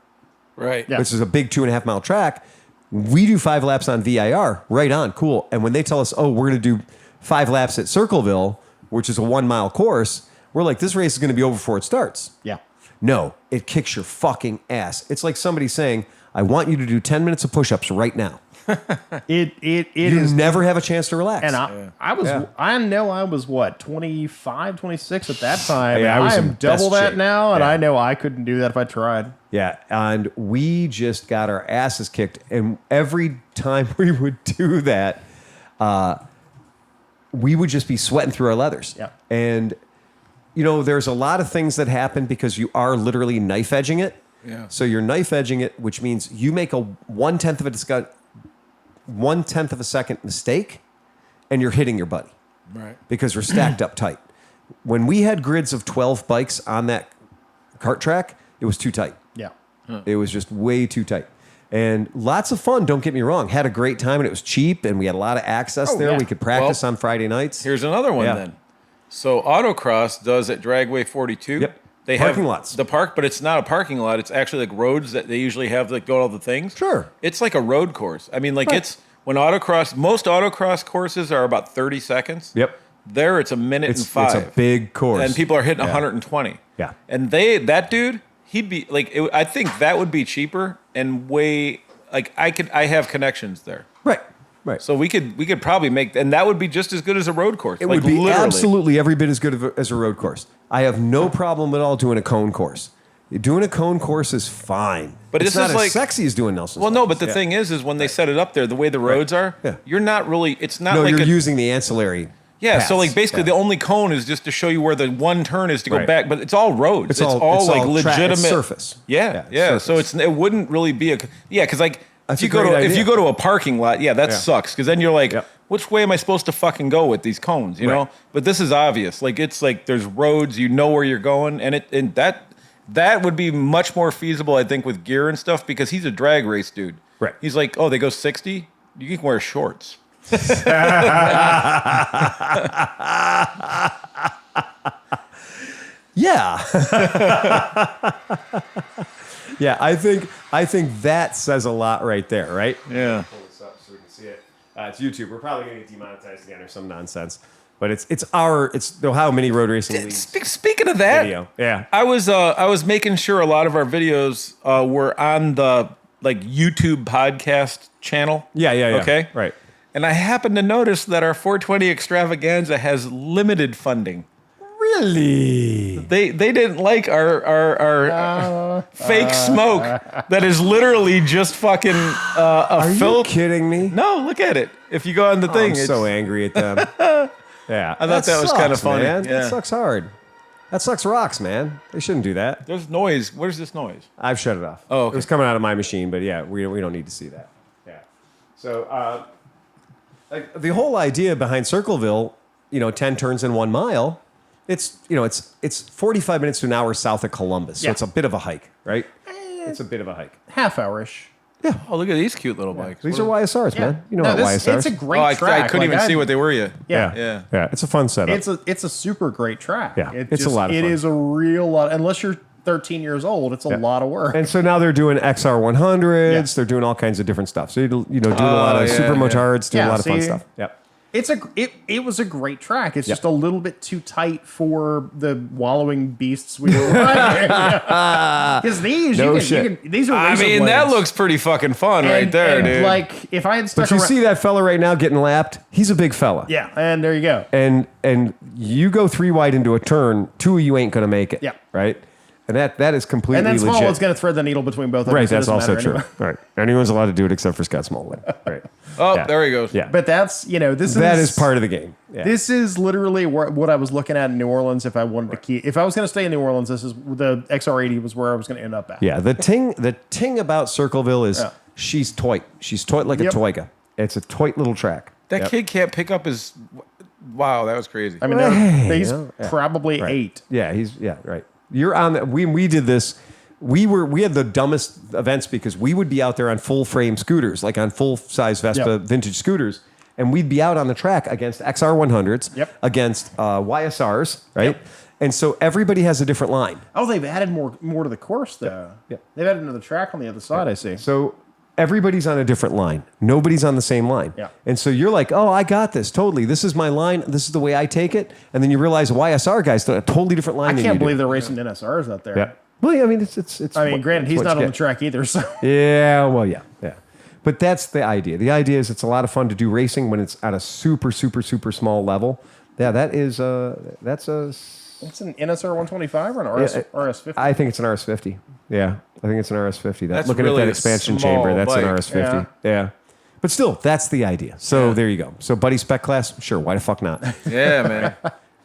[SPEAKER 1] Right.
[SPEAKER 4] Yeah.
[SPEAKER 2] which is a big 2.5 mile track. We do 5 laps on VIR. Right on, cool." And when they tell us, "Oh, we're going to do 5 laps at Circleville," which is a 1 mile course, we're like, "This race is going to be over before it starts."
[SPEAKER 4] Yeah.
[SPEAKER 2] No, it kicks your fucking ass. It's like somebody saying, "I want you to do 10 minutes of push-ups right now."
[SPEAKER 4] It
[SPEAKER 2] You
[SPEAKER 4] is.
[SPEAKER 2] never have a chance to relax.
[SPEAKER 4] And I know I was what, 25, 26 at that time.
[SPEAKER 2] Yeah, I
[SPEAKER 4] and
[SPEAKER 2] was
[SPEAKER 4] I
[SPEAKER 2] in
[SPEAKER 4] am double
[SPEAKER 2] best
[SPEAKER 4] that
[SPEAKER 2] shape.
[SPEAKER 4] now, and
[SPEAKER 2] Yeah.
[SPEAKER 4] I know I couldn't do that if I tried.
[SPEAKER 2] Yeah, and we just got our asses kicked. And every time we would do that, we would just be sweating through our leathers.
[SPEAKER 4] Yeah.
[SPEAKER 2] And, there's a lot of things that happen because you are literally knife edging it.
[SPEAKER 1] Yeah.
[SPEAKER 2] So you're knife edging it, which means you make a 1/10 of a second mistake, and you're hitting your buddy.
[SPEAKER 1] Right.
[SPEAKER 2] Because we're stacked up tight. When we had grids of 12 bikes on that kart track, it was too tight.
[SPEAKER 4] Yeah.
[SPEAKER 2] It was just way too tight. And lots of fun, don't get me wrong. Had a great time, and it was cheap, and we had a lot of access there.
[SPEAKER 4] yeah.
[SPEAKER 2] We could practice on Friday nights.
[SPEAKER 1] Here's another one
[SPEAKER 2] Yeah.
[SPEAKER 1] then. So Autocross does at Dragway 42.
[SPEAKER 2] Yep.
[SPEAKER 1] They
[SPEAKER 2] Parking
[SPEAKER 1] have
[SPEAKER 2] lots.
[SPEAKER 1] The park, but it's not a parking lot. It's actually like roads that they usually have that go to all the things.
[SPEAKER 2] Sure.
[SPEAKER 1] It's like a road course. I mean, like
[SPEAKER 2] Right.
[SPEAKER 1] it's when most autocross courses are about 30 seconds.
[SPEAKER 2] Yep.
[SPEAKER 1] There it's a minute and 5.
[SPEAKER 2] It's a big course.
[SPEAKER 1] And people are hitting 120.
[SPEAKER 2] Yeah.
[SPEAKER 1] And that dude, he'd be like, I think that would be cheaper and way like I have connections there.
[SPEAKER 2] Right. Right.
[SPEAKER 1] So we could probably make, and that would be just as good as a road course.
[SPEAKER 2] It
[SPEAKER 1] like,
[SPEAKER 2] would be
[SPEAKER 1] literally.
[SPEAKER 2] absolutely every bit as good as a road course. I have no problem at all doing a cone course. Doing a cone course is fine.
[SPEAKER 1] But
[SPEAKER 2] it's
[SPEAKER 1] this
[SPEAKER 2] not
[SPEAKER 1] is
[SPEAKER 2] as
[SPEAKER 1] like-
[SPEAKER 2] sexy as doing Nelson's.
[SPEAKER 1] Well, no, but
[SPEAKER 2] Levels.
[SPEAKER 1] the thing is when they set it up there, the way the roads are,
[SPEAKER 2] Yeah.
[SPEAKER 1] you're not really. It's not
[SPEAKER 2] No,
[SPEAKER 1] like
[SPEAKER 2] you're using the ancillary.
[SPEAKER 1] yeah. So
[SPEAKER 2] paths.
[SPEAKER 1] like basically
[SPEAKER 2] Yeah.
[SPEAKER 1] the only cone is just to show you where the one turn is to go
[SPEAKER 2] Right.
[SPEAKER 1] back, but it's all roads.
[SPEAKER 2] It's
[SPEAKER 1] It's
[SPEAKER 2] all-
[SPEAKER 1] all
[SPEAKER 2] it's
[SPEAKER 1] like
[SPEAKER 2] all
[SPEAKER 1] legitimate
[SPEAKER 2] it's surface.
[SPEAKER 1] Yeah,
[SPEAKER 2] Yeah,
[SPEAKER 1] So it wouldn't really be because like
[SPEAKER 2] That's
[SPEAKER 1] if you
[SPEAKER 2] a
[SPEAKER 1] go
[SPEAKER 2] great
[SPEAKER 1] to if
[SPEAKER 2] idea.
[SPEAKER 1] you go to a parking lot, that
[SPEAKER 2] Yeah.
[SPEAKER 1] sucks because then you're like,
[SPEAKER 2] Yep.
[SPEAKER 1] which way am I supposed to fucking go with these cones? You know.
[SPEAKER 2] Right.
[SPEAKER 1] But this is obvious. Like it's like there's roads. You know where you're going, and that would be much more feasible, I think, with gear and stuff because he's a drag race dude.
[SPEAKER 2] Right.
[SPEAKER 1] He's like, oh, they go 60. You can wear shorts.
[SPEAKER 2] Yeah. Yeah, I think that says a lot right there, right?
[SPEAKER 1] Yeah.
[SPEAKER 2] Pull this up so we can see it. It's YouTube. We're probably going to get demonetized again or some nonsense. But it's the Ohio Mini Road Racing League
[SPEAKER 1] Speaking of that,
[SPEAKER 2] video. Yeah.
[SPEAKER 1] I was making sure a lot of our videos were on the YouTube podcast channel.
[SPEAKER 2] Yeah.
[SPEAKER 1] Okay.
[SPEAKER 2] Right.
[SPEAKER 1] And I happened to notice that our 420 extravaganza has limited funding.
[SPEAKER 2] Really?
[SPEAKER 1] They didn't like our fake smoke that is literally just fucking a
[SPEAKER 2] Are you
[SPEAKER 1] filter.
[SPEAKER 2] kidding me?
[SPEAKER 1] No, look at it. If you go on the thing,
[SPEAKER 2] I'm so angry at them. Yeah.
[SPEAKER 1] I thought that was kind of funny.
[SPEAKER 2] Man.
[SPEAKER 1] Yeah.
[SPEAKER 2] That sucks hard. That sucks rocks, man. They shouldn't do that.
[SPEAKER 1] There's noise. Where's this noise?
[SPEAKER 2] I've shut it off.
[SPEAKER 1] Oh, okay.
[SPEAKER 2] It was coming out of my machine, but yeah, we don't need to see that. Yeah. So the whole idea behind Circleville, 10 turns in 1 mile, it's 45 minutes to an hour south of Columbus. So
[SPEAKER 4] Yeah.
[SPEAKER 2] it's a bit of a hike, right? It's a bit of a hike.
[SPEAKER 4] Half hour-ish.
[SPEAKER 1] Oh, look at these cute little bikes.
[SPEAKER 2] These are YSRs, man. You know what
[SPEAKER 4] this,
[SPEAKER 2] YSRs.
[SPEAKER 4] it's a great
[SPEAKER 1] I
[SPEAKER 4] track.
[SPEAKER 1] couldn't even see what they were yet.
[SPEAKER 4] Yeah.
[SPEAKER 1] Yeah.
[SPEAKER 2] It's a fun setup.
[SPEAKER 4] It's a super great track.
[SPEAKER 2] Yeah, it's a lot of fun.
[SPEAKER 4] It is a real lot. Unless you're 13 years old, it's a lot of work.
[SPEAKER 2] And so now they're doing XR100s.
[SPEAKER 4] Yeah.
[SPEAKER 2] They're doing all kinds of different stuff. So doing a lot of
[SPEAKER 1] yeah,
[SPEAKER 2] super
[SPEAKER 1] yeah.
[SPEAKER 2] motards, doing a
[SPEAKER 4] Yeah,
[SPEAKER 2] lot of fun
[SPEAKER 4] see?
[SPEAKER 2] stuff. Yep.
[SPEAKER 4] It was a great track. It's just a little bit too tight for the wallowing beasts we were riding. Because these,
[SPEAKER 2] No
[SPEAKER 4] you
[SPEAKER 2] shit.
[SPEAKER 4] can, these are
[SPEAKER 1] I
[SPEAKER 4] razor
[SPEAKER 1] mean, that
[SPEAKER 4] blades.
[SPEAKER 1] looks pretty fucking fun right there,
[SPEAKER 4] and,
[SPEAKER 1] dude.
[SPEAKER 4] Like if I had stuck
[SPEAKER 2] But you
[SPEAKER 4] around,
[SPEAKER 2] see that fella right now getting lapped? He's a big fella.
[SPEAKER 4] yeah, and there you go.
[SPEAKER 2] And you go 3 wide into a turn, 2 of you ain't going to make it.
[SPEAKER 4] Yeah.
[SPEAKER 2] Right? And that is completely
[SPEAKER 4] And then
[SPEAKER 2] legit.
[SPEAKER 4] Smallwood's going to thread the needle between both of them.
[SPEAKER 2] Right,
[SPEAKER 4] so it
[SPEAKER 2] that's
[SPEAKER 4] doesn't
[SPEAKER 2] also
[SPEAKER 4] matter
[SPEAKER 2] true.
[SPEAKER 4] anyway.
[SPEAKER 2] Right. Anyone's allowed to do it except for Scott Smallwood. Right.
[SPEAKER 1] oh,
[SPEAKER 2] yeah.
[SPEAKER 1] there he goes.
[SPEAKER 2] Yeah.
[SPEAKER 4] But that's,
[SPEAKER 2] That is part of the game. Yeah.
[SPEAKER 4] This is literally what I was looking at in New Orleans. If I wanted to keep, if I was going to stay in New Orleans, this is the XR80 was where I was going to end up at.
[SPEAKER 2] Yeah, the ting about Circleville is she's toit. She's toit like a toyga. It's a toit little track.
[SPEAKER 1] That kid can't pick up his. Wow, that was crazy.
[SPEAKER 4] I mean,
[SPEAKER 2] Hey,
[SPEAKER 4] he's
[SPEAKER 2] yeah.
[SPEAKER 4] probably
[SPEAKER 2] Right.
[SPEAKER 4] 8.
[SPEAKER 2] Yeah, right. You're on that. We did this. We had the dumbest events because we would be out there on full frame scooters, like on full size Vespa vintage scooters, and we'd be out on the track against XR100s, against YSRs, right?
[SPEAKER 4] Yep.
[SPEAKER 2] And so everybody has a different line.
[SPEAKER 4] Oh, they've added more to the course though.
[SPEAKER 2] Yep.
[SPEAKER 4] They've added another track on the other side. I see.
[SPEAKER 2] So everybody's on a different line. Nobody's on the same line.
[SPEAKER 4] Yeah.
[SPEAKER 2] And so you're like, oh, I got this. Totally. This is my line. This is the way I take it. And then you realize a YSR guy's got a totally different line
[SPEAKER 4] I
[SPEAKER 2] than
[SPEAKER 4] can't
[SPEAKER 2] you
[SPEAKER 4] believe
[SPEAKER 2] do.
[SPEAKER 4] they're racing NSRs out there.
[SPEAKER 2] Yeah. Well, yeah, I mean, it's.
[SPEAKER 4] I mean, granted, he's
[SPEAKER 2] what
[SPEAKER 4] not
[SPEAKER 2] you
[SPEAKER 4] on the
[SPEAKER 2] get.
[SPEAKER 4] track either. So
[SPEAKER 2] Yeah, well, yeah. But that's the idea. The idea is it's a lot of fun to do racing when it's at a super, super, super small level. Yeah, that's a.
[SPEAKER 4] it's an NSR 125 or an RS50.
[SPEAKER 2] I think it's an RS50. Yeah, I think it's an RS50.
[SPEAKER 1] That's
[SPEAKER 2] Looking
[SPEAKER 1] really
[SPEAKER 2] at that
[SPEAKER 1] a
[SPEAKER 2] expansion
[SPEAKER 1] small
[SPEAKER 2] chamber, that's an
[SPEAKER 1] bike.
[SPEAKER 2] RS50. Yeah. But still, that's the idea. So there you go. So buddy spec class, sure, why the fuck not?
[SPEAKER 1] Yeah, man.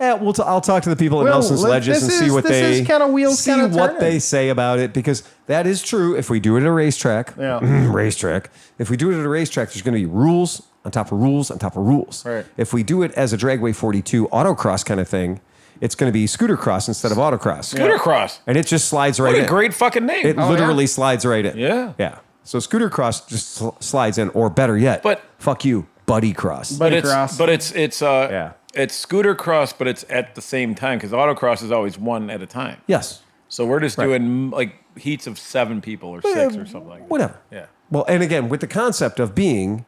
[SPEAKER 2] Yeah, I'll talk to the people at
[SPEAKER 4] Well,
[SPEAKER 2] Nelson's Ledges and see what
[SPEAKER 4] this is kinda wheels
[SPEAKER 2] see
[SPEAKER 4] kinda
[SPEAKER 2] what
[SPEAKER 4] turning.
[SPEAKER 2] they say about it, because that is true. If we do it at a racetrack, racetrack. If we do it at a racetrack, there's going to be rules on top of rules on top of rules.
[SPEAKER 1] Right.
[SPEAKER 2] If we do it as a Dragway 42 autocross kind of thing, it's going to be scooter cross instead of autocross.
[SPEAKER 1] Scooter cross.
[SPEAKER 2] And it just slides right
[SPEAKER 1] What
[SPEAKER 2] in.
[SPEAKER 1] a great fucking name.
[SPEAKER 2] It literally slides right in.
[SPEAKER 1] Yeah.
[SPEAKER 2] Yeah. So scooter cross just slides in, or better yet,
[SPEAKER 1] But-
[SPEAKER 2] fuck you, buddy cross.
[SPEAKER 1] but it's
[SPEAKER 4] cross.
[SPEAKER 1] but it's scooter cross, but it's at the same time because autocross is always one at a time.
[SPEAKER 2] Yes.
[SPEAKER 1] So we're just doing like heats of 7 people or 6 or something like that.
[SPEAKER 2] Whatever.
[SPEAKER 1] Yeah.
[SPEAKER 2] Well, and again, with the concept of being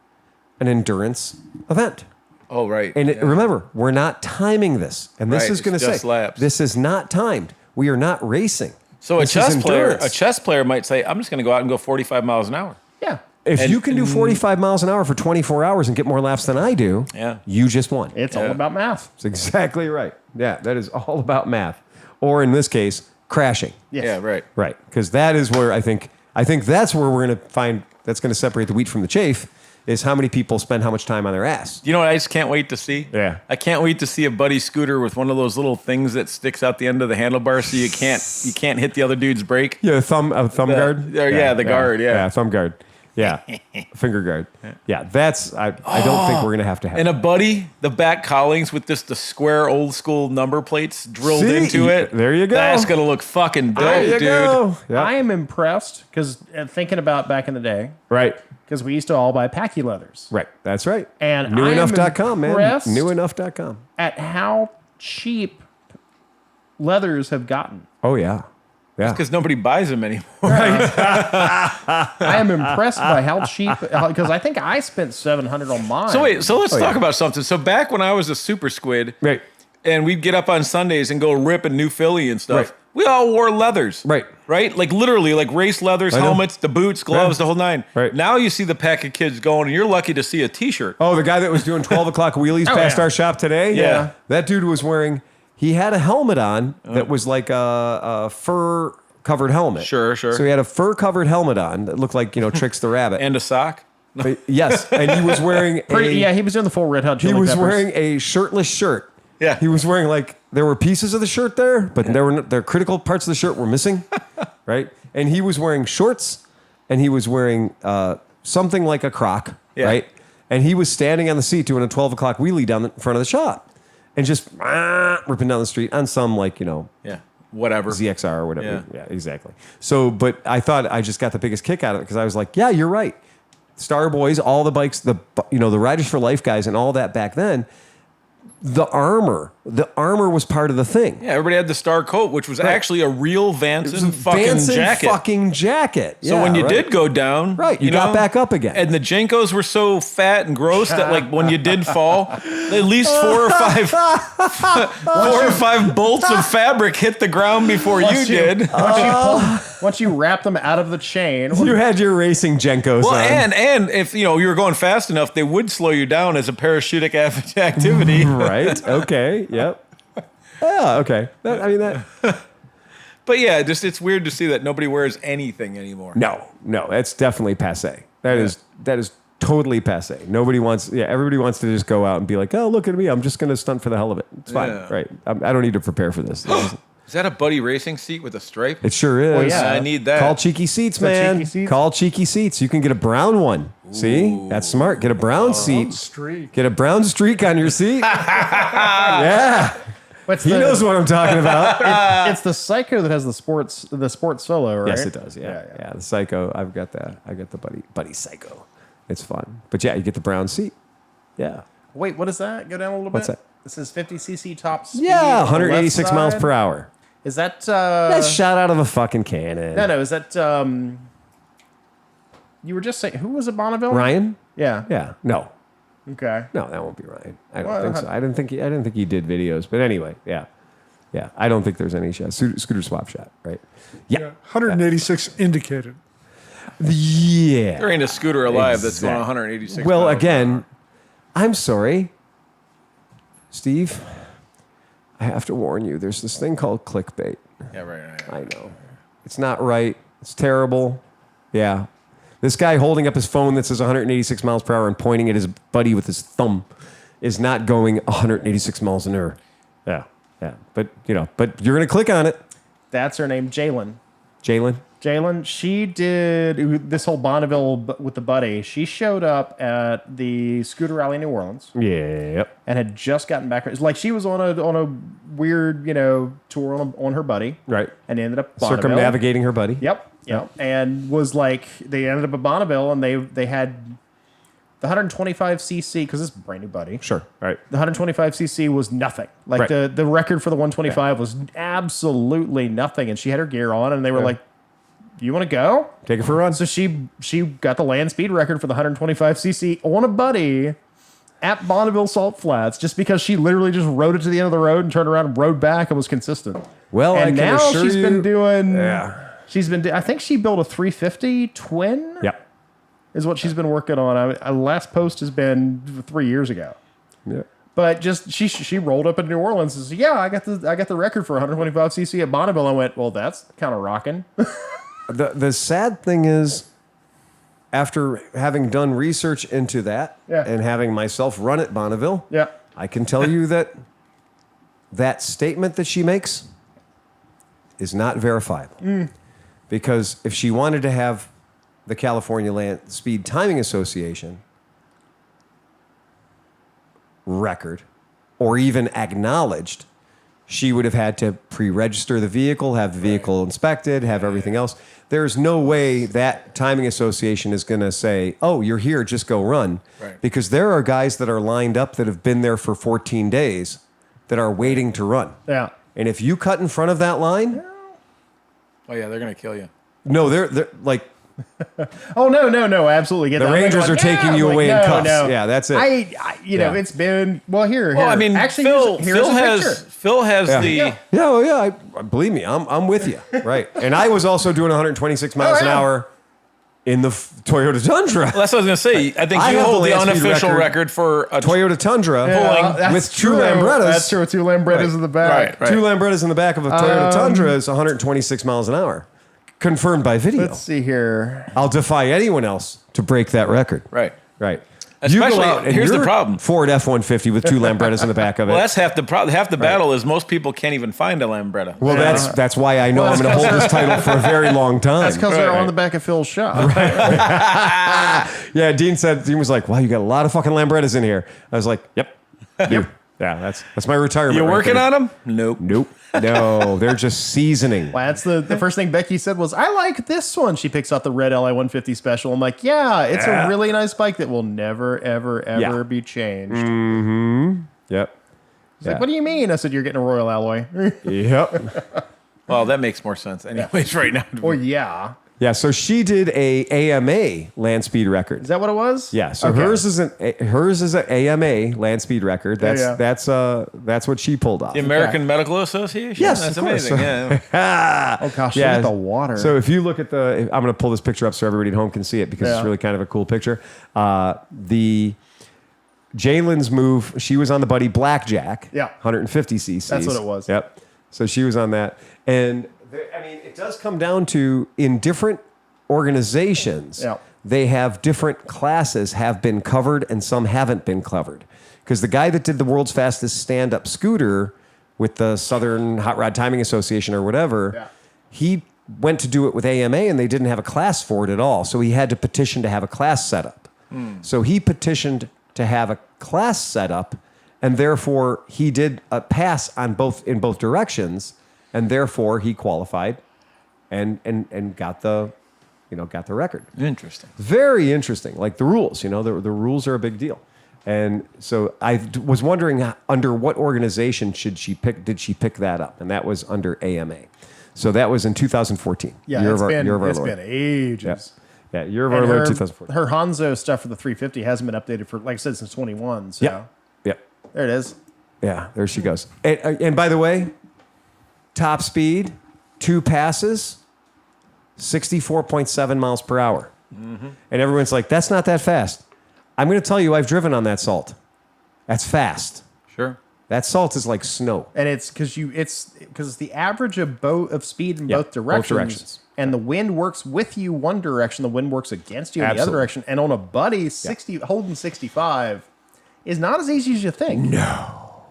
[SPEAKER 2] an endurance event.
[SPEAKER 1] Oh, right.
[SPEAKER 2] And remember, we're not timing this. And this
[SPEAKER 1] Right,
[SPEAKER 2] is going to
[SPEAKER 1] it's just
[SPEAKER 2] say,
[SPEAKER 1] laps.
[SPEAKER 2] this is not timed. We are not racing.
[SPEAKER 1] So
[SPEAKER 2] This is
[SPEAKER 1] a
[SPEAKER 2] endurance.
[SPEAKER 1] chess player might say, I'm just going to go out and go 45 miles an hour.
[SPEAKER 4] Yeah.
[SPEAKER 2] If you can do 45 miles an hour for 24 hours and get more laps than I do, you just won.
[SPEAKER 4] It's all about math.
[SPEAKER 2] That's exactly right. Yeah, that is all about math. Or in this case, crashing.
[SPEAKER 4] Yes.
[SPEAKER 1] Yeah, right.
[SPEAKER 2] Right. Because that is where I think that's where we're going to find that's going to separate the wheat from the chaff, is how many people spend how much time on their ass.
[SPEAKER 1] You know what I just can't wait to see?
[SPEAKER 2] Yeah.
[SPEAKER 1] I can't wait to see a buddy scooter with one of those little things that sticks out the end of the handlebar so you can't hit the other dude's brake.
[SPEAKER 2] Yeah, a thumb guard.
[SPEAKER 1] The guard, yeah.
[SPEAKER 2] Yeah, thumb guard. Yeah, finger guard. Yeah, that's I don't think we're gonna have to have.
[SPEAKER 1] And a buddy, the back cowlings with just the square old school number plates drilled
[SPEAKER 2] See?
[SPEAKER 1] into it.
[SPEAKER 2] There you go.
[SPEAKER 1] That's gonna look fucking dope,
[SPEAKER 2] there you
[SPEAKER 1] dude.
[SPEAKER 2] go. Yeah.
[SPEAKER 4] I am impressed because thinking about back in the day,
[SPEAKER 2] Right.
[SPEAKER 4] because we used to all buy Packy leathers.
[SPEAKER 2] Right. That's right.
[SPEAKER 4] And
[SPEAKER 2] Newenough.com,
[SPEAKER 4] I am
[SPEAKER 2] man.
[SPEAKER 4] impressed
[SPEAKER 2] Newenough.com.
[SPEAKER 4] at how cheap leathers have gotten.
[SPEAKER 2] Oh, yeah. Yeah.
[SPEAKER 1] Because nobody buys them anymore.
[SPEAKER 4] I am impressed by how cheap, because I think I spent $700 on mine.
[SPEAKER 1] So wait, so let's talk about something. So back when I was a super squid,
[SPEAKER 2] Right.
[SPEAKER 1] and we'd get up on Sundays and go rip a New Philly and stuff,
[SPEAKER 2] Right.
[SPEAKER 1] we all wore leathers.
[SPEAKER 2] Right.
[SPEAKER 1] Right? Like literally, like race leathers,
[SPEAKER 2] I know.
[SPEAKER 1] helmets, the boots, gloves, the whole nine.
[SPEAKER 2] Right.
[SPEAKER 1] Now you see the pack of kids going, and you're lucky to see a T-shirt.
[SPEAKER 2] Oh, the guy that was doing 12 o'clock wheelies past
[SPEAKER 4] yeah.
[SPEAKER 2] our shop today?
[SPEAKER 1] Yeah.
[SPEAKER 2] That dude was wearing, he had a helmet on that was like a fur-covered helmet.
[SPEAKER 1] Sure.
[SPEAKER 2] So he had a fur-covered helmet on that looked like, Trix the Rabbit.
[SPEAKER 1] And a sock.
[SPEAKER 2] But yes, and he was wearing
[SPEAKER 4] he was doing the full Red Hot Chili
[SPEAKER 2] he was
[SPEAKER 4] Peppers.
[SPEAKER 2] wearing a shirtless shirt.
[SPEAKER 1] Yeah.
[SPEAKER 2] He was wearing there were pieces of the shirt there, but their critical parts of the shirt were missing, right? And he was wearing shorts, and he was wearing something like a croc, right? And he was standing on the seat doing a 12 o'clock wheelie down in front of the shop, and just ripping down the street on some
[SPEAKER 1] Whatever.
[SPEAKER 2] ZXR or whatever.
[SPEAKER 1] Yeah.
[SPEAKER 2] Yeah, exactly. So, but I thought I just got the biggest kick out of it because I was like, yeah, you're right. Star Boys, all the bikes, the Riders for Life guys, and all that back then. The armor was part of the thing.
[SPEAKER 1] Yeah, everybody had the Star coat, which was actually a real Vanson fucking jacket. So when you did go down,
[SPEAKER 2] you got back up again.
[SPEAKER 1] And the Jenkos were so fat and gross that when you did fall, at least 4 or 5 bolts of fabric hit the ground before you did.
[SPEAKER 4] Once you wrap them out of the chain.
[SPEAKER 2] You had your racing Jenkos on.
[SPEAKER 1] And if you were going fast enough, they would slow you down as a parachutic activity.
[SPEAKER 2] Right. Okay. Yep. Yeah. Okay.
[SPEAKER 1] But yeah, it's weird to see that nobody wears anything anymore.
[SPEAKER 2] No, that's definitely passé. That is totally passé. Everybody wants to just go out and be like, oh, look at me. I'm just going to stunt for the hell of it. It's fine.
[SPEAKER 1] Yeah.
[SPEAKER 2] Right. I don't need to prepare for this.
[SPEAKER 1] Is that a Buddy Racing seat with a stripe?
[SPEAKER 2] It sure is.
[SPEAKER 4] Well, yeah.
[SPEAKER 1] I need that.
[SPEAKER 2] Call Cheeky Seats, man.
[SPEAKER 4] Cheeky Seats?
[SPEAKER 2] Call Cheeky Seats. You can get a brown one. See? That's smart. Get a brown seat.
[SPEAKER 3] Streak.
[SPEAKER 2] Get a brown streak on your seat. Yeah. He knows what I'm talking about.
[SPEAKER 4] It's the Psycho that has the sports solo, right?
[SPEAKER 2] Yes, it does. Yeah. The Psycho. I've got that. I got the Buddy Psycho. It's fun. But yeah, you get the brown seat. Yeah.
[SPEAKER 4] Wait, what is that? Go down a little bit.
[SPEAKER 2] What's that?
[SPEAKER 4] This is 50cc top speed.
[SPEAKER 2] Yeah,
[SPEAKER 4] on the
[SPEAKER 2] 186
[SPEAKER 4] left
[SPEAKER 2] miles
[SPEAKER 4] side.
[SPEAKER 2] per hour.
[SPEAKER 4] Is that
[SPEAKER 2] That's shot out of a fucking cannon.
[SPEAKER 4] No, is that you were just saying who was it, Bonneville?
[SPEAKER 2] Ryan?
[SPEAKER 4] Yeah.
[SPEAKER 2] Yeah. No,
[SPEAKER 4] Okay.
[SPEAKER 2] that won't be Ryan. I don't think so. I didn't think he did videos. But anyway, yeah. I don't think there's any shot. Scooter swap shot, right? Yeah.
[SPEAKER 3] 186 indicated.
[SPEAKER 2] Yeah.
[SPEAKER 1] There ain't a scooter alive that's going
[SPEAKER 2] Exactly.
[SPEAKER 1] 186
[SPEAKER 2] Well,
[SPEAKER 1] miles.
[SPEAKER 2] again, I'm sorry, Steve. I have to warn you. There's this thing called clickbait.
[SPEAKER 1] Yeah, right.
[SPEAKER 2] I know. It's not right. It's terrible. Yeah. This guy holding up his phone that says 186 miles per hour and pointing at his buddy with his thumb is not going 186 miles an hour. Yeah. But you're going to click on it.
[SPEAKER 4] That's her name, Jalen.
[SPEAKER 2] Jalen?
[SPEAKER 4] She did this whole Bonneville with the buddy. She showed up at the Scooter Rally New Orleans.
[SPEAKER 2] Yep.
[SPEAKER 4] And had just gotten back. It's like she was on a weird, tour on her buddy.
[SPEAKER 2] Right.
[SPEAKER 4] And ended up Bonneville.
[SPEAKER 2] Circumnavigating her buddy.
[SPEAKER 4] Yep. And was like, they ended up at Bonneville and they had the 125cc, because it's a brand new buddy.
[SPEAKER 2] Sure. Right.
[SPEAKER 4] The 125cc was nothing. Like
[SPEAKER 2] Right.
[SPEAKER 4] the record for the 125 was absolutely nothing. And she had her gear on and they were like, you want to go?
[SPEAKER 2] Take it for a run.
[SPEAKER 4] So she got the land speed record for the 125cc on a buddy at Bonneville Salt Flats just because she literally just rode it to the end of the road and turned around and rode back and was consistent.
[SPEAKER 2] Well,
[SPEAKER 4] and
[SPEAKER 2] I can
[SPEAKER 4] now
[SPEAKER 2] assure
[SPEAKER 4] she's
[SPEAKER 2] you,
[SPEAKER 4] been doing.
[SPEAKER 2] Yeah.
[SPEAKER 4] I think she built a 350 twin.
[SPEAKER 2] Yeah.
[SPEAKER 4] Is what she's been working on. Last post has been 3 years ago.
[SPEAKER 2] Yeah.
[SPEAKER 4] But just she rolled up in New Orleans and said, "Yeah, I got the record for 125cc at Bonneville." I went, "Well, that's kind of rocking."
[SPEAKER 2] The sad thing is, after having done research into that and having myself run at Bonneville, I can tell you that statement that she makes is not verifiable. Because if she wanted to have the California Land Speed Timing Association record or even acknowledged, she would have had to pre-register the vehicle, have the vehicle inspected, have everything else. There's no way that timing association is going to say, oh, you're here, just go run.
[SPEAKER 1] Right.
[SPEAKER 2] Because there are guys that are lined up that have been there for 14 days that are waiting to run.
[SPEAKER 4] Yeah.
[SPEAKER 2] And if you cut in front of that line,
[SPEAKER 1] Oh yeah, they're gonna kill you.
[SPEAKER 2] no, they're like
[SPEAKER 4] Oh no, absolutely. Get
[SPEAKER 2] the
[SPEAKER 4] that.
[SPEAKER 2] Rangers are taking you away in cuffs. Yeah, that's it.
[SPEAKER 4] It's been here.
[SPEAKER 1] Well, I mean,
[SPEAKER 4] actually, here's
[SPEAKER 1] Phil
[SPEAKER 4] a
[SPEAKER 1] has
[SPEAKER 4] picture.
[SPEAKER 1] Phil has the.
[SPEAKER 2] Yeah, well, yeah. Believe me, I'm with you. Right, and I was also doing 126 miles an hour in the Toyota Tundra.
[SPEAKER 1] Well, that's what I was gonna say. I think
[SPEAKER 2] I
[SPEAKER 1] you
[SPEAKER 2] have
[SPEAKER 1] hold
[SPEAKER 2] the
[SPEAKER 1] the
[SPEAKER 2] land speed
[SPEAKER 1] unofficial
[SPEAKER 2] record.
[SPEAKER 1] record for a
[SPEAKER 2] Toyota Tundra
[SPEAKER 4] That's
[SPEAKER 2] with two
[SPEAKER 4] true.
[SPEAKER 2] Lambrettas.
[SPEAKER 4] That's true. 2 Lambrettas in the back.
[SPEAKER 1] Right.
[SPEAKER 2] Two Lambrettas in the back of a Toyota Tundra is 126 miles an hour, confirmed by video.
[SPEAKER 4] Let's see here.
[SPEAKER 2] I'll defy anyone else to break that record.
[SPEAKER 1] Right.
[SPEAKER 2] Right.
[SPEAKER 1] Especially, here's the problem.
[SPEAKER 2] Ford F-150 with two Lambrettas in the back of it.
[SPEAKER 1] Well, that's half the problem. Half the battle is most people can't even find a Lambretta.
[SPEAKER 2] Well, that's why I know I'm going to hold this title for a very long time.
[SPEAKER 4] That's because they're on the back of Phil's shop.
[SPEAKER 2] Yeah, Dean was like, "Wow, you got a lot of fucking Lambrettas in here." I was like, "Yep, yep, yeah, that's my retirement."
[SPEAKER 1] You
[SPEAKER 2] right
[SPEAKER 1] working
[SPEAKER 2] there.
[SPEAKER 1] on them? Nope.
[SPEAKER 2] Nope, no, they're just seasoning.
[SPEAKER 4] Well, that's the first thing Becky said was, I like this one. She picks out the red LI 150 special. I'm like, yeah, it's a really nice bike that will never, ever, ever be changed.
[SPEAKER 2] Yep,
[SPEAKER 4] She's like, what do you mean? I said, you're getting a Royal Alloy.
[SPEAKER 2] yep.
[SPEAKER 1] Well, that makes more sense, anyways. Right now.
[SPEAKER 4] Or yeah.
[SPEAKER 2] Yeah, so she did a AMA land speed record.
[SPEAKER 4] Is that what it was?
[SPEAKER 2] Yeah, so
[SPEAKER 4] Okay.
[SPEAKER 2] hers is an AMA land speed record. That's what she pulled off.
[SPEAKER 1] The American Medical Association.
[SPEAKER 2] Yes,
[SPEAKER 1] That's
[SPEAKER 2] of course.
[SPEAKER 1] amazing. Yeah.
[SPEAKER 4] Oh gosh,
[SPEAKER 2] Yeah.
[SPEAKER 4] look at the water.
[SPEAKER 2] So if you look at I'm going to pull this picture up so everybody at home can see it because it's really kind of a cool picture. The Jalen's move, she was on the Buddy Blackjack.
[SPEAKER 4] Yeah.
[SPEAKER 2] 150 cc's.
[SPEAKER 4] That's what it was.
[SPEAKER 2] Yep. So she was on that. And it does come down to in different organizations, they have different classes have been covered and some haven't been covered. Because the guy that did the world's fastest stand-up scooter with the Southern Hot Rod Timing Association or whatever, he went to do it with AMA and they didn't have a class for it at all. So he had to petition to have a class set up. So he petitioned to have a class set up, and therefore he did a pass in both directions, and therefore he qualified and got the record.
[SPEAKER 1] Interesting.
[SPEAKER 2] Very interesting. Like the rules, the rules are a big deal. And so I was wondering under what organization did she pick that up? And that was under AMA. So that was in 2014.
[SPEAKER 4] yeah,
[SPEAKER 2] Year
[SPEAKER 4] it's
[SPEAKER 2] of our Lord.
[SPEAKER 4] been ages.
[SPEAKER 2] Yeah, Year of Our Lord 2014.
[SPEAKER 4] Her Hanzo stuff for the 350 hasn't been updated for, like I said, since 21. So
[SPEAKER 2] Yeah.
[SPEAKER 4] there it is.
[SPEAKER 2] Yeah, there she goes. And by the way, top speed, 2 passes, 64.7 miles per hour. And everyone's like, that's not that fast. I'm going to tell you, I've driven on that salt. That's fast.
[SPEAKER 1] Sure.
[SPEAKER 2] That salt is like snow.
[SPEAKER 4] And it's because it's the average of speed in both
[SPEAKER 2] both
[SPEAKER 4] directions.
[SPEAKER 2] directions.
[SPEAKER 4] And the wind works with you one direction, the wind works against you in the other
[SPEAKER 2] Absolutely.
[SPEAKER 4] direction. And on a Buddy, holding 65 is not as easy as you think.
[SPEAKER 2] No.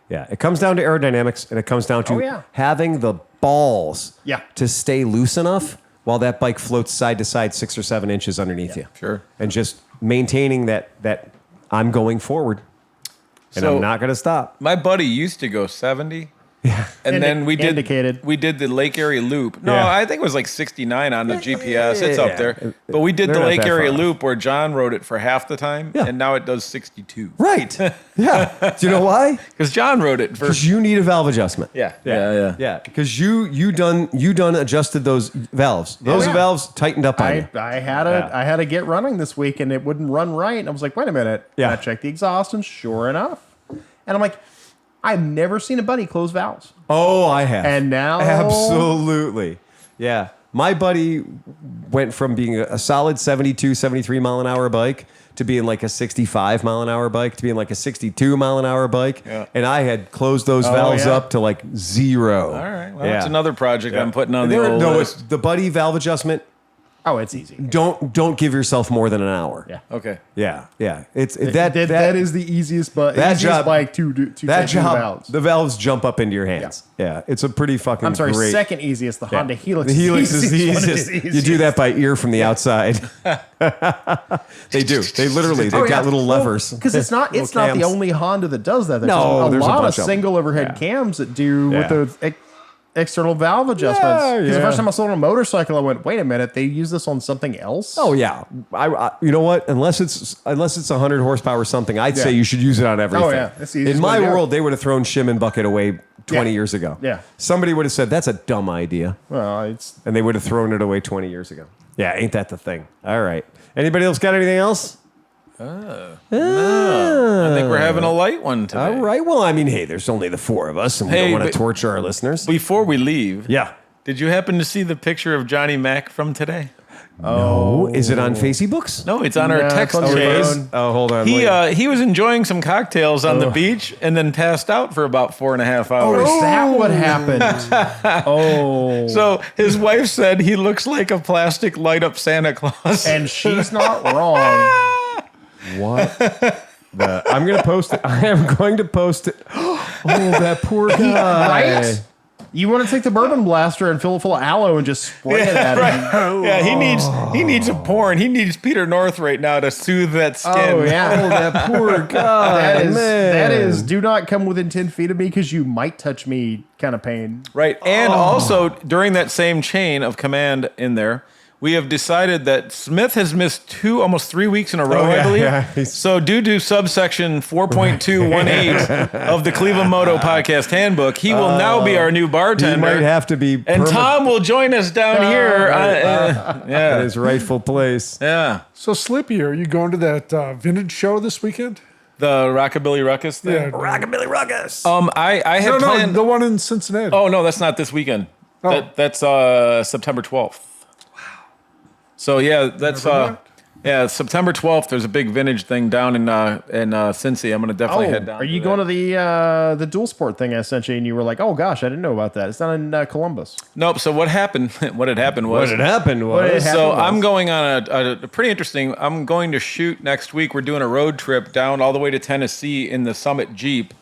[SPEAKER 2] Yeah, it comes down to aerodynamics, and it comes down to having the balls to stay loose enough while that bike floats side to side 6 or 7 inches underneath you.
[SPEAKER 1] Sure.
[SPEAKER 2] And just maintaining that I'm going forward, and
[SPEAKER 1] So-
[SPEAKER 2] I'm not going to stop.
[SPEAKER 1] My buddy used to go 70. Yeah. And then we did the Lake Erie Loop. No,
[SPEAKER 2] Yeah.
[SPEAKER 1] I think it was like 69 on the GPS. It's up there. But we did
[SPEAKER 2] They're
[SPEAKER 1] the
[SPEAKER 2] not
[SPEAKER 1] Lake
[SPEAKER 2] that
[SPEAKER 1] Erie
[SPEAKER 2] far off.
[SPEAKER 1] Loop where John rode it for half the time,
[SPEAKER 2] Yeah.
[SPEAKER 1] and now it does 62.
[SPEAKER 2] Right. Yeah. Do you know why?
[SPEAKER 1] Because John rode it for.
[SPEAKER 2] Because you need a valve adjustment.
[SPEAKER 1] Yeah.
[SPEAKER 2] Yeah. Because you done adjusted those valves. Those valves tightened up on you.
[SPEAKER 4] I had to get running this week and it wouldn't run right. And I was like, wait a minute.
[SPEAKER 2] Yeah.
[SPEAKER 4] And I checked the exhaust and sure enough. And I'm like, I've never seen a Buddy close valves.
[SPEAKER 2] Oh, I have.
[SPEAKER 4] And now-
[SPEAKER 2] Absolutely. Yeah. My buddy went from being a solid 72, 73 mile an hour bike to being like a 65 mile an hour bike to being like a 62 mile an hour bike.
[SPEAKER 1] Yeah.
[SPEAKER 2] And I had closed those valves up to like 0.
[SPEAKER 1] All right. Well, that's another project I'm putting on the
[SPEAKER 2] There-
[SPEAKER 1] old
[SPEAKER 2] no,
[SPEAKER 1] list.
[SPEAKER 2] it's the buddy valve adjustment.
[SPEAKER 4] Oh, it's easy.
[SPEAKER 2] Don't give yourself more than an hour.
[SPEAKER 4] Yeah.
[SPEAKER 1] Okay.
[SPEAKER 2] Yeah. It's
[SPEAKER 4] That is the easiest,
[SPEAKER 2] job-
[SPEAKER 4] bike to
[SPEAKER 2] that
[SPEAKER 4] change
[SPEAKER 2] job.
[SPEAKER 4] valves.
[SPEAKER 2] The valves jump up into your hands. Yeah. It's a pretty fucking.
[SPEAKER 4] I'm sorry,
[SPEAKER 2] great,
[SPEAKER 4] second easiest. The Honda Helix.
[SPEAKER 2] The Helix is the
[SPEAKER 4] one of
[SPEAKER 2] easiest. You do that by ear from the outside. They do. They literally. They've got little levers.
[SPEAKER 4] Because it's not
[SPEAKER 2] Little
[SPEAKER 4] the
[SPEAKER 2] cams.
[SPEAKER 4] only Honda that does that. There's
[SPEAKER 2] No,
[SPEAKER 4] a
[SPEAKER 2] there's a
[SPEAKER 4] lot of
[SPEAKER 2] bunch of them.
[SPEAKER 4] single overhead
[SPEAKER 2] Yeah.
[SPEAKER 4] cams that do with
[SPEAKER 2] Yeah.
[SPEAKER 4] those. external valve adjustments.
[SPEAKER 2] Yeah,
[SPEAKER 4] Because the
[SPEAKER 2] yeah.
[SPEAKER 4] first time I saw it on a motorcycle, I went, wait a minute, they use this on something else?
[SPEAKER 2] Oh yeah, I you know what? Unless it's 100 horsepower or something, I'd say you should use it on everything.
[SPEAKER 4] Oh, yeah. That's the easiest
[SPEAKER 2] In
[SPEAKER 4] way
[SPEAKER 2] my
[SPEAKER 4] to do it.
[SPEAKER 2] world, they would have thrown shim and bucket away 20 years ago.
[SPEAKER 4] Yeah.
[SPEAKER 2] Somebody would have said that's a dumb idea,
[SPEAKER 4] Well, it's
[SPEAKER 2] and they would have thrown it away 20 years ago. Yeah, ain't that the thing? All right. Anybody else got anything else?
[SPEAKER 1] I think we're having a light one today.
[SPEAKER 2] All right. Well, I mean, hey, there's only the four of us, and we
[SPEAKER 1] Hey,
[SPEAKER 2] don't want to
[SPEAKER 1] but-
[SPEAKER 2] torture our listeners.
[SPEAKER 1] Before we leave,
[SPEAKER 2] Yeah.
[SPEAKER 1] did you happen to see the picture of Johnny Mac from today?
[SPEAKER 2] Oh, is it on Facey Books?
[SPEAKER 1] No, it's on our
[SPEAKER 4] No,
[SPEAKER 1] text
[SPEAKER 4] it's on your
[SPEAKER 1] chain.
[SPEAKER 4] phone.
[SPEAKER 2] Oh, hold on.
[SPEAKER 1] He
[SPEAKER 2] wait.
[SPEAKER 1] he was enjoying some cocktails on the beach and then passed out for about 4.5 hours.
[SPEAKER 4] is that what happened? Oh.
[SPEAKER 1] So his wife said he looks like a plastic light up Santa Claus.
[SPEAKER 4] And she's not wrong.
[SPEAKER 2] What? I'm going to post it. I am going to post it. Oh, that poor guy.
[SPEAKER 4] Right? You want to take the bourbon blaster and fill it full of aloe and just spray it at him.
[SPEAKER 1] Yeah, he needs a porn. He needs Peter North right now to soothe that skin.
[SPEAKER 4] Oh, yeah.
[SPEAKER 2] Oh, that poor guy.
[SPEAKER 4] That
[SPEAKER 2] man.
[SPEAKER 4] is do not come within 10 feet of me because you might touch me kind of pain.
[SPEAKER 1] Right. And also during that same chain of command in there, we have decided that Smith has missed almost 3 weeks in a row,
[SPEAKER 2] Oh, yeah,
[SPEAKER 1] I believe.
[SPEAKER 2] yeah, he's-
[SPEAKER 1] So due to subsection 4.218 of the Cleveland Moto Podcast Handbook, he will now be our new
[SPEAKER 2] He
[SPEAKER 1] bartender.
[SPEAKER 2] might have to be
[SPEAKER 1] and Tom will join us down here.
[SPEAKER 2] at
[SPEAKER 1] Yeah.
[SPEAKER 2] his rightful place.
[SPEAKER 1] Yeah.
[SPEAKER 3] So, Slippy, are you going to that vintage show this weekend?
[SPEAKER 1] The Rockabilly Ruckus thing.
[SPEAKER 3] Yeah.
[SPEAKER 2] Rockabilly Ruckus.
[SPEAKER 1] I had
[SPEAKER 3] No,
[SPEAKER 1] planned.
[SPEAKER 3] the one in Cincinnati.
[SPEAKER 1] Oh no, that's not this weekend.
[SPEAKER 3] Oh.
[SPEAKER 1] That's September 12th. Wow. So yeah, that's September 12th. There's a big vintage thing down in Cincy. I'm gonna definitely head down.
[SPEAKER 4] Are you
[SPEAKER 1] to
[SPEAKER 4] going
[SPEAKER 1] that.
[SPEAKER 4] to the dual sport thing I sent you and you were like, oh gosh, I didn't know about that. It's not in Columbus.
[SPEAKER 1] Nope. So what happened? What had happened was.
[SPEAKER 2] what had happened was.
[SPEAKER 4] had
[SPEAKER 1] So
[SPEAKER 4] happened
[SPEAKER 1] I'm
[SPEAKER 4] was-
[SPEAKER 1] going on a pretty interesting. I'm going to shoot next week. We're doing a road trip down all the way to Tennessee in the Summit Jeep,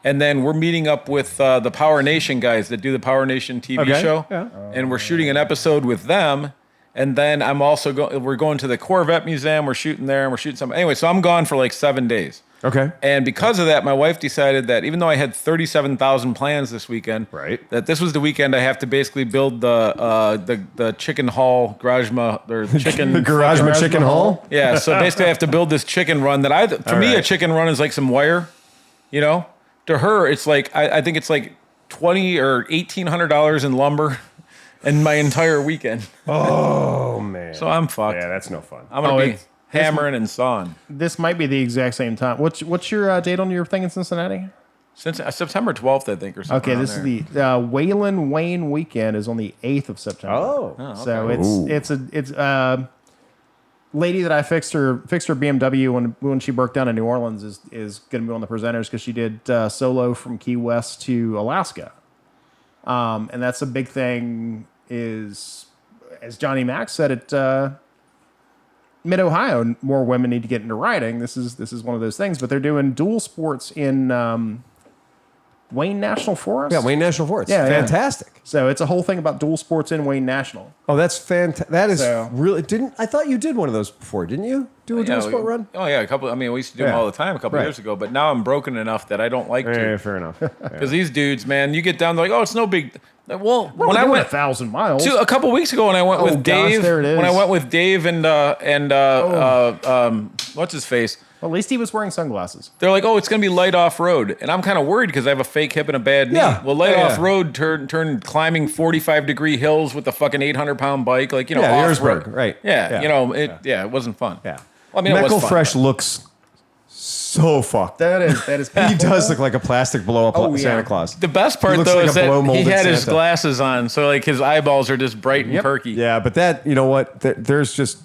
[SPEAKER 1] and then we're meeting up with the Power Nation guys that do the Power Nation TV
[SPEAKER 2] Okay,
[SPEAKER 1] show,
[SPEAKER 2] yeah.
[SPEAKER 1] and we're shooting an episode with them. And then I'm also we're going to the Corvette Museum. We're shooting there, and we're shooting something. Anyway, so I'm gone for like 7 days.
[SPEAKER 2] Okay.
[SPEAKER 1] And because of that, my wife decided that even though I had 37,000 plans this weekend,
[SPEAKER 2] Right.
[SPEAKER 1] that this was the weekend I have to basically build the chicken hall garage or chicken
[SPEAKER 2] The Garage Chicken Hall?
[SPEAKER 1] Yeah, so basically I have to build this chicken run that to me a
[SPEAKER 2] right.
[SPEAKER 1] chicken run is like some wire, you know. To her, it's like I think it's like $20 or $1,800 in lumber, and my entire weekend.
[SPEAKER 2] Oh, man.
[SPEAKER 1] So I'm fucked.
[SPEAKER 2] yeah, that's no fun.
[SPEAKER 1] I'm gonna be
[SPEAKER 4] it's-
[SPEAKER 1] hammering and sawing.
[SPEAKER 4] This might be the exact same time. What's your date on your thing in Cincinnati?
[SPEAKER 1] Since September 12th, I think, or something.
[SPEAKER 4] Okay,
[SPEAKER 1] around
[SPEAKER 4] this
[SPEAKER 1] there.
[SPEAKER 4] is the Waylon Wayne weekend is on the 8th of September.
[SPEAKER 2] Oh.
[SPEAKER 4] So
[SPEAKER 2] Ooh.
[SPEAKER 4] it's a lady that I fixed her BMW when she broke down in New Orleans is going to be one of the presenters because she did solo from Key West to Alaska, and that's a big thing. Is as Johnny Mac said at Mid Ohio, more women need to get into riding. This is one of those things, but they're doing dual sports in Wayne National Forest.
[SPEAKER 2] Yeah, Wayne National Forest.
[SPEAKER 4] Yeah, yeah.
[SPEAKER 2] Fantastic.
[SPEAKER 4] So it's a whole thing about dual sports in Wayne National.
[SPEAKER 2] Oh, that's fantastic. That is
[SPEAKER 4] So-
[SPEAKER 2] really. I thought you did one of those before, didn't you? Do a dual sport run?
[SPEAKER 1] Oh yeah, a couple. I mean, we used to do them
[SPEAKER 2] Yeah.
[SPEAKER 1] all the time a couple
[SPEAKER 2] Right.
[SPEAKER 1] years ago, but now I'm broken enough that I don't like
[SPEAKER 2] Yeah,
[SPEAKER 1] to.
[SPEAKER 2] fair enough.
[SPEAKER 1] Because these dudes, man, you get down, they're like, oh, it's no big. Well,
[SPEAKER 4] When
[SPEAKER 1] when I went
[SPEAKER 4] 1,000 miles,
[SPEAKER 1] a couple weeks ago, when I went
[SPEAKER 4] Oh,
[SPEAKER 1] with
[SPEAKER 4] gosh,
[SPEAKER 1] Dave,
[SPEAKER 4] there it is.
[SPEAKER 1] when I went with Dave and what's his face,
[SPEAKER 4] well, at least he was wearing sunglasses.
[SPEAKER 1] they're like, oh, it's gonna be light off road, and I'm kind of worried because I have a fake hip and a bad knee.
[SPEAKER 2] Yeah.
[SPEAKER 1] Well, light
[SPEAKER 2] Yeah,
[SPEAKER 1] off
[SPEAKER 2] yeah.
[SPEAKER 1] road turn climbing 45-degree hills with a fucking 800-pound bike, like
[SPEAKER 2] Yeah, the
[SPEAKER 1] off-road.
[SPEAKER 2] Erzberg, right.
[SPEAKER 1] Yeah,
[SPEAKER 2] Yeah.
[SPEAKER 1] you know, it wasn't fun.
[SPEAKER 2] Yeah.
[SPEAKER 1] Well, I mean, it was fun,
[SPEAKER 2] Fresh
[SPEAKER 1] but-
[SPEAKER 2] looks so fucked.
[SPEAKER 4] That is
[SPEAKER 2] He does look like a plastic blow up
[SPEAKER 4] Oh, yeah.
[SPEAKER 2] Santa Claus.
[SPEAKER 1] The best part
[SPEAKER 2] looks
[SPEAKER 1] though
[SPEAKER 2] like
[SPEAKER 1] is
[SPEAKER 2] a
[SPEAKER 1] that he
[SPEAKER 2] blow-molded
[SPEAKER 1] had his
[SPEAKER 2] Santa.
[SPEAKER 1] glasses on, so like his eyeballs are just bright and
[SPEAKER 4] Yep.
[SPEAKER 1] perky.
[SPEAKER 2] Yeah, but that, you know what? There's just.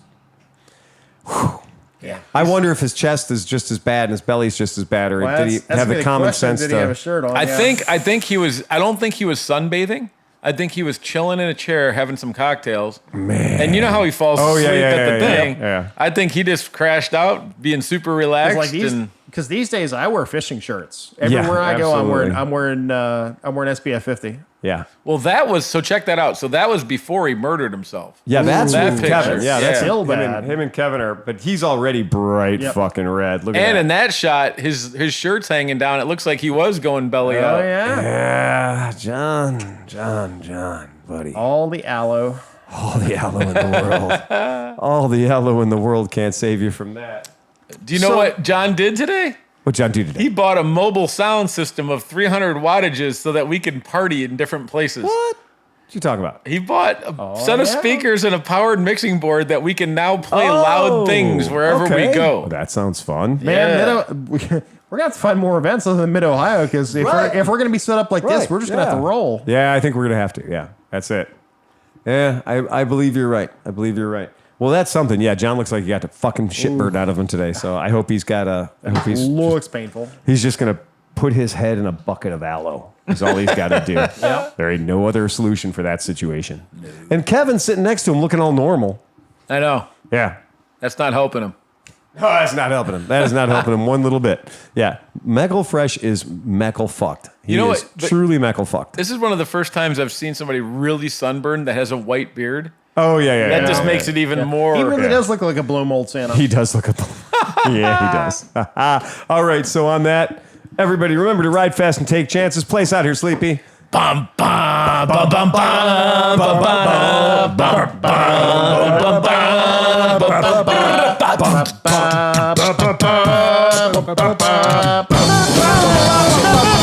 [SPEAKER 4] Yeah.
[SPEAKER 2] I wonder if his chest is just as bad and his belly's just as bad, or
[SPEAKER 4] Well,
[SPEAKER 2] did he
[SPEAKER 4] that's
[SPEAKER 2] have
[SPEAKER 4] a
[SPEAKER 2] the
[SPEAKER 4] big
[SPEAKER 2] common
[SPEAKER 4] question.
[SPEAKER 2] sense
[SPEAKER 4] Did he have a
[SPEAKER 2] to.
[SPEAKER 4] shirt on?
[SPEAKER 1] I
[SPEAKER 4] Yeah.
[SPEAKER 1] think he was. I don't think he was sunbathing. I think he was chilling in a chair having some cocktails.
[SPEAKER 2] Man.
[SPEAKER 1] And you know how he falls
[SPEAKER 2] Oh,
[SPEAKER 1] asleep
[SPEAKER 2] yeah,
[SPEAKER 1] at the
[SPEAKER 2] yeah,
[SPEAKER 1] thing.
[SPEAKER 2] yeah.
[SPEAKER 1] I think he just crashed out, being super relaxed.
[SPEAKER 4] It's like
[SPEAKER 1] and
[SPEAKER 4] Because these days I wear fishing shirts. Everywhere I go,
[SPEAKER 2] absolutely.
[SPEAKER 4] I'm wearing SPF 50.
[SPEAKER 2] Yeah.
[SPEAKER 1] Well, so check that out. So that was before he murdered himself.
[SPEAKER 2] Yeah, that's
[SPEAKER 1] that
[SPEAKER 2] with
[SPEAKER 1] picture.
[SPEAKER 2] Kevin. Yeah, that's
[SPEAKER 4] Still
[SPEAKER 2] him
[SPEAKER 4] bad.
[SPEAKER 2] him and Kevin are, but he's already bright fucking red. Look at
[SPEAKER 1] And
[SPEAKER 2] that.
[SPEAKER 1] in that shot, his shirt's hanging down. It looks like he was going belly up.
[SPEAKER 4] Oh yeah.
[SPEAKER 2] Yeah, John, buddy.
[SPEAKER 4] All the aloe.
[SPEAKER 2] All the aloe in the world. All the aloe in the world can't save you from that.
[SPEAKER 1] Do you know what John did today?
[SPEAKER 2] What John do today?
[SPEAKER 1] He bought a mobile sound system of 300 wattages so that we can party in different places.
[SPEAKER 2] What you talking about?
[SPEAKER 1] He bought a set of speakers and a powered mixing board that we can now play
[SPEAKER 2] Oh,
[SPEAKER 1] loud things wherever we go.
[SPEAKER 2] Well, that sounds fun.
[SPEAKER 4] Man, we're gonna have to find more events other than Mid Ohio because if we're gonna be set up like this, we're just gonna have to roll.
[SPEAKER 2] Yeah, I think we're gonna have to. Yeah, that's it. Yeah, I believe you're right. Well, that's something. Yeah, John looks like he got the fucking shitbird out of him today. So I hope he's got
[SPEAKER 4] Looks painful.
[SPEAKER 2] he's just gonna put his head in a bucket of aloe. Is all he's got to do. There ain't no other solution for that situation. No. And Kevin's sitting next to him, looking all normal.
[SPEAKER 1] I know.
[SPEAKER 2] Yeah.
[SPEAKER 1] That's not helping him.
[SPEAKER 2] No, that's not helping him. That is not helping him one little bit. Yeah, Meckle Fresh is Meckle fucked. He is truly Meckle fucked.
[SPEAKER 1] This is one of the first times I've seen somebody really sunburned that has a white beard.
[SPEAKER 2] Oh yeah.
[SPEAKER 1] That just makes it even more.
[SPEAKER 4] He really does look like a blow mold Santa.
[SPEAKER 2] He does look at the. Yeah, he does. All right, so on that, everybody remember to ride fast and take chances. Play us out here, Sleepy.
[SPEAKER 1] Bum, bum, bum, bum, bum, bum, bum, bum, bum, bum, bum, bum, bum.